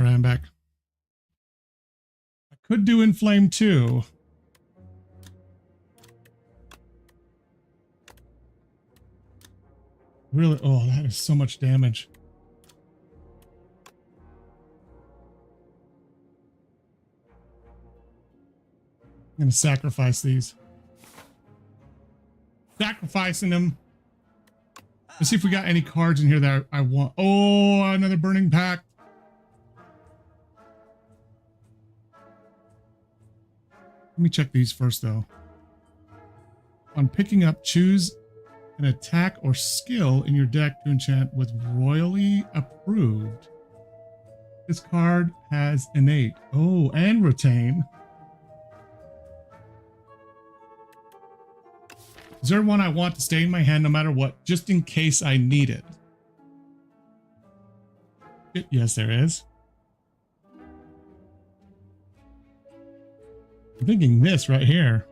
All right, I'm back. I could do Inflame too. Really? Oh, that is so much damage. I'm going to sacrifice these. Sacrificing them. Let's see if we got any cards in here that I want. Oh, another Burning Pact. Let me check these first, though. On picking up, choose an attack or skill in your deck to enchant with royally approved. This card has innate. Oh, and retain. Is there one I want to stay in my hand no matter what, just in case I need it? Yes, there is. I'm thinking this right here.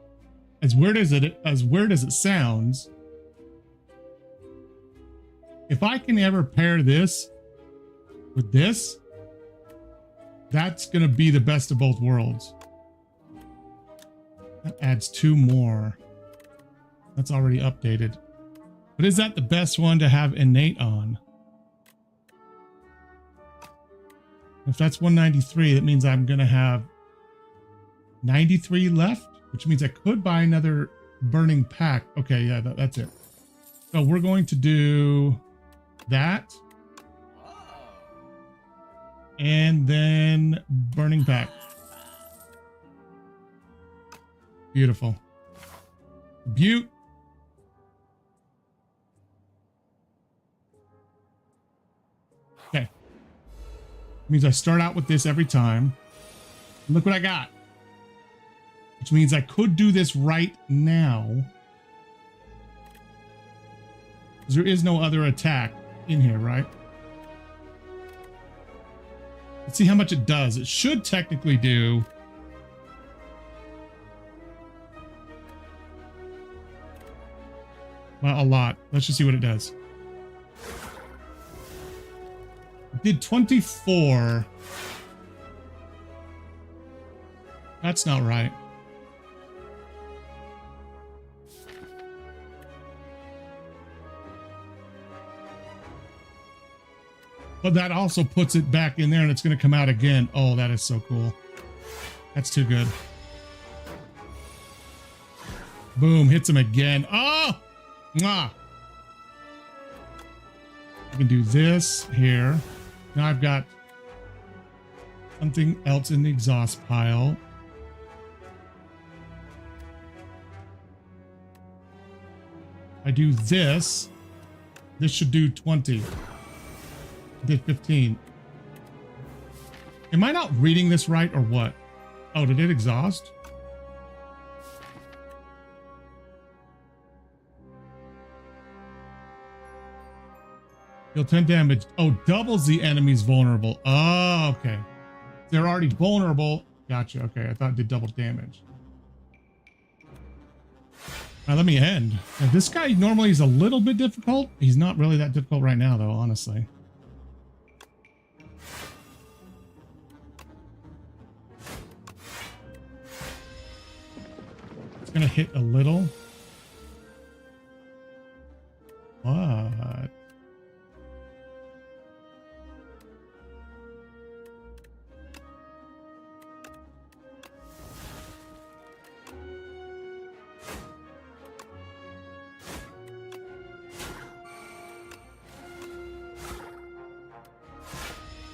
As weird as it sounds, if I can ever pair this with this, that's gonna be the best of both worlds. That adds 2 more. That's already updated. But is that the best one to have innate on? If that's 193, that means I'm gonna have 93 left, which means I could buy another burning pack. Okay, yeah, that's it. So we're going to do that. And then burning pack. Beautiful. Butte. Okay. Means I start out with this every time. Look what I got. Which means I could do this right now. Because there is no other attack in here, right? Let's see how much it does. It should technically do... well, a lot. Let's just see what it does. It did 24. That's not right. But that also puts it back in there and it's going to come out again. Oh, that is so cool. That's too good. Boom, hits him again. Oh! Mwah! I can do this here. Now I've got something else in the exhaust pile. I do this. This should do 20. Did 15. Am I not reading this right or what? Oh, did it exhaust? Deal 10 damage. Oh, doubles the enemy's vulnerable. Oh, okay. They're already vulnerable. Gotcha. Okay, I thought it did double damage. All right, let me end. Now, this guy normally is a little bit difficult. He's not really that difficult right now, though, honestly. It's going to hit a little. What?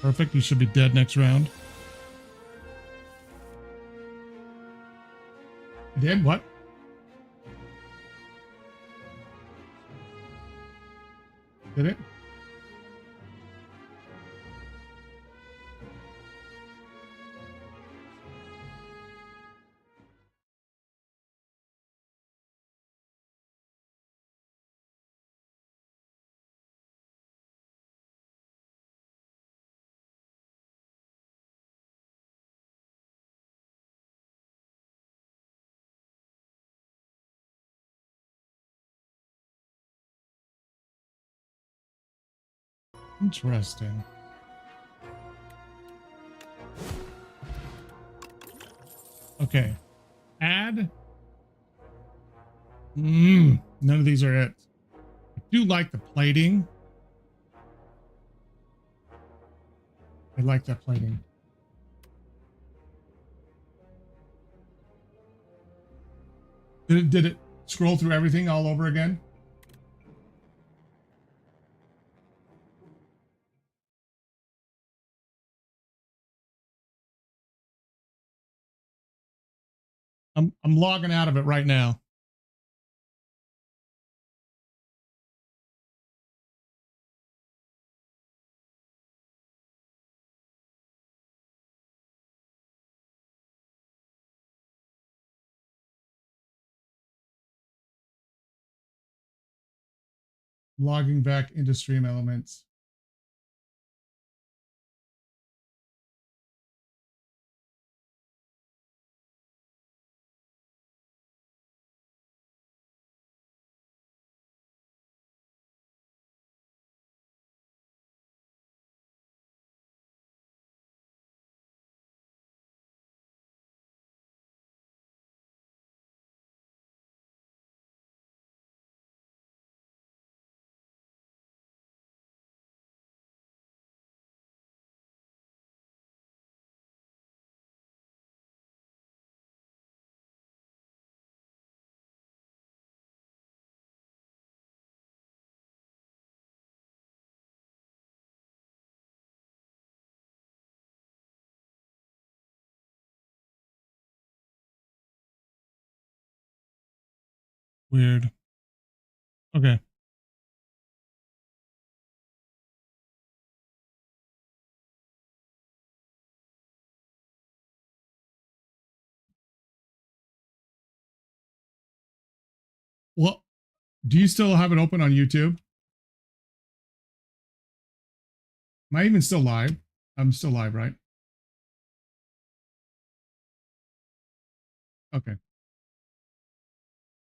Perfect. He should be dead next round. Dead? What? Did it? Interesting. Okay. Add. None of these are it. I do like the plating. I like that plating. Did it scroll through everything all over again? I'm logging out of it right now. Logging back into Stream Elements. Weird. Okay. Well, do you still have it open on YouTube? Am I even still live? I'm still live, right? Okay.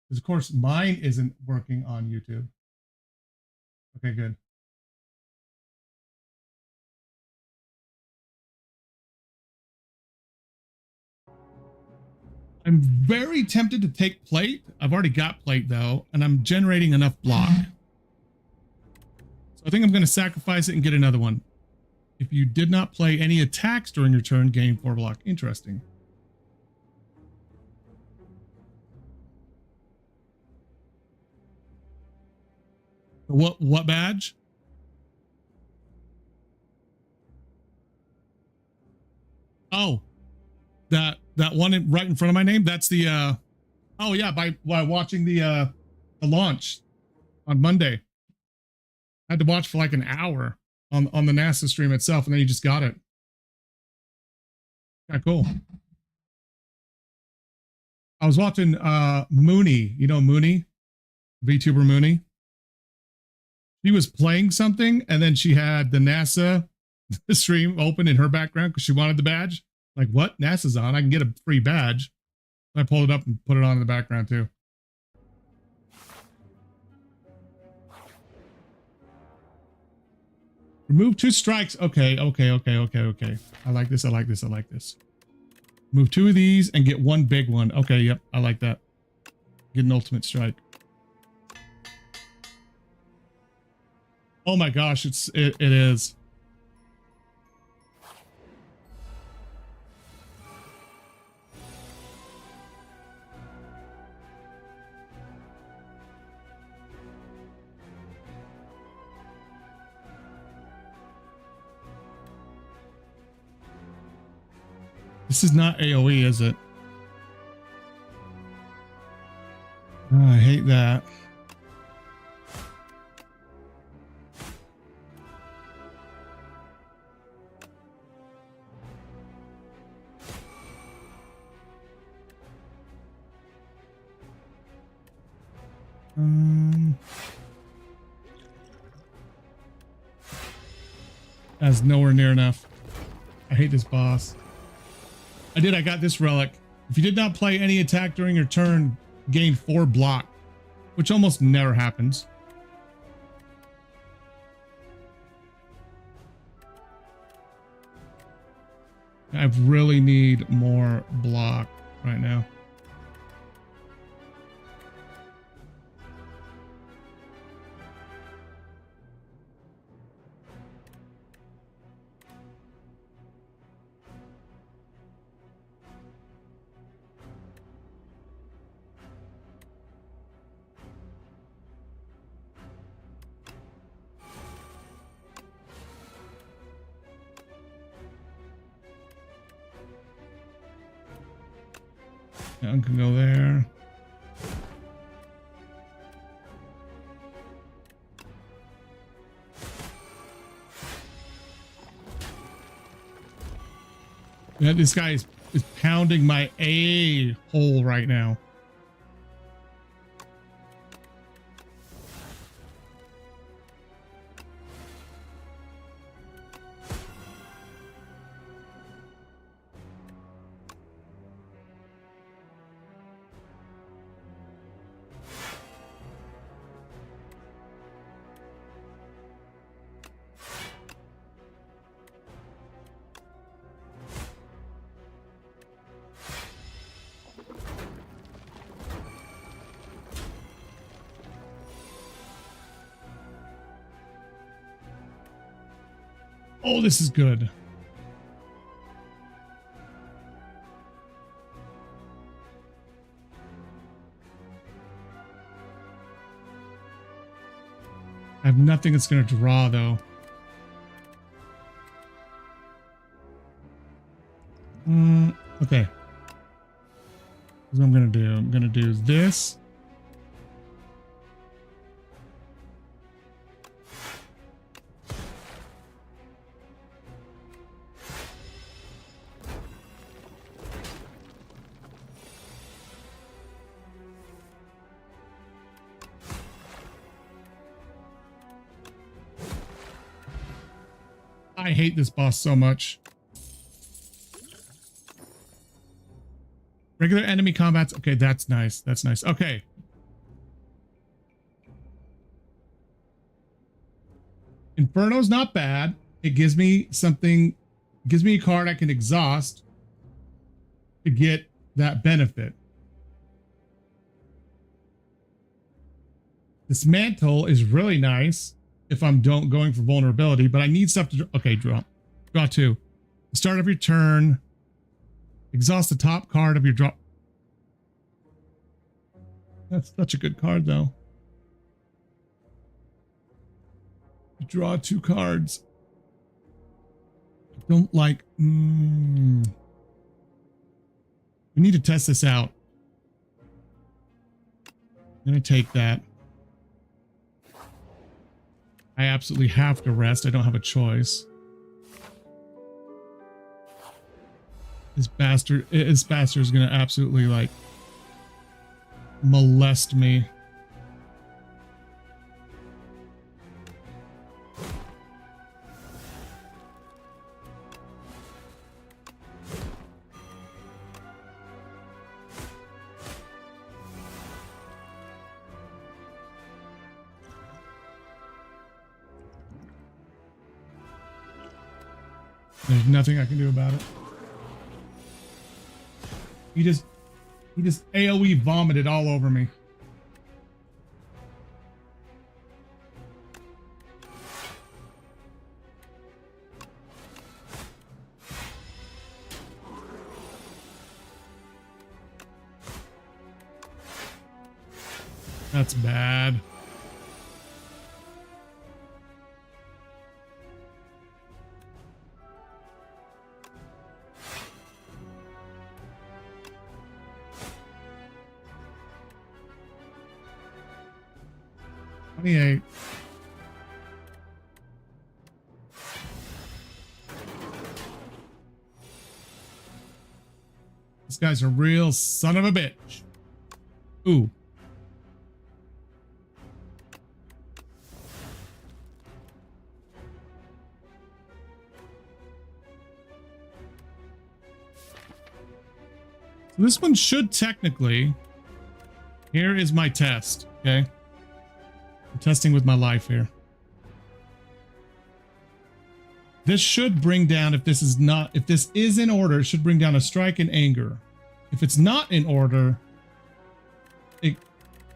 Because of course mine isn't working on YouTube. Okay, good. I'm very tempted to take plate. I've already got plate though, and I'm generating enough block. So I think I'm going to sacrifice it and get another one. If you did not play any attacks during your turn, gain 4 block. Interesting. What badge? Oh, that one right in front of my name. That's the oh yeah, by watching the launch on Monday. I had to watch for like an hour on the NASA stream itself, and then you just got it. Yeah, cool. I was watching Mooney, you know Mooney, VTuber Mooney. She was playing something, and then she had the NASA stream open in her background because she wanted the badge. Like, what? NASA's on. I can get a free badge. I pulled it up and put it on in the background too. Remove 2 strikes. Okay. I like this. Move 2 of these and get 1 big one. Okay, yep. I like that. Get an ultimate strike. Oh my gosh, it is. This is not AoE, is it? Oh, I hate that. That's nowhere near enough. I hate this boss. I got this relic. If you did not play any attack during your turn, gain 4 block, which almost never happens. I really need more block right now. That can go there. Yeah, this guy is pounding my A hole right now. Oh, this is good. I have nothing that's going to draw, though. Okay. Here's what I'm going to do. I'm going to do this. I hate this boss so much. Regular enemy combats. Okay, that's nice. That's nice. Okay. Inferno's not bad. It gives me something, gives me a card I can exhaust to get that benefit. Dismantle is really nice if I'm going for vulnerability, but I need stuff to, okay, draw 2. Start of your turn. Exhaust the top card of your draw. That's such a good card, though. Draw 2 cards. I don't like. We need to test this out. I'm going to take that. I absolutely have to rest. I don't have a choice. This bastard is going to absolutely, like, molest me. There's nothing I can do about it. He just AoE vomited all over me. That's bad. This guy's a real son of a bitch. Ooh. So this one should technically, here is my test, okay? I'm testing with my life here. This should bring down, if this is in order, it should bring down a strike and anger. If it's not in order,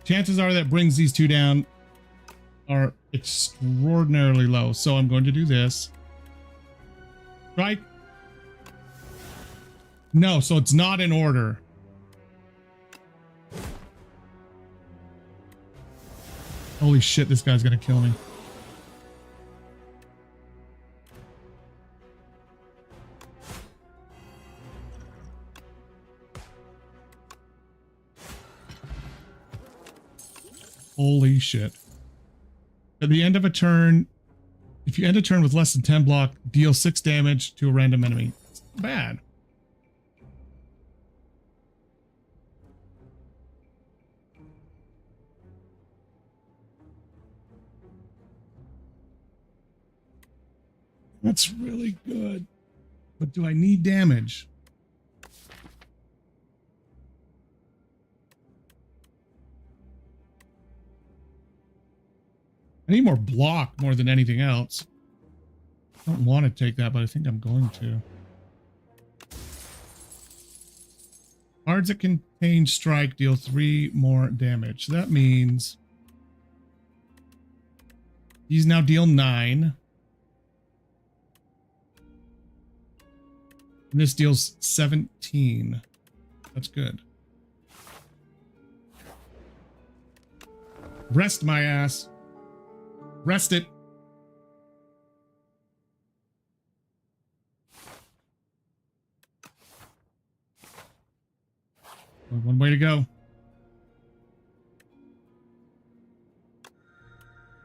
chances are that brings these 2 down are extraordinarily low. So I'm going to do this. Strike. No, so it's not in order. Holy shit, this guy's gonna kill me. Holy shit. At the end of a turn, if you end a turn with less than 10 block, deal 6 damage to a random enemy. It's not bad. That's really good. But do I need damage? I need more block more than anything else. I don't want to take that, but I think I'm going to. Cards that contain strike deal 3 more damage. So that means these now deal 9. And this deals 17. That's good. Rest my ass. Rest it. One way to go.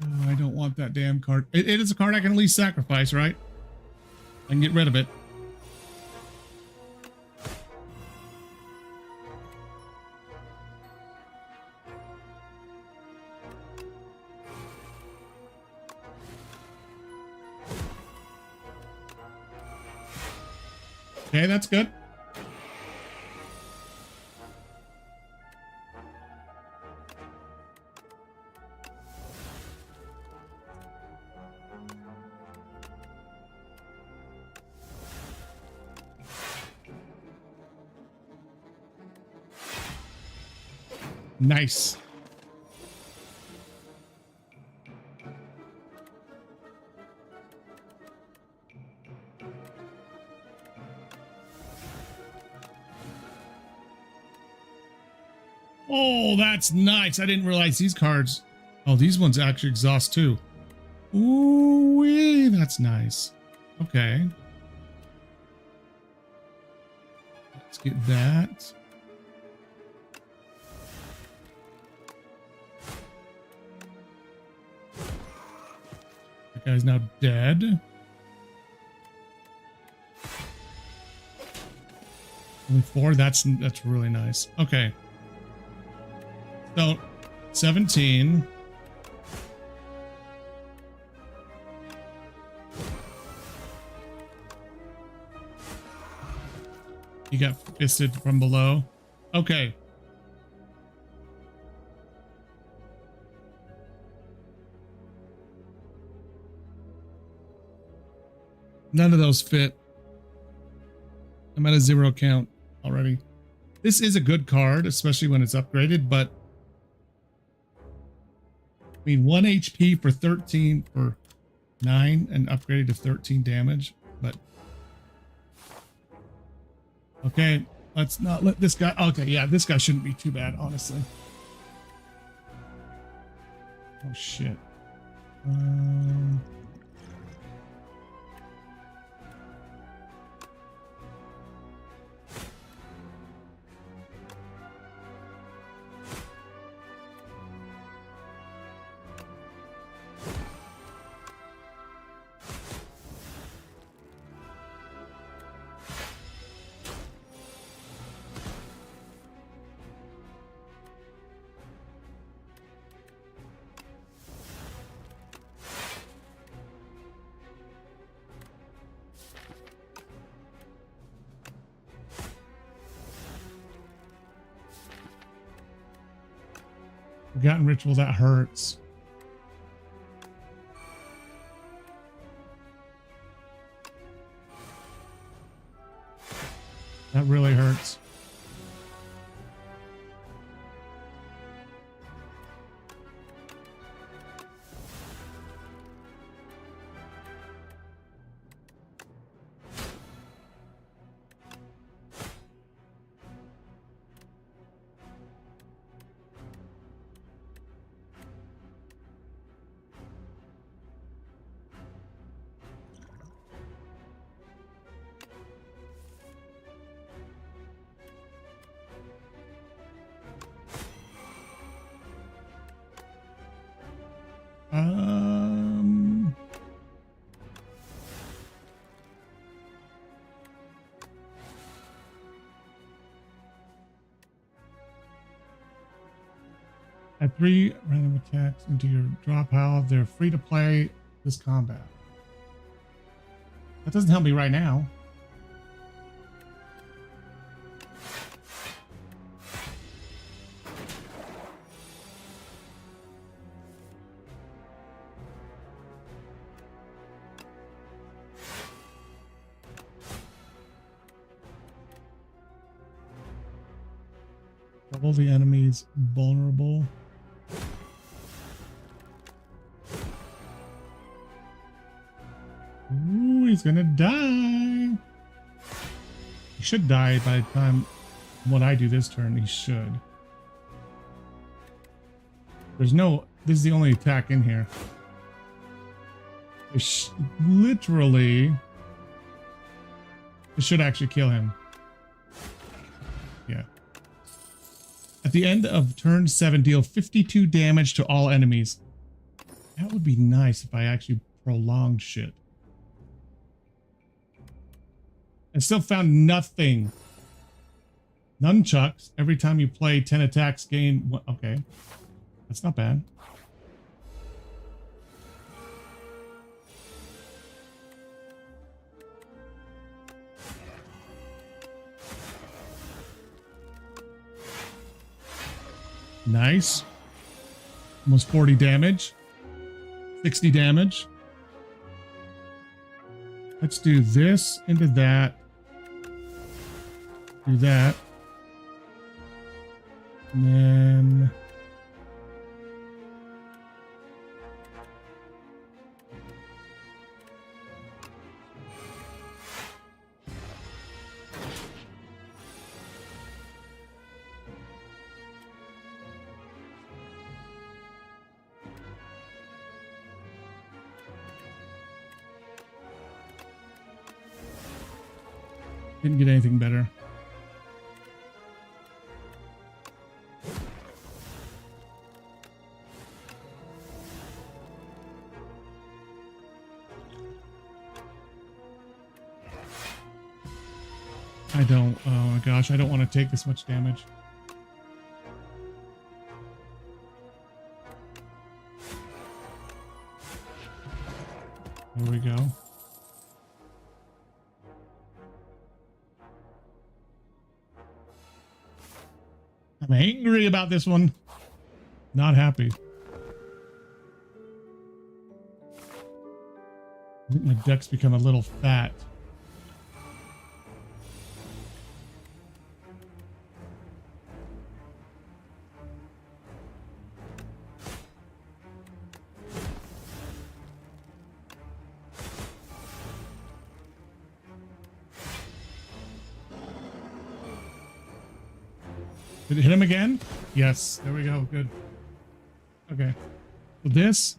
Oh, I don't want that damn card. It is a card I can at least sacrifice, right? I can get rid of it. Okay, that's good. Nice. Oh, that's nice. I didn't realize these cards. Oh, these ones actually exhaust too. Ooh, that's nice. Okay. Let's get that. That guy's now dead. Only 4. That's really nice. Okay. So 17. You got fisted from below. Okay. None of those fit. I'm at a 0 count already. This is a good card, especially when it's upgraded, but I mean, 1 HP for 13 for 9 and upgraded to 13 damage, but okay, let's not let this guy. Okay, yeah, this guy shouldn't be too bad, honestly. Oh shit. Forgotten ritual, that hurts. That really hurts. Add 3 random attacks into your draw pile. They're free to play this combat. That doesn't help me right now. Double the enemy's vulnerable. Ooh, he's gonna die. He should die by the time when I do this turn. He should. There's no... This is the only attack in here. Literally... It should actually kill him. Yeah. At the end of turn 7, deal 52 damage to all enemies. That would be nice if I actually prolonged shit. I still found nothing. Nunchucks. Every time you play 10 attacks, gain... Okay. That's not bad. Nice. Almost 40 damage. 60 damage. Let's do this into that. Do that. And then... Didn't get anything better. I don't, oh my gosh, I don't want to take this much damage. There we go. I'm angry about this one. Not happy. I think my deck's become a little fat. Did it hit him again? Yes. There we go. Good. Okay. With this.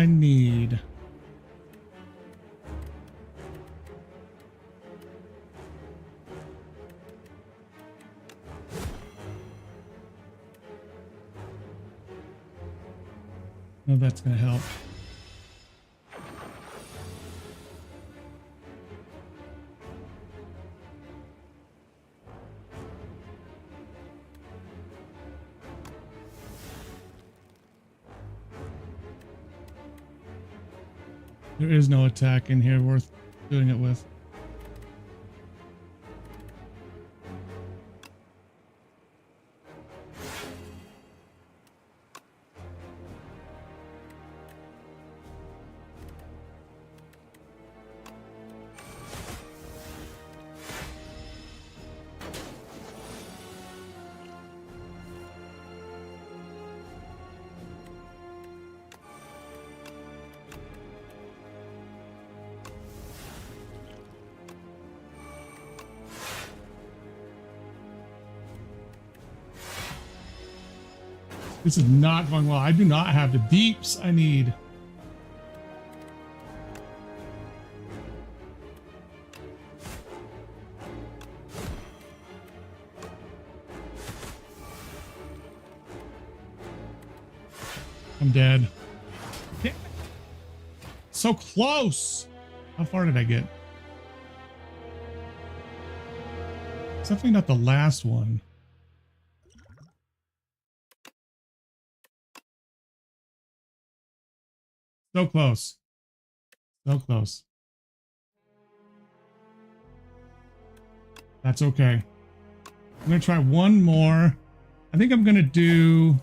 I need. No, that's going to help. There is no attack in here worth doing it with. This is not going well. I do not have the deeps I need. I'm dead. Damn it. So close. How far did I get? It's definitely not the last one. So close. So close. That's okay. I'm gonna try one more. I think I'm gonna do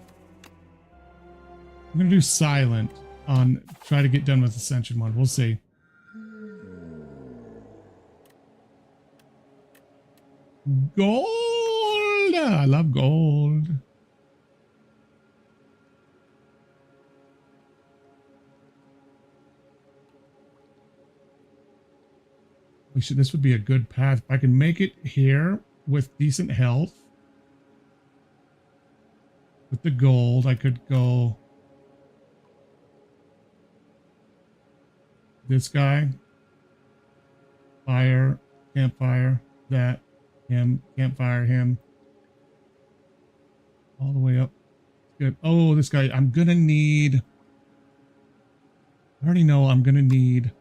silent on try to get done with Ascension one. We'll see. Gold! I love gold. This would be a good path. If I can make it here with decent health. With the gold, I could go this guy. Fire, campfire, that, him, campfire, him. All the way up. Good. Oh, this guy, I'm gonna need. I already know I'm gonna need.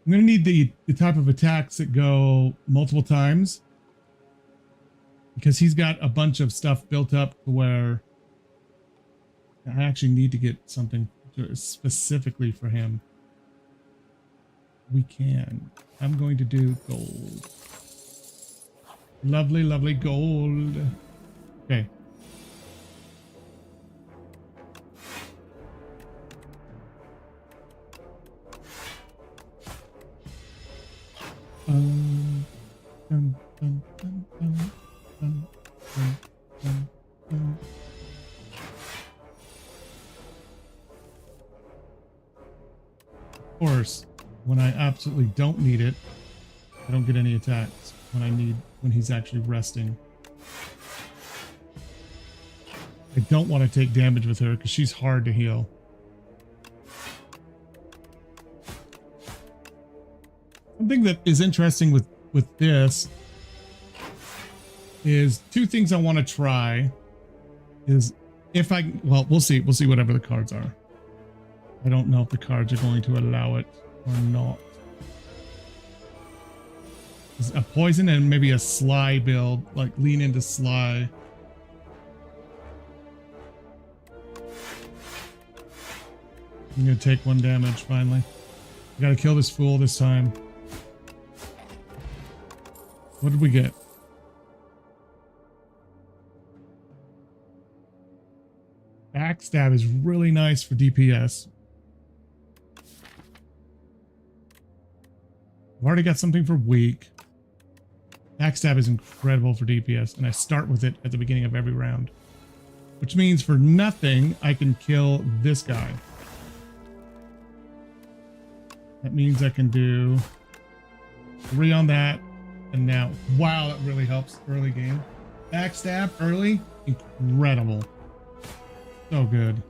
I'm gonna need the type of attacks that go multiple times. Because he's got a bunch of stuff built up to where I actually need to get something specifically for him. We can. I'm going to do gold. Lovely, lovely gold. Okay. Dun, dun, dun, dun, dun. Of course, when I absolutely don't need it, I don't get any attacks when he's actually resting. I don't want to take damage with her because she's hard to heal. Something that is interesting with this is two things I want to try is if I, well, we'll see whatever the cards are. I don't know if the cards are going to allow it or not. Is a poison and maybe a sly build, like lean into sly. I'm gonna take 1 damage finally. I gotta kill this fool this time. What did we get? Backstab is really nice for DPS. I've already got something for weak. Backstab is incredible for DPS, and I start with it at the beginning of every round. Which means for nothing, I can kill this guy. That means I can do 3 on that, and now, wow, that really helps early game. Backstab early, incredible. So good.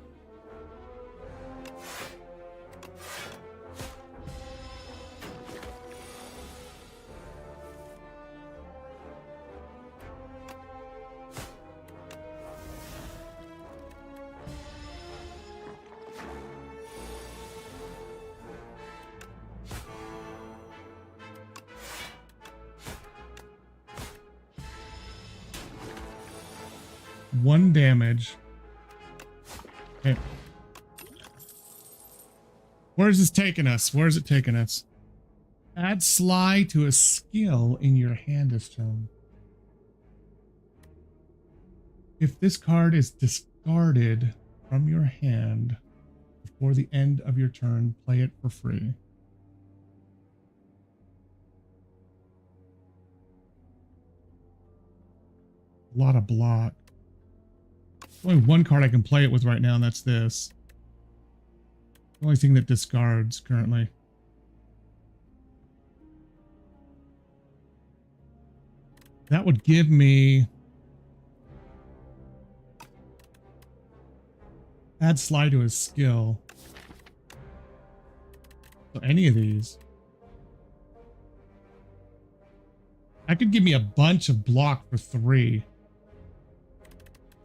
One damage. Okay. Where's this taking us? Where's it taking us? Add sly to a skill in your hand this turn. If this card is discarded from your hand before the end of your turn, play it for free. A lot of block. Only one card I can play it with right now, and that's this. The only thing that discards currently. That would give me... Add slide to his skill. So any of these. That could give me a bunch of block for 3.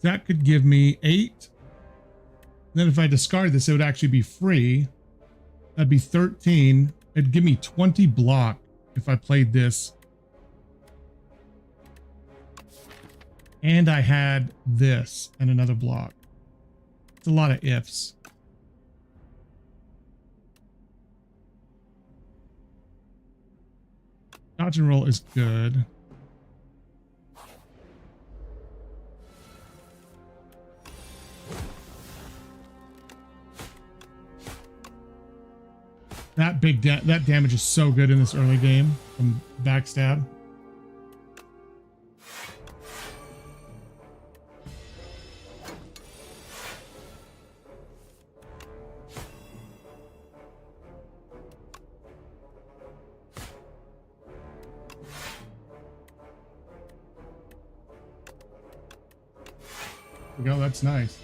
That could give me 8. And then if I discard this, it would actually be free. That'd be 13. It'd give me 20 block if I played this. And I had this and another block. It's a lot of ifs. Dodge and roll is good. That that damage is so good in this early game from backstab. There we go, that's nice.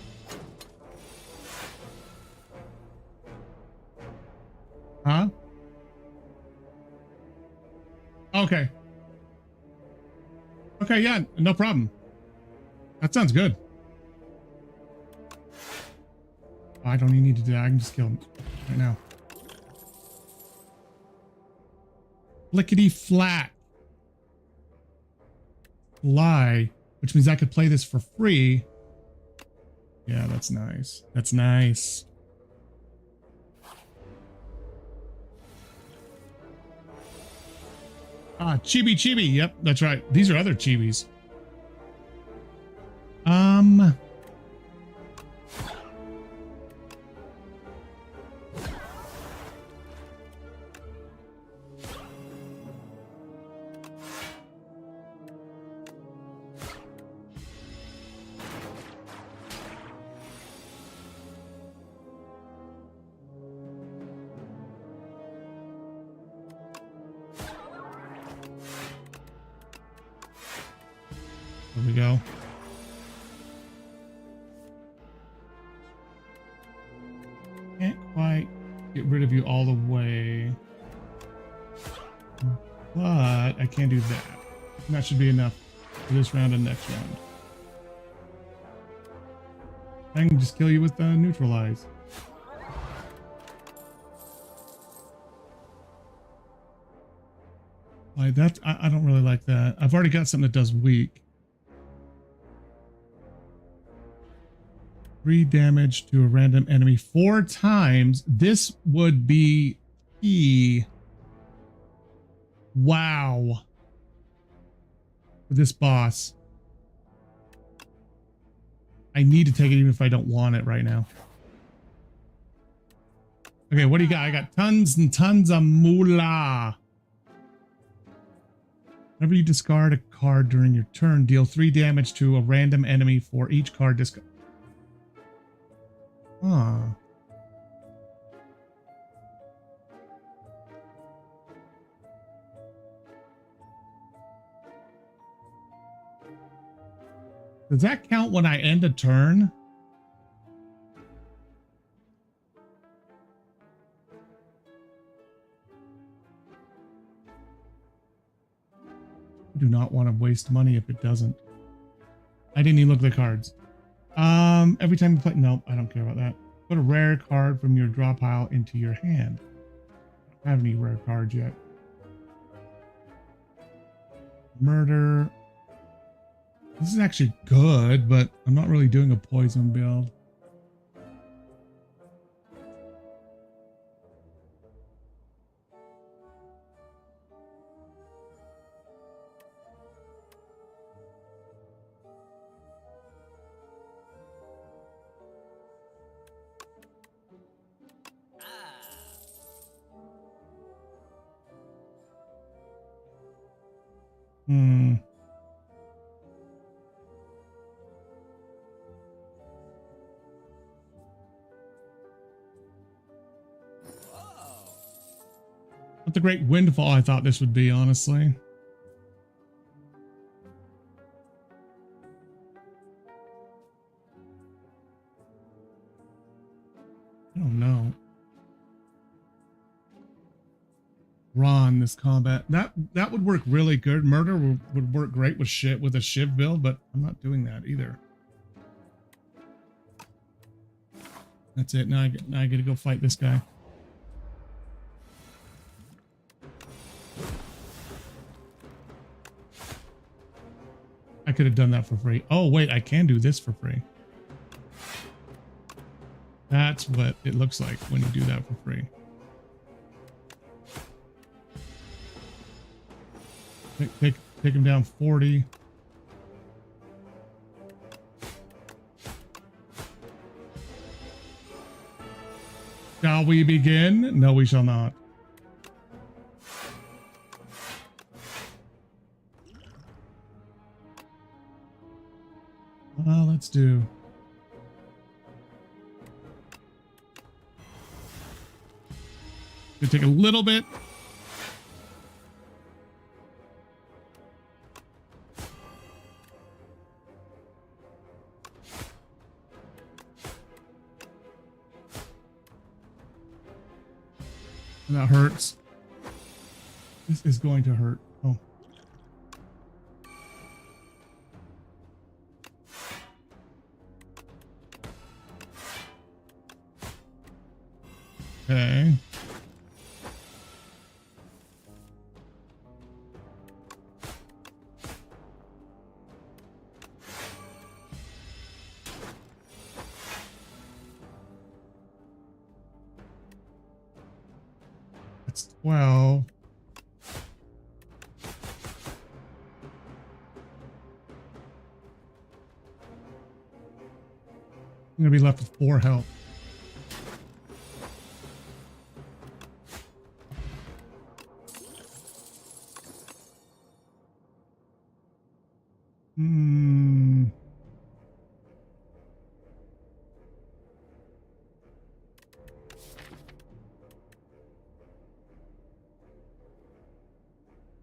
Huh? Okay. Okay, yeah, no problem. That sounds good. I don't even need to do that. I can just kill him right now. Lickety flat. Fly, which means I could play this for free. Yeah, that's nice. That's nice. Ah, chibi chibi. Yep, that's right. These are other chibis. There we go. Can't quite get rid of you all the way. But I can do that. And that should be enough for this round and next round. I can just kill you with neutralize. Like that, I don't really like that. I've already got something that does weak. 3 damage to a random enemy 4 times. This would be E. Wow. For this boss. I need to take it even if I don't want it right now. Okay, what do you got? I got tons and tons of moolah. Whenever you discard a card during your turn, deal 3 damage to a random enemy for each card discard. Huh. Does that count when I end a turn? I do not want to waste money if it doesn't. I didn't even look at the cards. Every time you play, nope, I don't care about that. Put a rare card from your draw pile into your hand. I don't have any rare cards yet. Murder. This is actually good, but I'm not really doing a poison build. Not the great windfall I thought this would be, honestly. I don't know. Ron, this combat. That would work really good. Murder would work great with a Shiv build, but I'm not doing that either. That's it. Now I get to go fight this guy. I could have done that for free. Oh, wait, I can do this for free. That's what it looks like when you do that for free. Take him down 40. Shall we begin? No, we shall not. Let's do. Gonna take a little bit. And that hurts. This is going to hurt. Oh. Okay. That's 12. I'm gonna be left with 4 health.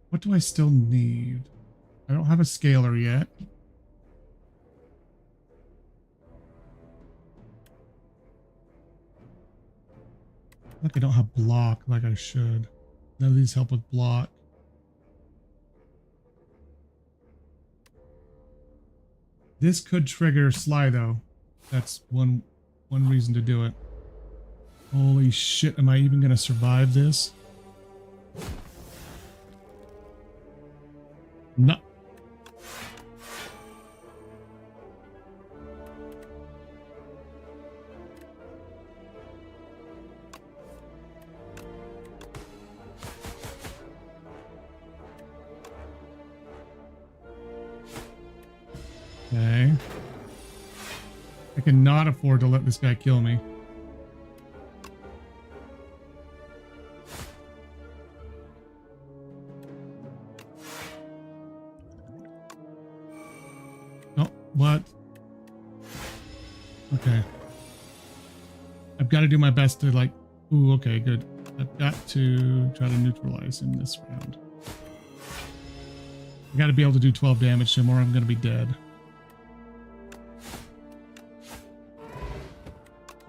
What do I still need? I don't have a scaler yet. Like I don't have block like I should. None of these help with block. This could trigger Sly though. That's one reason to do it. Holy shit, am I even gonna survive this? No. Okay. I cannot afford to let this guy kill me. Oh, what? Okay. I've got to do my best to like... Ooh, okay, good. I've got to try to neutralize him this round. I got to be able to do 12 damage to him or I'm going to be dead.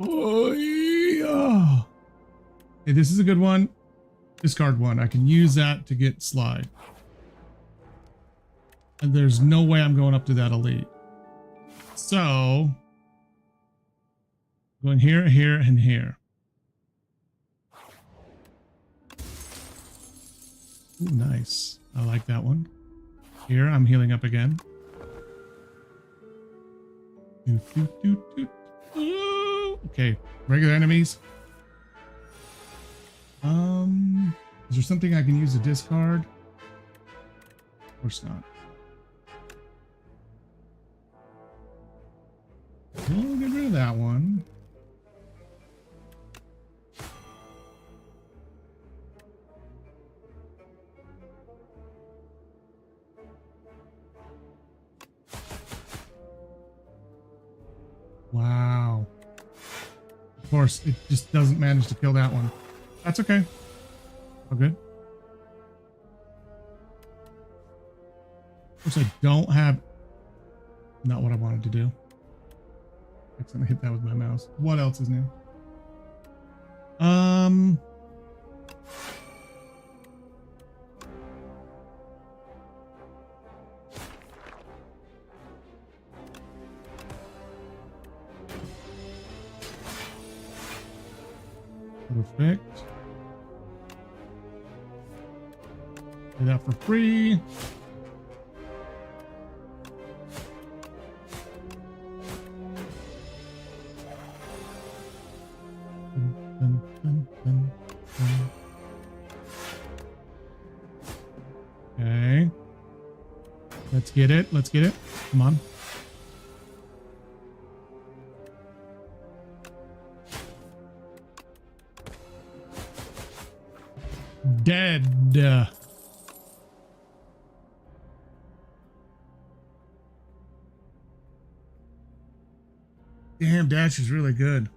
Oh, yeah. Okay, this is a good one. Discard one. I can use that to get Sly. And there's no way I'm going up to that elite. So, going here, here, and here. Ooh, nice. I like that one. Here, I'm healing up again. Okay, regular enemies. Is there something I can use to discard? Of course not. We'll get rid of that one. Wow. Of course, it just doesn't manage to kill that one. That's okay. All good. Of course, I don't have... Not what I wanted to do. I'm gonna hit that with my mouse. What else is new? Perfect. Do that for free. Okay. Let's get it. Let's get it. Come on. Dead. Damn, Dash is really good.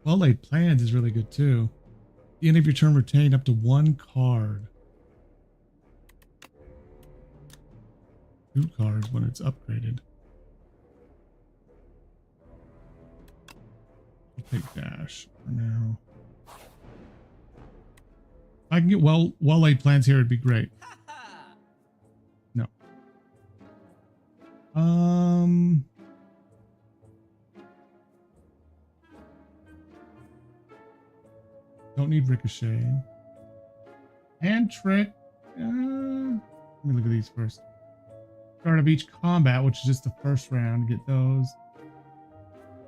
Well laid plans is really good too. At the end of your turn, retain up to 1 card. 2 cards when it's upgraded. I'll take Dash for now. If I can get well laid plans here, it'd be great. No. Don't need Ricochet. And Trick. Let me look at these first. Start of each combat, which is just the first round. Get those.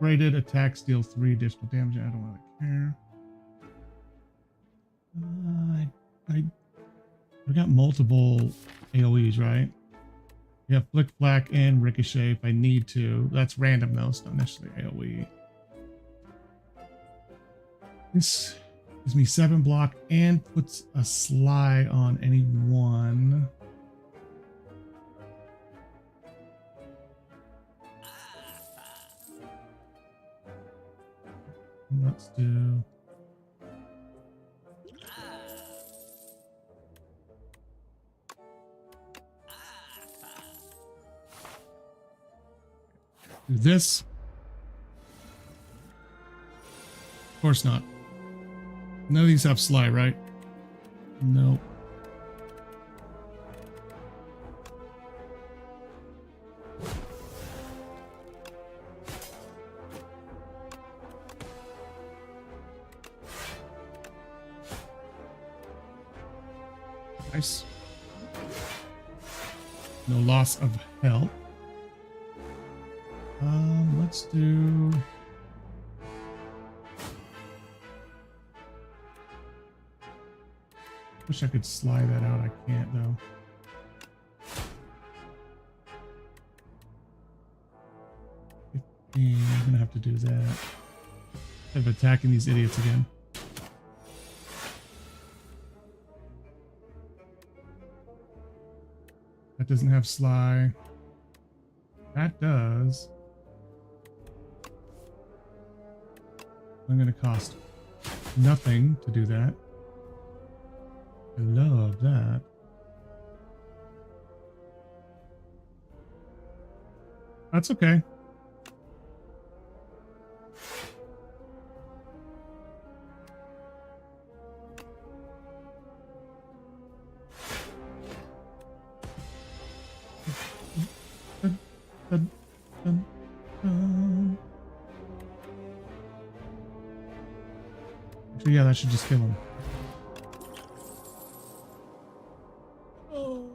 Rated attacks deal 3 additional damage. I don't really care. I got multiple AoEs, right? Yeah, Flick, Flack, and Ricochet if I need to. That's random though, it's not necessarily AoE. This gives me 7 block and puts a Sly on any one. Let's do... do this. Of course not. None of these have Sly, right? Nope. Nice. No loss of health. Let's do... Wish I could slide that out. I can't though. I'm gonna have to do that. Instead of attacking these idiots again. That doesn't have Sly. That does. I'm gonna cost nothing to do that. I love that. That's okay. Actually, yeah, that should just kill him. Oh,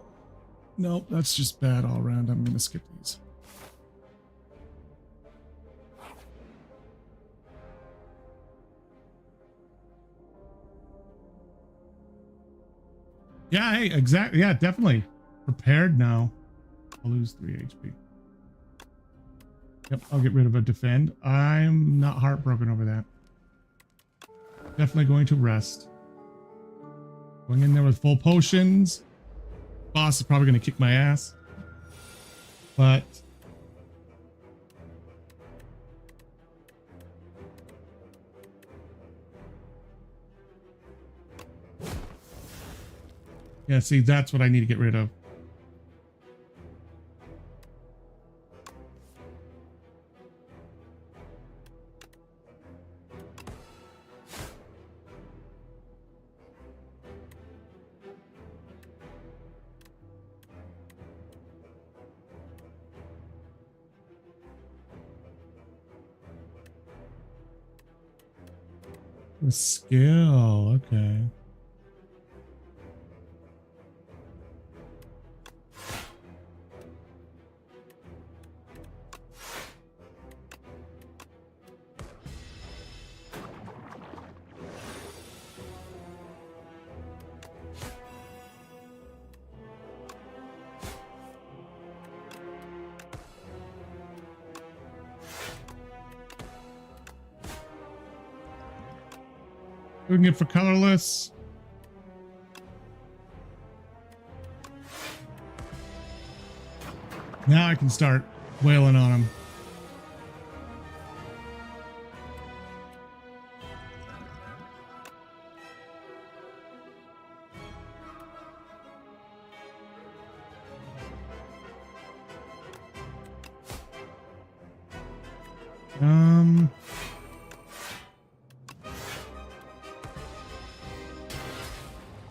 nope, that's just bad all around. I'm gonna skip these. Yeah, hey, exactly. Yeah, definitely. Prepared now. I'll lose 3 HP. Yep, I'll get rid of a defend. I'm not heartbroken over that. Definitely going to rest. Going in there with full potions. Boss is probably going to kick my ass. But... yeah, see, that's what I need to get rid of. The skill, okay. Doing it for colorless. Now I can start wailing on him.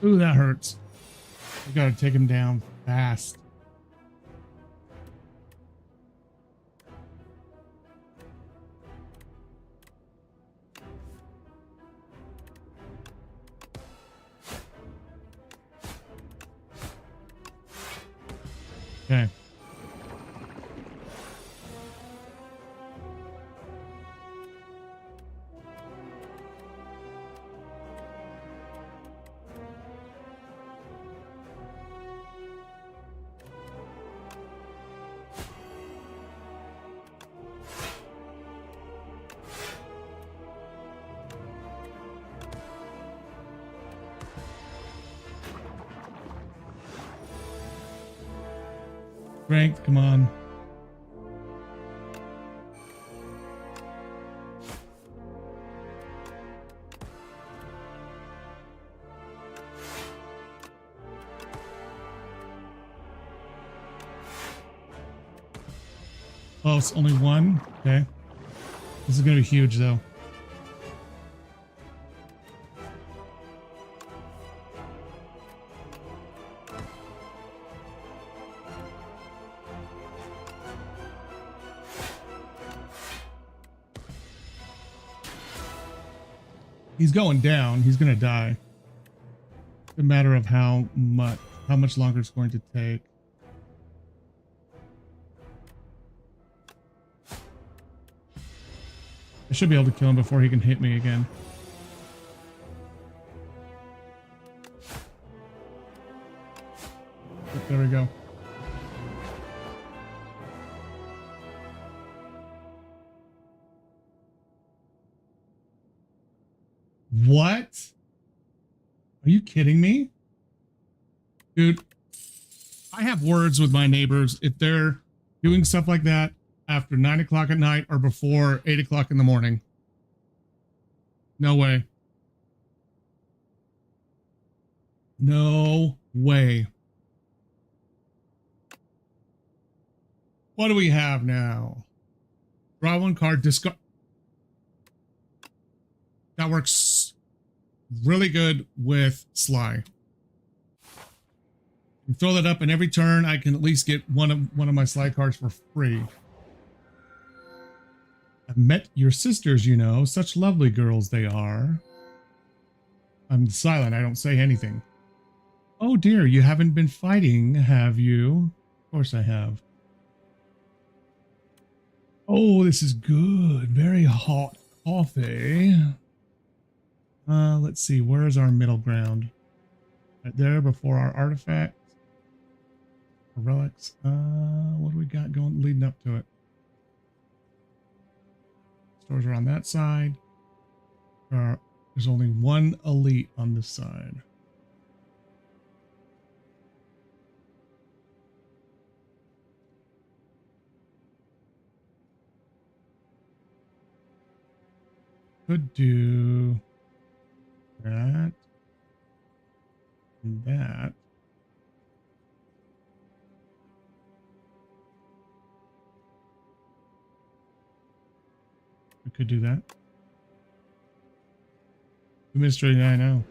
Ooh, that hurts. We gotta take him down fast. Okay. Strength, come on. Oh, it's only one? Okay. This is gonna be huge though. He's going down. He's gonna die. It's a matter of how much longer it's going to take. I should be able to kill him before he can hit me again. Yep, there we go. What? Are you kidding me? Dude, I have words with my neighbors. If they're doing stuff like that after 9 o'clock at night or before 8 o'clock in the morning. No way. No way. What do we have now? Draw one card, discard. That works really good with Sly. You throw that up, and every turn I can at least get one of my Sly cards for free. I've met your sisters, you know, such lovely girls they are. I'm silent, I don't say anything. Oh dear, you haven't been fighting, have you? Of course I have. Oh, this is good. Very hot coffee. Let's see, where is our middle ground? Right there before our artifact. Relics. What do we got going leading up to it? Stores are on that side. There's only one elite on this side. Could do that and that. We could do that. Two mysteries, I know.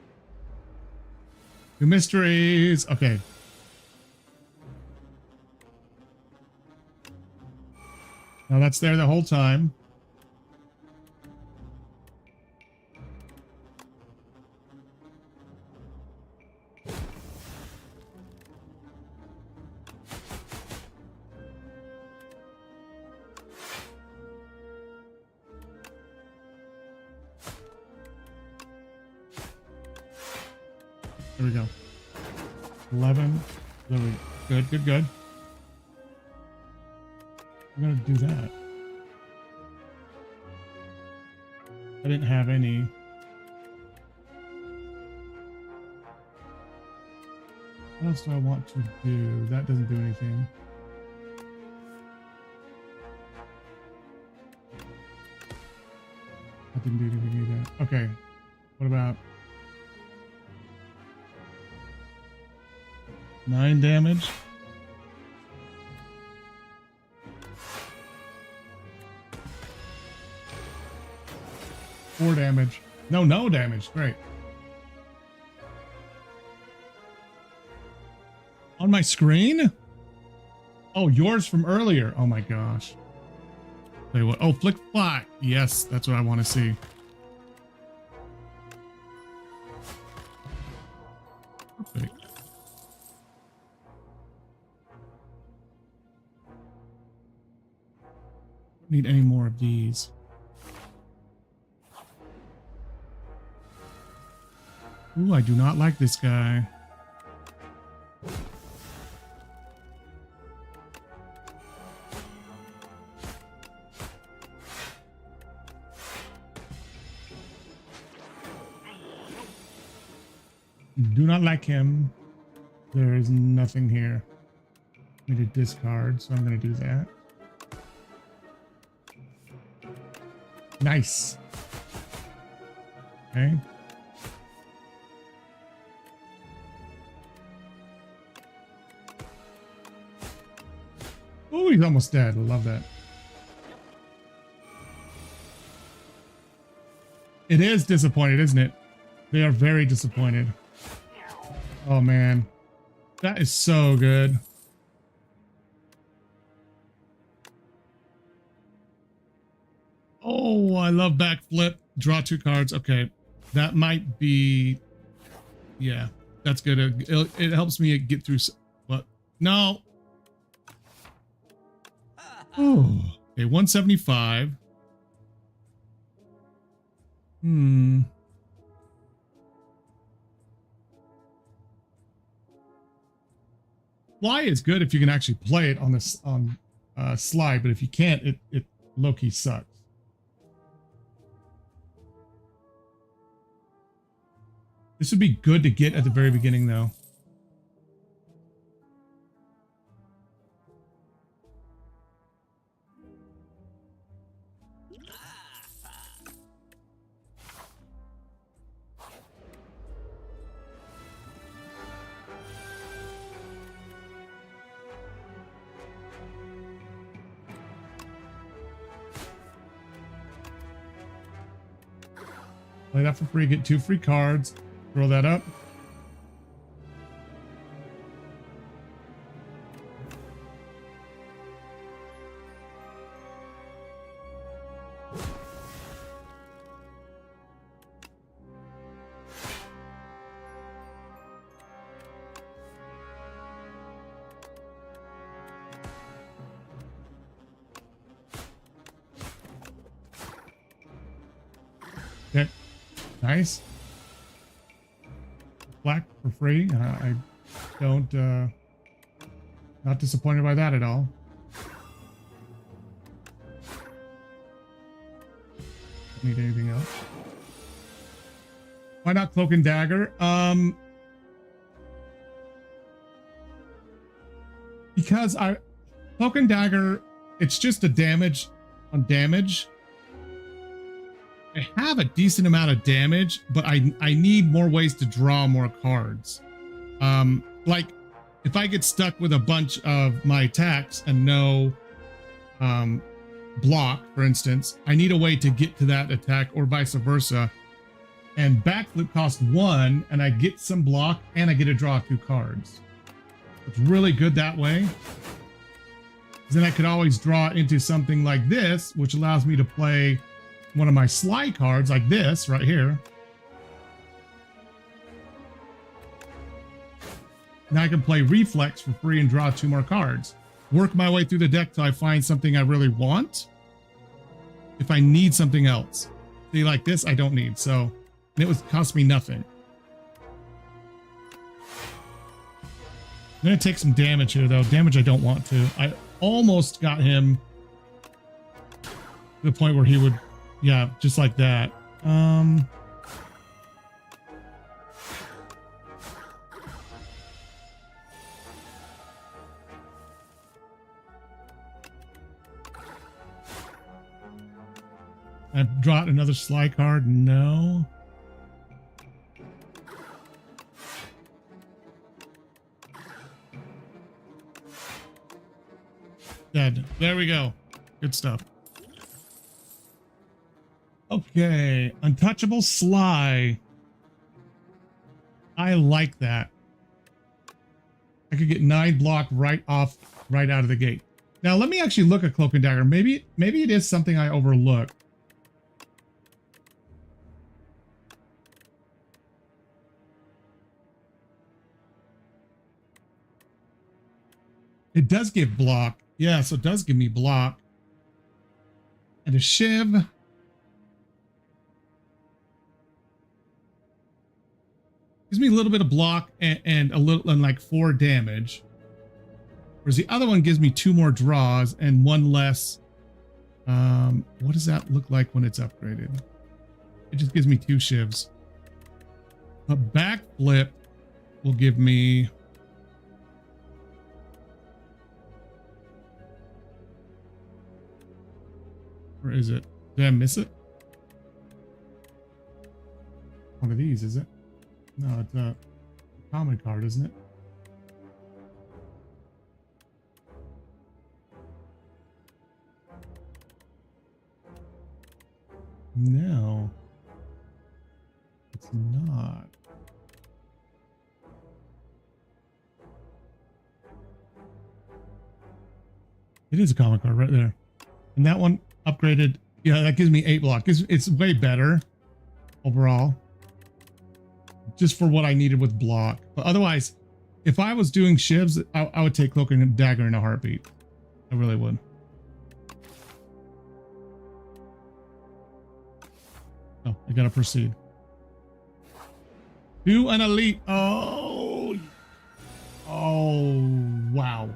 Two mysteries. Okay. Now that's there the whole time. There we go. 11. There we go. Good, good, good. I'm gonna do that. I didn't have any. What else do I want to do? That doesn't do anything. That didn't do anything either. Okay. What about 9 damage? Four damage. No damage. Great. On my screen? Oh, yours from earlier. Oh my gosh. Tell you what. Oh, flick flat. Yes, that's what I want to see. Perfect. Don't need any more of these. Ooh, I do not like this guy. Do not like him. There is nothing here. I need to discard, so I'm going to do that. Nice. Okay. Oh, he's almost dead. I love that. It is disappointed, isn't it? They are very disappointed. Oh, man. That is so good. Oh, I love backflip. Draw 2 cards. Okay. That might be... Yeah, that's good. It helps me get through... What? No. Oh. Okay, 175. Fly is good if you can actually play it on this slide, but if you can't, it low-key sucks. This would be good to get at the very beginning, though. Play that for free, get 2 free cards. Throw that up. Okay, nice. Black for free. I don't, not disappointed by that at all. Need anything else? Why not Cloak and Dagger? Because Cloak and Dagger, it's just a damage on damage. I have a decent amount of damage, but I need more ways to draw more cards. Like if I get stuck with a bunch of my attacks and no block, for instance, I need a way to get to that attack or vice versa. And backflip costs 1 and I get some block and I get to draw 2 cards. It's really good that way. Then I could always draw into something like this, which allows me to play one of my slide cards like this right here. Now I can play Reflex for free and draw 2 more cards. Work my way through the deck till I find something I really want. If I need something else. See, like this, I don't need. So it would cost me nothing. I'm going to take some damage here, though. Damage I don't want to. I almost got him to the point where he would... Yeah, just like that. I've dropped another sly card. No. Dead. There we go. Good stuff. Okay. Untouchable Sly. I like that. I could get 9 block right out of the gate. Now let me actually look at Cloak and Dagger. Maybe it is something I overlooked. It does give block. Yeah, so it does give me block. And a shiv. Gives me a little bit of block and a little and like 4 damage. Whereas the other one gives me 2 more draws and 1 less. What does that look like when it's upgraded? It just gives me 2 shivs. A backflip will give me where is it? Did I miss it? One of these, is it? No, it's a common card, isn't it? No, it's not. It is a common card right there. And that one upgraded. Yeah, that gives me 8 block. It's way better overall. Just for what I needed with block. But otherwise, if I was doing shivs, I would take Cloak and Dagger in a heartbeat. I really would. Oh, I gotta proceed. To an elite. Oh. Oh, wow.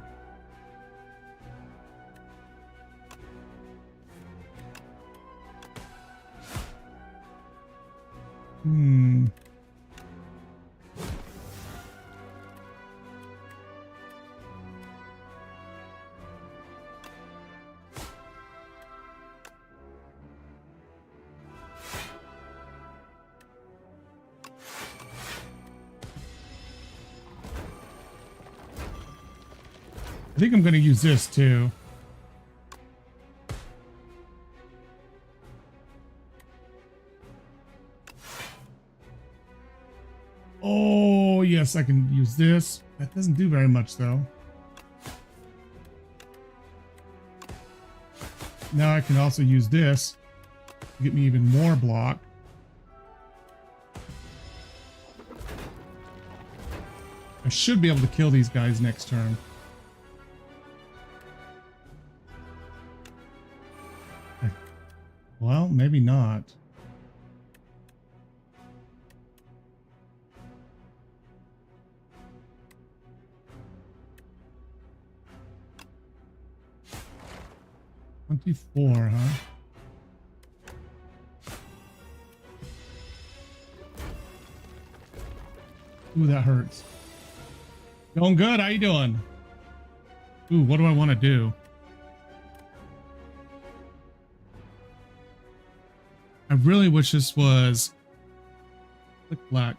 I think I'm going to use this too. Oh, yes, I can use this. That doesn't do very much though. Now I can also use this to get me even more block. I should be able to kill these guys next turn. Well, maybe not. $24, huh? Ooh, that hurts. Going good. How you doing? Ooh, what do I want to do? I really wish this was click black,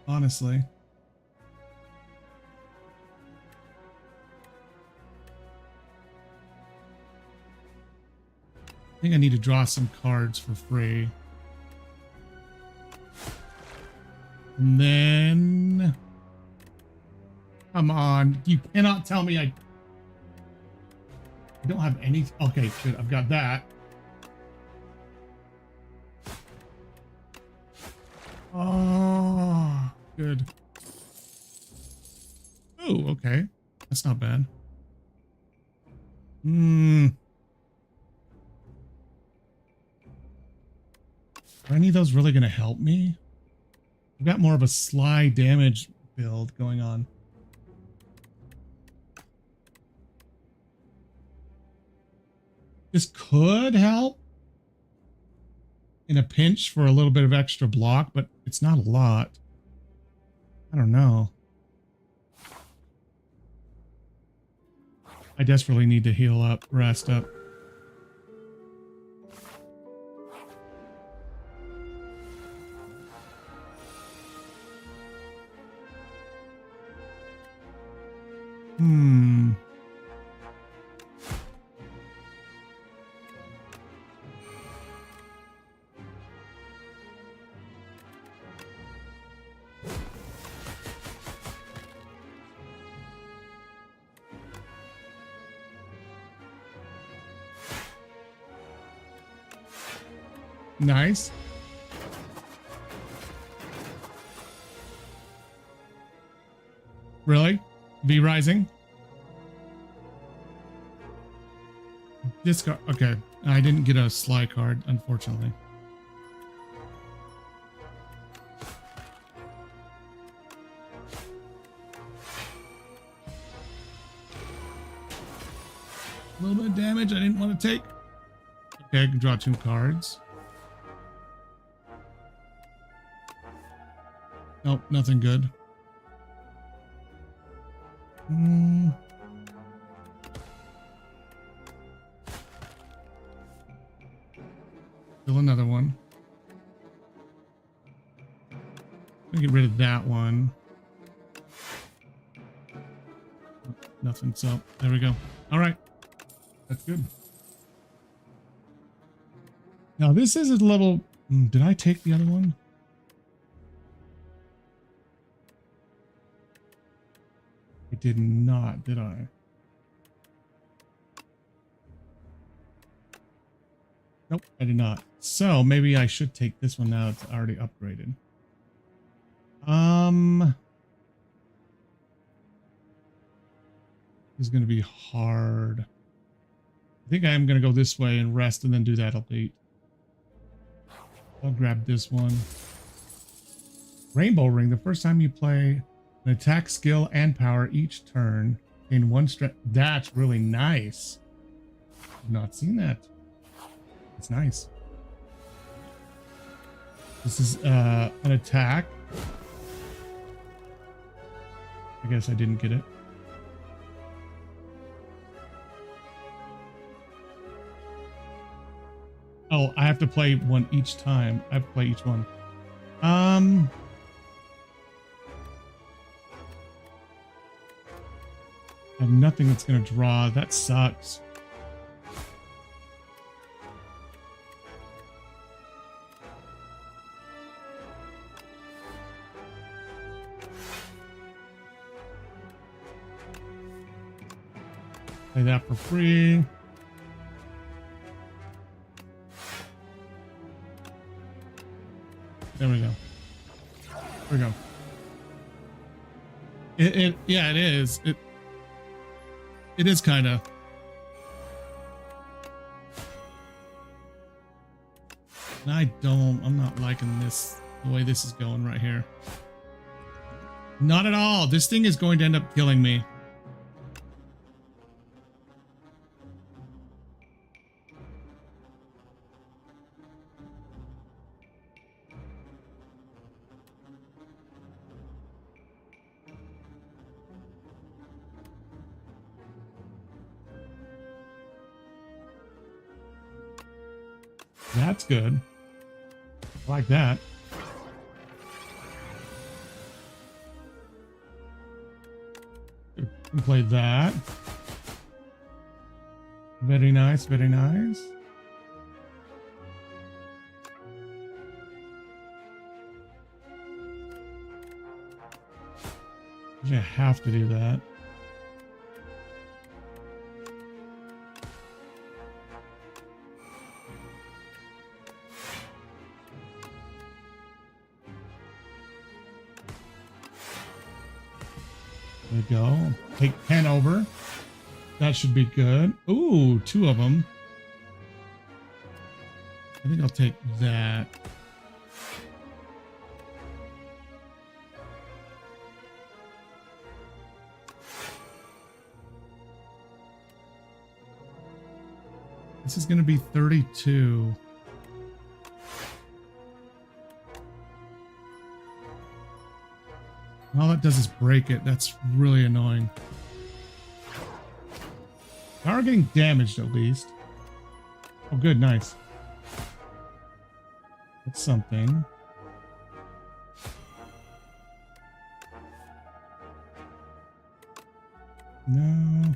honestly. I think I need to draw some cards for free. And then... Come on. You cannot tell me I don't have any... Okay, good. I've got that. Oh, good. Oh, okay. That's not bad. Are any of those really going to help me? I've got more of a sly damage build going on. This could help in a pinch for a little bit of extra block, but it's not a lot. I don't know. I desperately need to heal up, rest up. Hmm. Nice. Really? V Rising? Discard. Okay. I didn't get a Sly card, unfortunately. A little bit of damage I didn't want to take. Okay, I can draw 2 cards. Nope, nothing good. Still another one. Let me get rid of that one. Nothing, so there we go. All right. That's good. Now this is a level. Did I take the other one? I did not, did I? Nope, I did not. So maybe I should take this one now. It's already upgraded. This is going to be hard. I think I am going to go this way and rest and then do that elite. I'll grab this one. Rainbow Ring. The first time you play an attack, skill, and power each turn in one strength. That's really nice. I've not seen that. It's nice. This is an attack. I guess I didn't get it. Oh, I have to play one each time. I have to play each one. I have nothing that's going to draw. That sucks. Play that for free. There we go. There we go. Yeah, it is. It is kind of. And I'm not liking this, the way this is going right here. Not at all. This thing is going to end up killing me. That's good. I like that. Play that. Very nice, very nice. I have to do that. There we go. Take 10 over. That should be good. Ooh, 2 of them. I think I'll take that. This is going to be 32. All that does is break it. That's really annoying. Now we're getting damaged at least. Oh, good. Nice. That's something. No.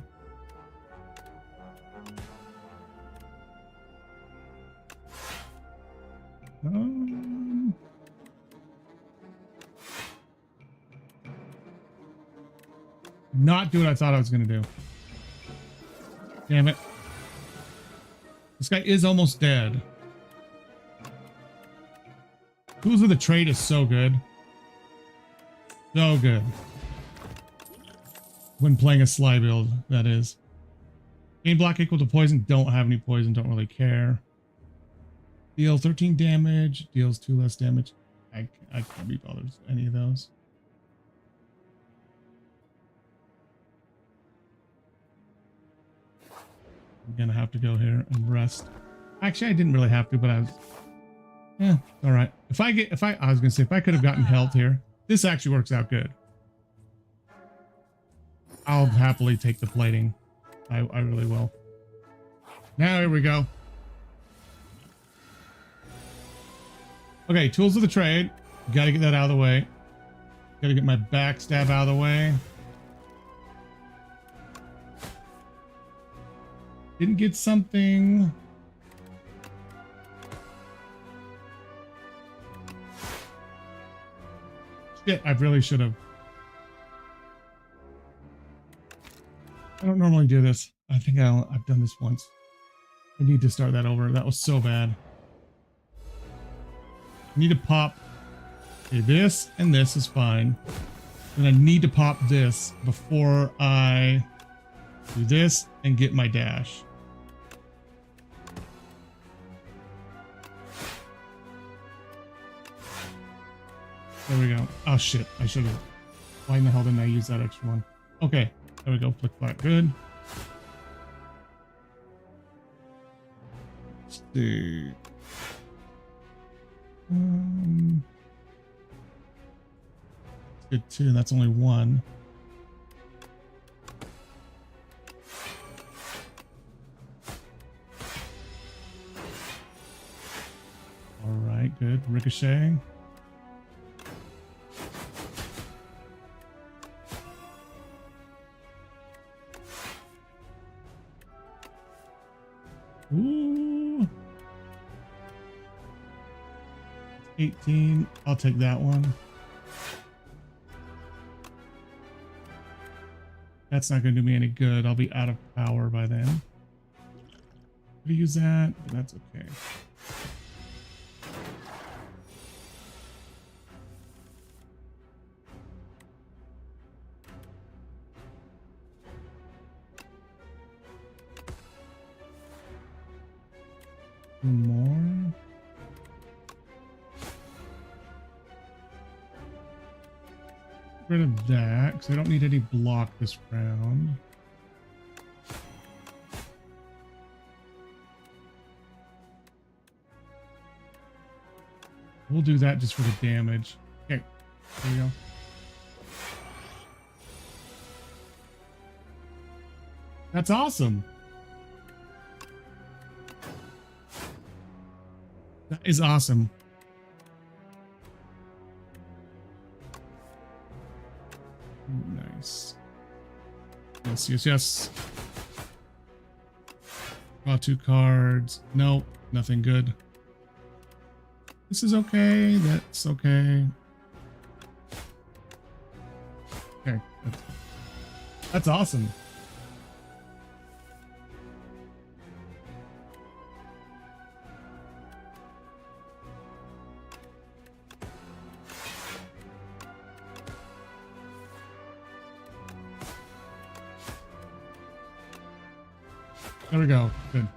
Not do what I thought I was going to do. Damn it. This guy is almost dead. Tools of the Trade is so good. So good. When playing a Sly build, that is. Gain block equal to poison. Don't have any poison. Don't really care. Deal 13 damage. Deals 2 less damage. I can't be bothered with any of those. I'm gonna have to go here and rest. Actually, I didn't really have to, but I was... Yeah, all right. I was gonna say, if I could have gotten health here, this actually works out good. I'll happily take the plating. I really will. Now, here we go. Okay, tools of the trade. Gotta get that out of the way. Gotta get my backstab out of the way. Didn't get something. Shit, I really should have. I don't normally do this. I think I've done this once. I need to start that over. That was so bad. I need to pop. Okay, this and this is fine. And I need to pop this before I do this and get my dash. There we go. Oh shit, I should have. Why in the hell didn't I use that extra one? Okay, there we go. Flick flat, good. Let's see. Good too. That's only one. All right, good. Ricochet. Ooh. 18. I'll take that one. That's not going to do me any good. I'll be out of power by then. Could use that, but that's okay. More. Get rid of that because I don't need any block this round. We'll do that just for the damage. Okay, there we go. That's awesome. That is awesome. Nice. Yes, yes, yes. Draw 2 cards. Nope, nothing good. This is okay. That's okay. Okay, that's awesome. There we go. Good.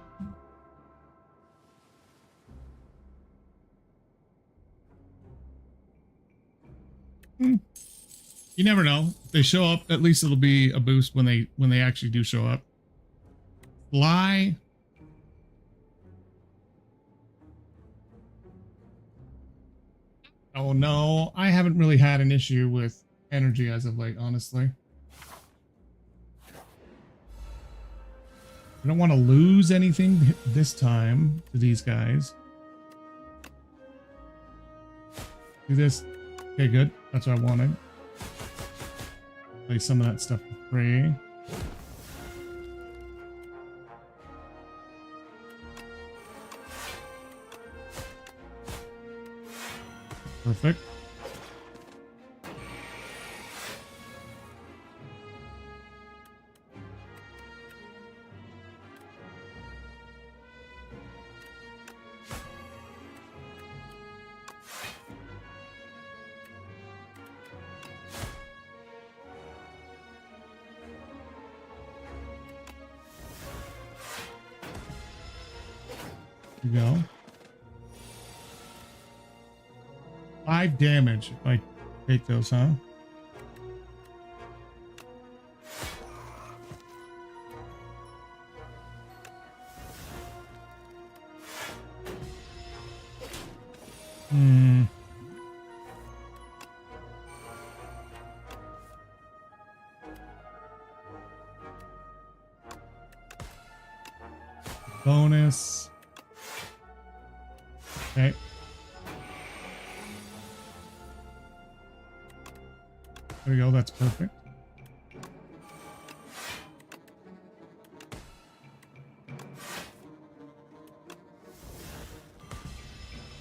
You never know. If they show up, at least it'll be a boost when they actually do show up. Fly. Oh no, I haven't really had an issue with energy as of late, honestly. I don't want to lose anything this time to these guys. Do this. Okay, good. That's what I wanted. Play some of that stuff for free. Perfect. There you go. 5 damage if I take those, huh? Hmm. Bonus. Okay. There we go. That's perfect.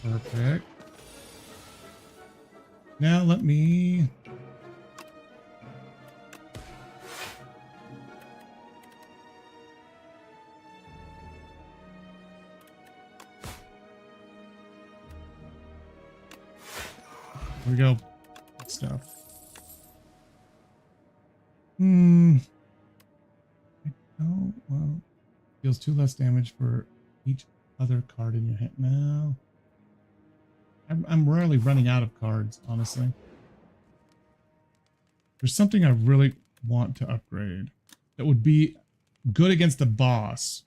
Perfect. Now let me... There we go. Good stuff. Oh, well. Deals 2 less damage for each other card in your hand. No. I'm rarely running out of cards, honestly. There's something I really want to upgrade that would be good against the boss.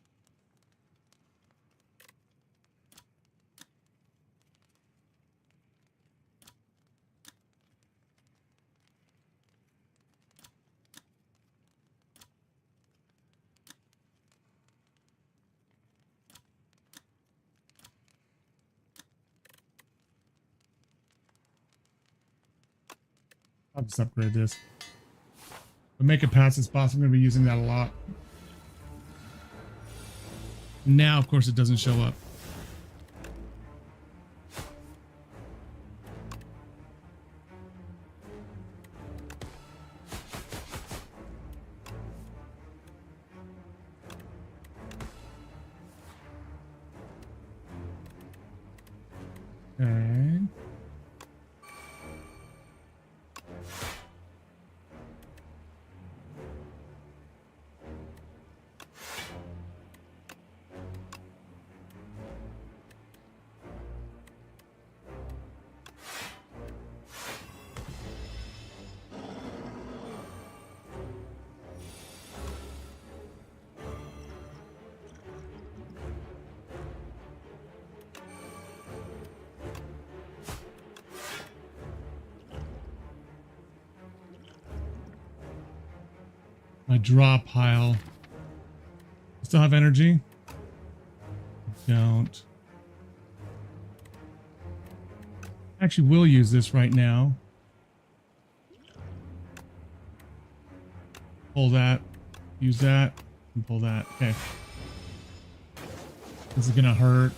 I'll just upgrade this. To make it past this boss, I'm going to be using that a lot. Now, of course, it doesn't show up. Okay. My draw pile. Still have energy? Don't. Actually, will use this right now. Pull that. Use that. And pull that. Okay. This is gonna hurt.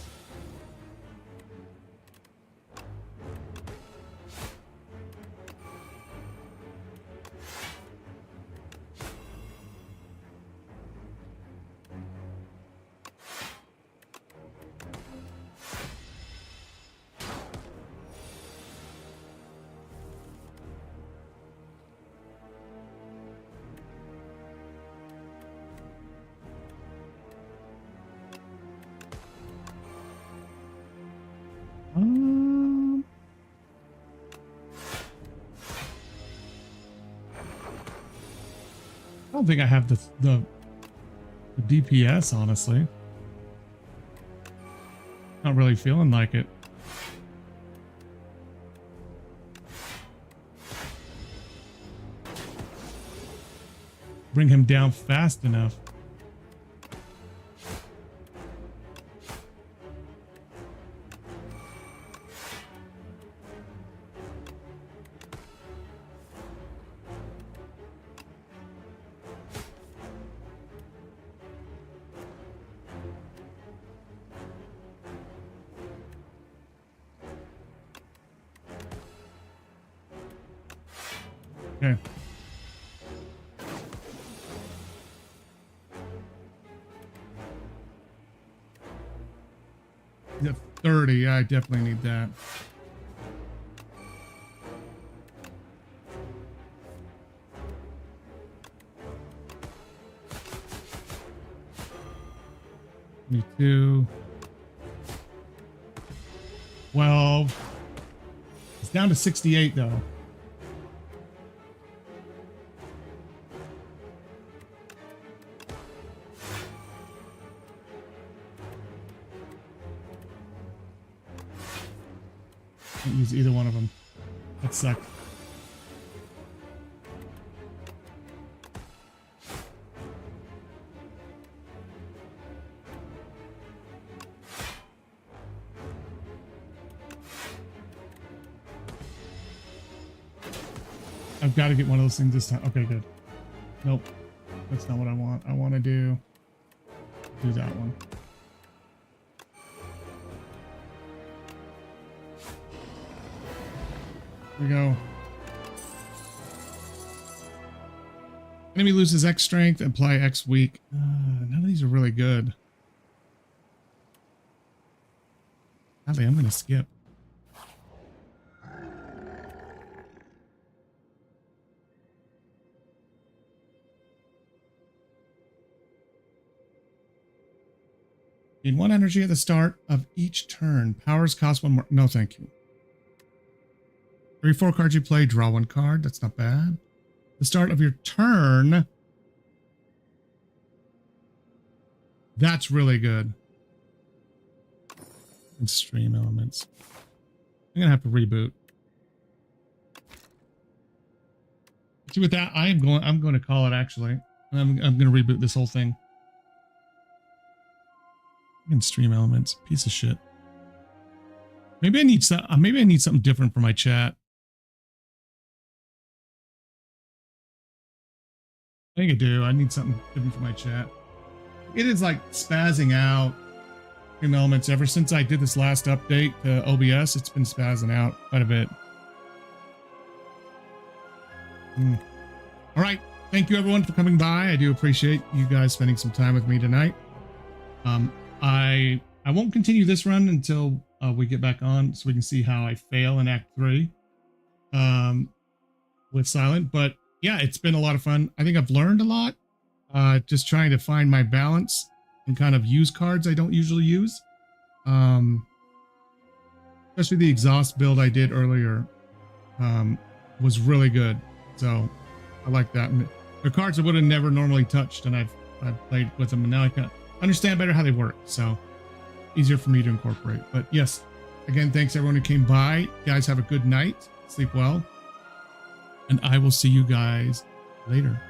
I don't think I have the DPS, honestly. Not really feeling like it. Bring him down fast enough. Okay. He's at 30. Yeah, I definitely need that. Me too. 12. It's down to 68 though. Can't use either one of them. That sucked. I've got to get one of those things this time. Okay, good. Nope. That's not what I want. I want to do that one. Here we go. Enemy loses X strength, apply X weak. None of these are really good. Sadly, I'm going to skip. Gain 1 energy at the start of each turn. Powers cost 1 more. No, thank you. 4 cards you play, draw 1 card. That's not bad. The start of your turn. That's really good. And stream elements. I'm gonna have to reboot. See, with that, I'm going to call it actually. I'm going to reboot this whole thing. And stream elements, piece of shit. Maybe I need something different for my chat. I think I do. I need something different for my chat. It is like spazzing out stream elements. Ever since I did this last update to OBS, it's been spazzing out quite a bit. All right. Thank you everyone for coming by. I do appreciate you guys spending some time with me tonight. I won't continue this run until we get back on so we can see how I fail in Act 3 with Silent. But yeah, it's been a lot of fun. I think I've learned a lot. Just trying to find my balance and kind of use cards I don't usually use. Especially the exhaust build I did earlier was really good. So I like that. And they're cards I would have never normally touched, and I've played with them, and now I can understand better how they work. So easier for me to incorporate. But yes, again, thanks everyone who came by. You guys have a good night. Sleep well. And I will see you guys later.